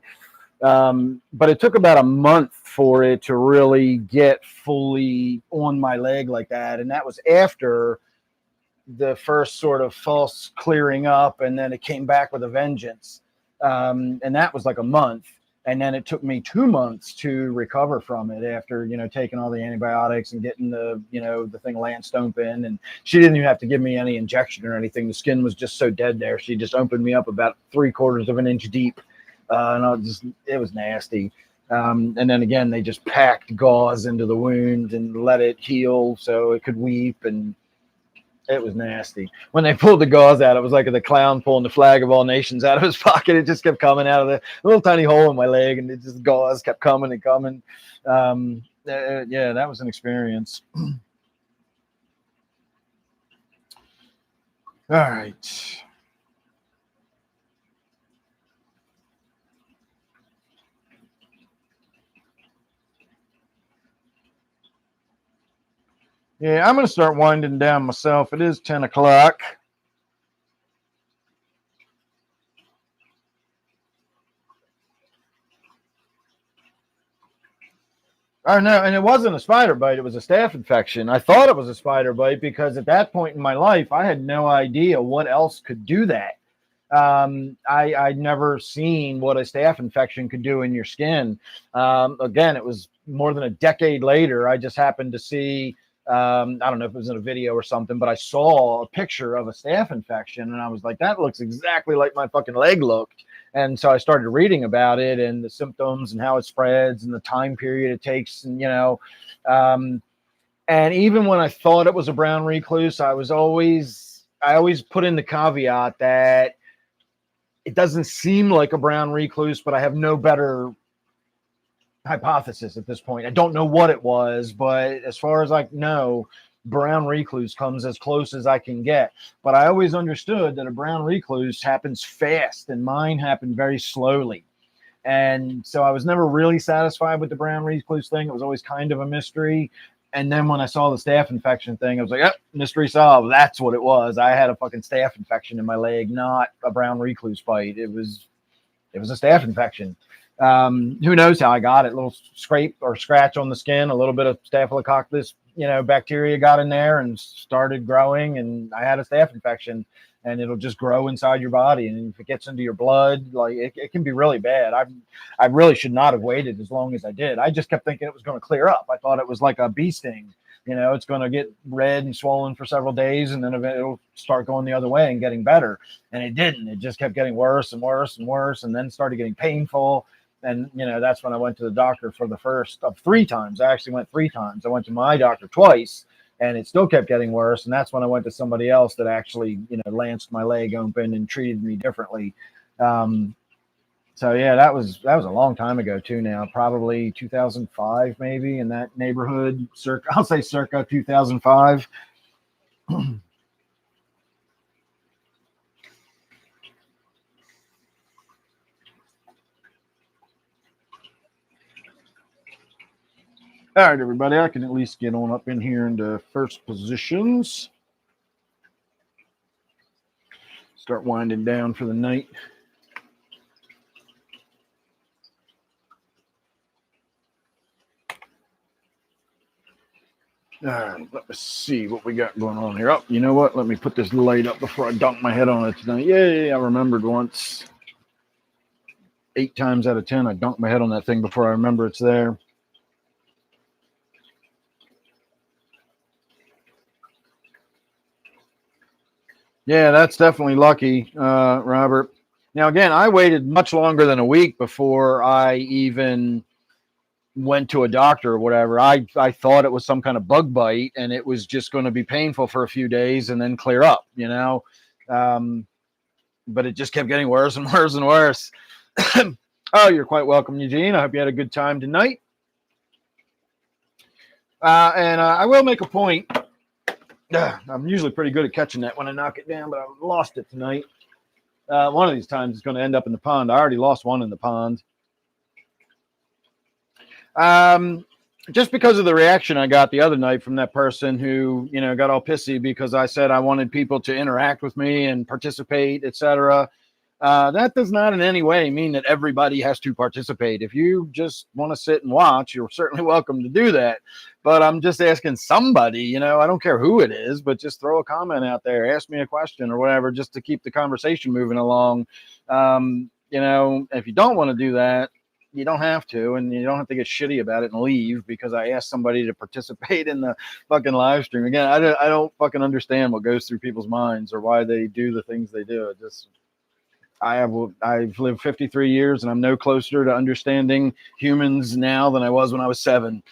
But it took about a month for it to really get fully on my leg like that. And that was after the first sort of false clearing up. And then it came back with a vengeance. And that was like a month. And then it took me 2 months to recover from it after, taking all the antibiotics and getting the thing lanced open. And she didn't even have to give me any injection or anything. The skin was just so dead there. She just opened me up about 3/4 of an inch deep. And it was nasty. And then again, they just packed gauze into the wound and let it heal so it could weep. And it was nasty. When they pulled the gauze out, it was like the clown pulling the flag of all nations out of his pocket. It just kept coming out of the little tiny hole in my leg, and it just gauze kept coming and coming. Yeah, that was an experience. All right. Yeah, I'm going to start winding down myself. It is 10 o'clock. Oh, no, and it wasn't a spider bite. It was a staph infection. I thought it was a spider bite because at that point in my life, I had no idea what else could do that. I'd never seen what a staph infection could do in your skin. Again, it was more than a decade later. I just happened to see, I don't know if it was in a video or something, but I saw a picture of a staph infection and I was like, that looks exactly like my fucking leg looked. And so I started reading about it and the symptoms and how it spreads and the time period it takes. And, and even when I thought it was a brown recluse, I always put in the caveat that it doesn't seem like a brown recluse, but I have no better hypothesis at this point. I don't know what it was, but as far as I know, brown recluse comes as close as I can get. But I always understood that a brown recluse happens fast, and mine happened very slowly. And so I was never really satisfied with the brown recluse thing. It was always kind of a mystery. And then when I saw the staph infection thing, I was like, oh, mystery solved. That's what it was. I had a fucking staph infection in my leg, not a brown recluse bite. It was a staph infection. Who knows how I got it? A little scrape or scratch on the skin, a little bit of staphylococcus, bacteria got in there and started growing, and I had a staph infection. And it'll just grow inside your body, and if it gets into your blood, like it can be really bad. I really should not have waited as long as I did. I just kept thinking it was going to clear up. I thought it was like a bee sting. It's going to get red and swollen for several days, and then it'll start going the other way and getting better. And it didn't. It just kept getting worse and worse and worse, and then started getting painful. And, that's when I went to the doctor for the first of 3 times. I actually went 3 times. I went to my doctor twice, and it still kept getting worse. And that's when I went to somebody else that actually, lanced my leg open and treated me differently. So yeah, that was a long time ago too. Now probably 2005, maybe in that neighborhood. I'll say circa 2005. All right, everybody, I can at least get on up in here into first positions. Start winding down for the night. All right, let me see what we got going on here. Oh, you know what? Let me put this light up before I dunk my head on it tonight. Yay, I remembered once. 8 times out of 10, I dunk my head on that thing before I remember it's there. Yeah, that's definitely lucky, Robert. Now, again, I waited much longer than a week before I even went to a doctor or whatever. I thought it was some kind of bug bite and it was just going to be painful for a few days and then clear up, but it just kept getting worse and worse and worse. Oh, you're quite welcome, Eugene. I hope you had a good time tonight. And I will make a point. I'm usually pretty good at catching that when I knock it down, but I lost it tonight. One of these times it's going to end up in the pond. I already lost one in the pond. Just because of the reaction I got the other night from that person who, got all pissy because I said I wanted people to interact with me and participate, etc. That does not in any way mean that everybody has to participate. If you just want to sit and watch, you're certainly welcome to do that. But I'm just asking somebody, I don't care who it is, but just throw a comment out there, ask me a question or whatever, just to keep the conversation moving along. If you don't want to do that, you don't have to, and you don't have to get shitty about it and leave because I asked somebody to participate in the fucking live stream. Again, I don't fucking understand what goes through people's minds or why they do the things they do. It just, I've lived 53 years and I'm no closer to understanding humans now than I was when I was 7.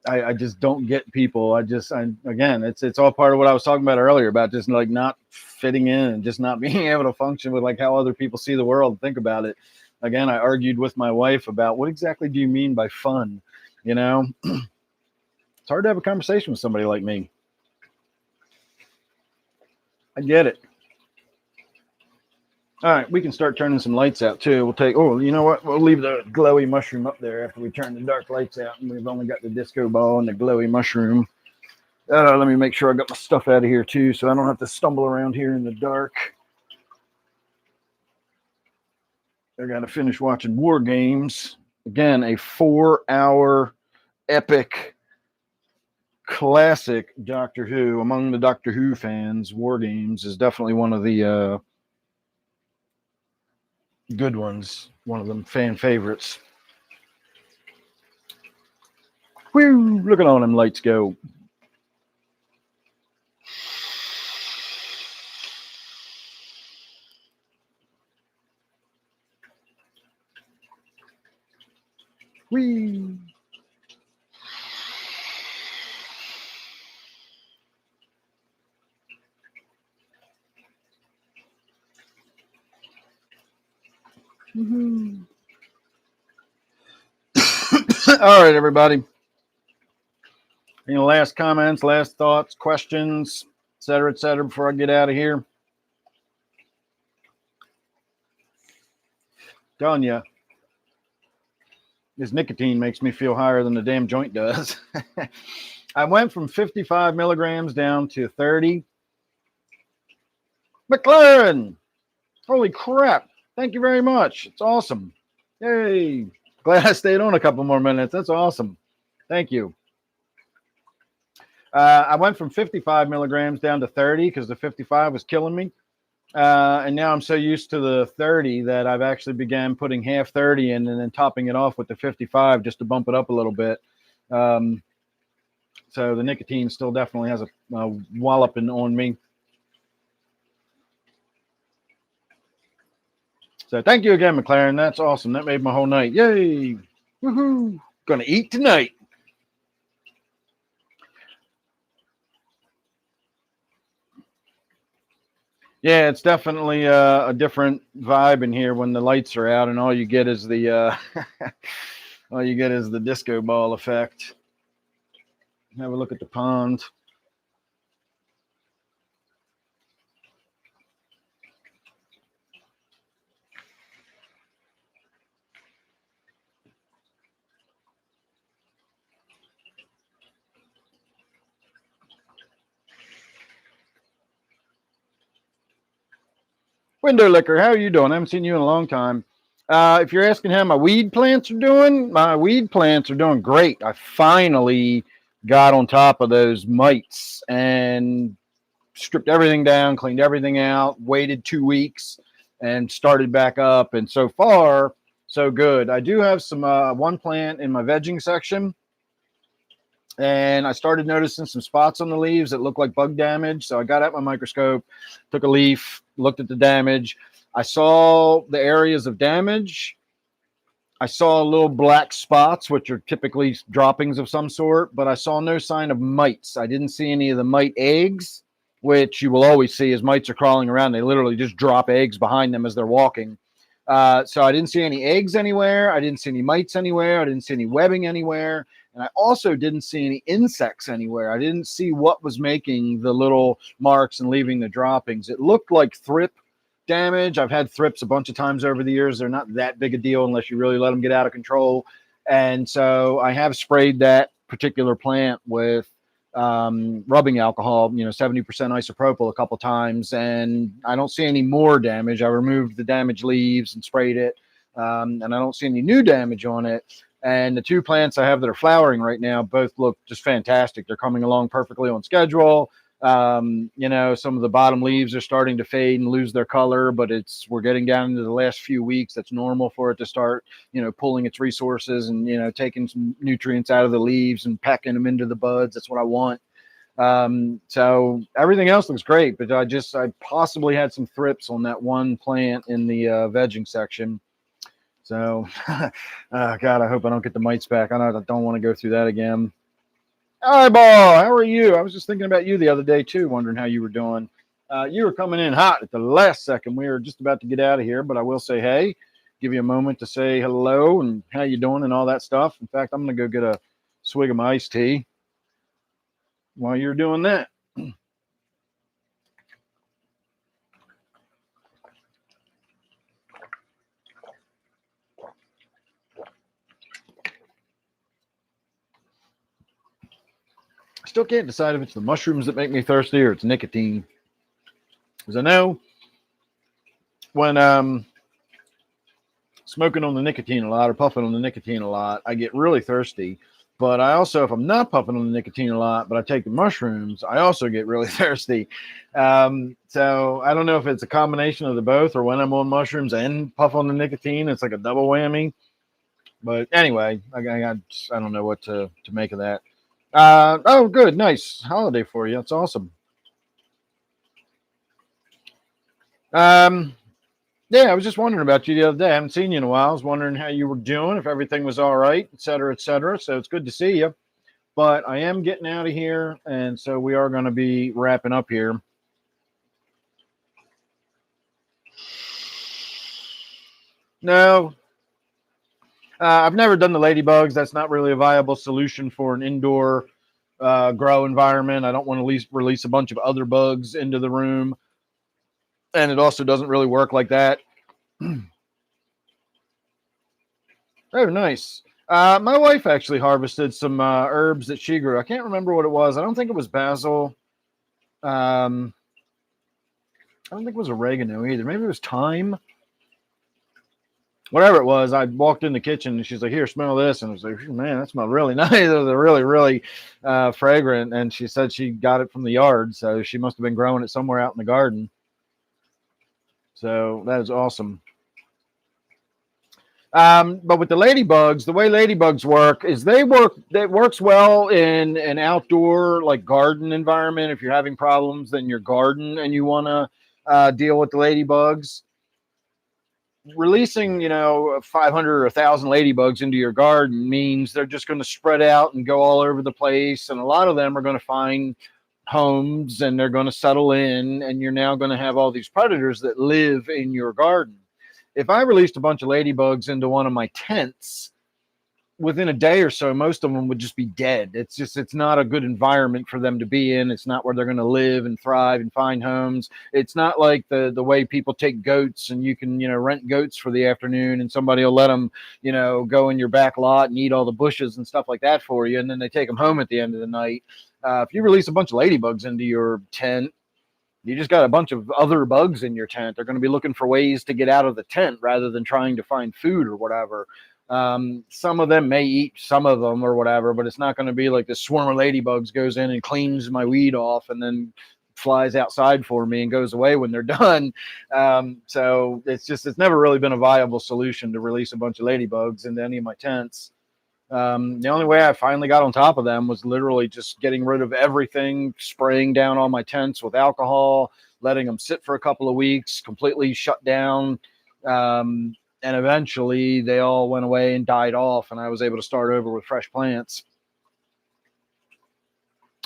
I just don't get people. Again, it's all part of what I was talking about earlier about just like not fitting in and just not being able to function with like how other people see the world and think about it. Again, I argued with my wife about what exactly do you mean by fun, It's hard to have a conversation with somebody like me. I get it. All right, we can start turning some lights out too. We'll take, oh, you know what? We'll leave the glowy mushroom up there after we turn the dark lights out, and we've only got the disco ball and the glowy mushroom. Let me make sure I got my stuff out of here too, so I don't have to stumble around here in the dark. I got to finish watching War Games. Again, a 4-hour epic classic Doctor Who. Among the Doctor Who fans, War Games is definitely one of the good ones, one of them fan favorites. Woo, look at all them lights go. Whee. Mm-hmm. All right, everybody. Any last comments, last thoughts, questions, et cetera, before I get out of here? Telling you, this nicotine makes me feel higher than the damn joint does. I went from 55 milligrams down to 30. McLaren, holy crap. Thank you very much. It's awesome. Yay. Glad I stayed on a couple more minutes. That's awesome. Thank you. I went from 55 milligrams down to 30 because the 55 was killing me. And now I'm so used to the 30 that I've actually began putting half 30 in and then topping it off with the 55 just to bump it up a little bit. So the nicotine still definitely has a walloping on me. So thank you again, McLaren. That's awesome. That made my whole night. Yay. Woohoo. Gonna eat tonight. Yeah, it's definitely a different vibe in here when the lights are out and all you get is the all you get is the disco ball effect. Have a look at the pond. Window Liquor, how are you doing? I haven't seen you in a long time. If you're asking how my weed plants are doing, my weed plants are doing great. I finally got on top of those mites and stripped everything down, cleaned everything out, waited 2 weeks, and started back up. And so far, so good. I do have some one plant in my vegging section, and I started noticing some spots on the leaves that look like bug damage. So I got out my microscope, took a leaf, looked at the damage. I saw the areas of damage. I saw little black spots, which are typically droppings of some sort, but I saw no sign of mites. I didn't see any of the mite eggs, which you will always see as mites are crawling around. They literally just drop eggs behind them as they're walking. So I didn't see any eggs anywhere. I didn't see any mites anywhere. I didn't see any webbing anywhere. And I also didn't see any insects anywhere. I didn't see what was making the little marks and leaving the droppings. It looked like thrip damage. I've had thrips a bunch of times over the years. They're not that big a deal unless you really let them get out of control. And so I have sprayed that particular plant with rubbing alcohol, 70% isopropyl a couple times, and I don't see any more damage. I removed the damaged leaves and sprayed it, and I don't see any new damage on it. And the two plants I have that are flowering right now both look just fantastic. They're coming along perfectly on schedule. Some of the bottom leaves are starting to fade and lose their color, but we're getting down into the last few weeks. That's normal for it to start, pulling its resources and, taking some nutrients out of the leaves and packing them into the buds. That's what I want. So everything else looks great, but I possibly had some thrips on that one plant in the vegging section. So, God, I hope I don't get the mites back. I don't want to go through that again. Eyeball, how are you? I was just thinking about you the other day too, wondering how you were doing. You were coming in hot at the last second. We were just about to get out of here, but I will say, hey, give you a moment to say hello and how you doing and all that stuff. In fact, I'm going to go get a swig of my iced tea. while you're doing that. Still can't decide if it's the mushrooms that make me thirsty or it's nicotine. Because I know when smoking on the nicotine a lot or puffing on the nicotine a lot, I get really thirsty. But I also, if I'm not puffing on the nicotine a lot, but I take the mushrooms, I also get really thirsty. So I don't know if it's a combination of the both, or when I'm on mushrooms and puff on the nicotine, it's like a double whammy. But anyway, I don't know what to make of that. Oh, good, nice holiday for you. That's awesome. Yeah, I was just wondering about you the other day. I haven't seen you in a while. I was wondering how you were doing, if everything was all right, et cetera, et cetera. So it's good to see you. But I am getting out of here, and so we are going to be wrapping up here. No, I've never done the ladybugs. That's not really a viable solution for an indoor grow environment. I don't want to release a bunch of other bugs into the room. And it also doesn't really work like that. Oh, nice. My wife actually harvested some herbs that she grew. I can't remember what it was. I don't think it was basil. I don't think it was oregano either. Maybe it was thyme. Whatever it was, I walked in the kitchen and she's like, "Here, smell this." And I was like, "Man, that smells really nice. They're really, really fragrant." And she said she got it from the yard, so she must have been growing it somewhere out in the garden. So that is awesome. But with the ladybugs, the way ladybugs work is it works well in an outdoor like garden environment. If you're having problems in your garden and you want to deal with the ladybugs, releasing 500 or 1,000 ladybugs into your garden means they're just going to spread out and go all over the place, and a lot of them are going to find homes and they're going to settle in, and you're now going to have all these predators that live in your garden. If I released a bunch of ladybugs into one of my tents, within a day or so, most of them would just be dead. It's not a good environment for them to be in. It's not where they're going to live and thrive and find homes. It's not like the way people take goats and you can, rent goats for the afternoon and somebody will let them, go in your back lot and eat all the bushes and stuff like that for you. And then they take them home at the end of the night. If you release a bunch of ladybugs into your tent, you just got a bunch of other bugs in your tent. They're going to be looking for ways to get out of the tent rather than trying to find food or whatever. Some of them may eat some of them or whatever, but it's not going to be like this swarm of ladybugs goes in and cleans my weed off and then flies outside for me and goes away when they're done. So it's never really been a viable solution to release a bunch of ladybugs into any of my tents. The only way I finally got on top of them was literally just getting rid of everything, spraying down all my tents with alcohol, letting them sit for a couple of weeks, completely shut down. And eventually they all went away and died off, and I was able to start over with fresh plants.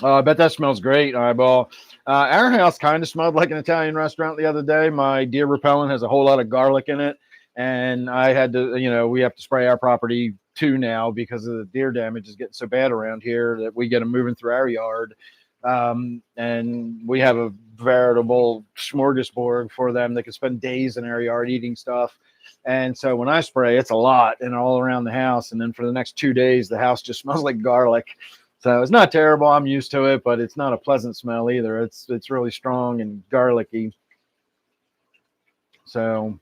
I bet that smells great, Eyeball. Our house kind of smelled like an Italian restaurant the other day. My deer repellent has a whole lot of garlic in it, and I had to, we have to spray our property too now because of the deer damage is getting so bad around here that we get them moving through our yard. And we have a veritable smorgasbord for them. They can spend days in our yard eating stuff. And so when I spray, it's a lot and all around the house. And then for the next 2 days, the house just smells like garlic. So it's not terrible. I'm used to it, but it's not a pleasant smell either. It's really strong and garlicky. So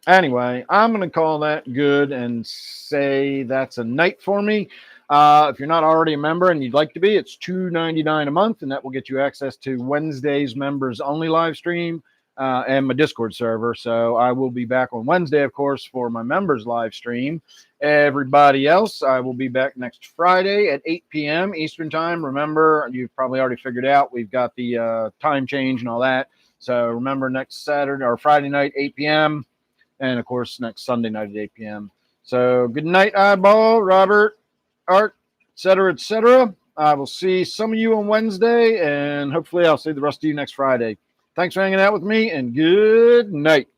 anyway, I'm going to call that good and say that's a night for me. If you're not already a member and you'd like to be, it's $2.99 a month, and that will get you access to Wednesday's members only live stream and my Discord server. So I will be back on Wednesday, of course, for my members live stream. Everybody else, I will be back next Friday at 8 p.m. Eastern time. Remember, you've probably already figured out we've got the time change and all that. So remember, next Saturday or Friday night, 8 p.m. And, of course, next Sunday night at 8 p.m. So good night, Eyeball, Robert, Art, etc., etc. I will see some of you on Wednesday, and hopefully I'll see the rest of you next Friday. Thanks for hanging out with me, and good night.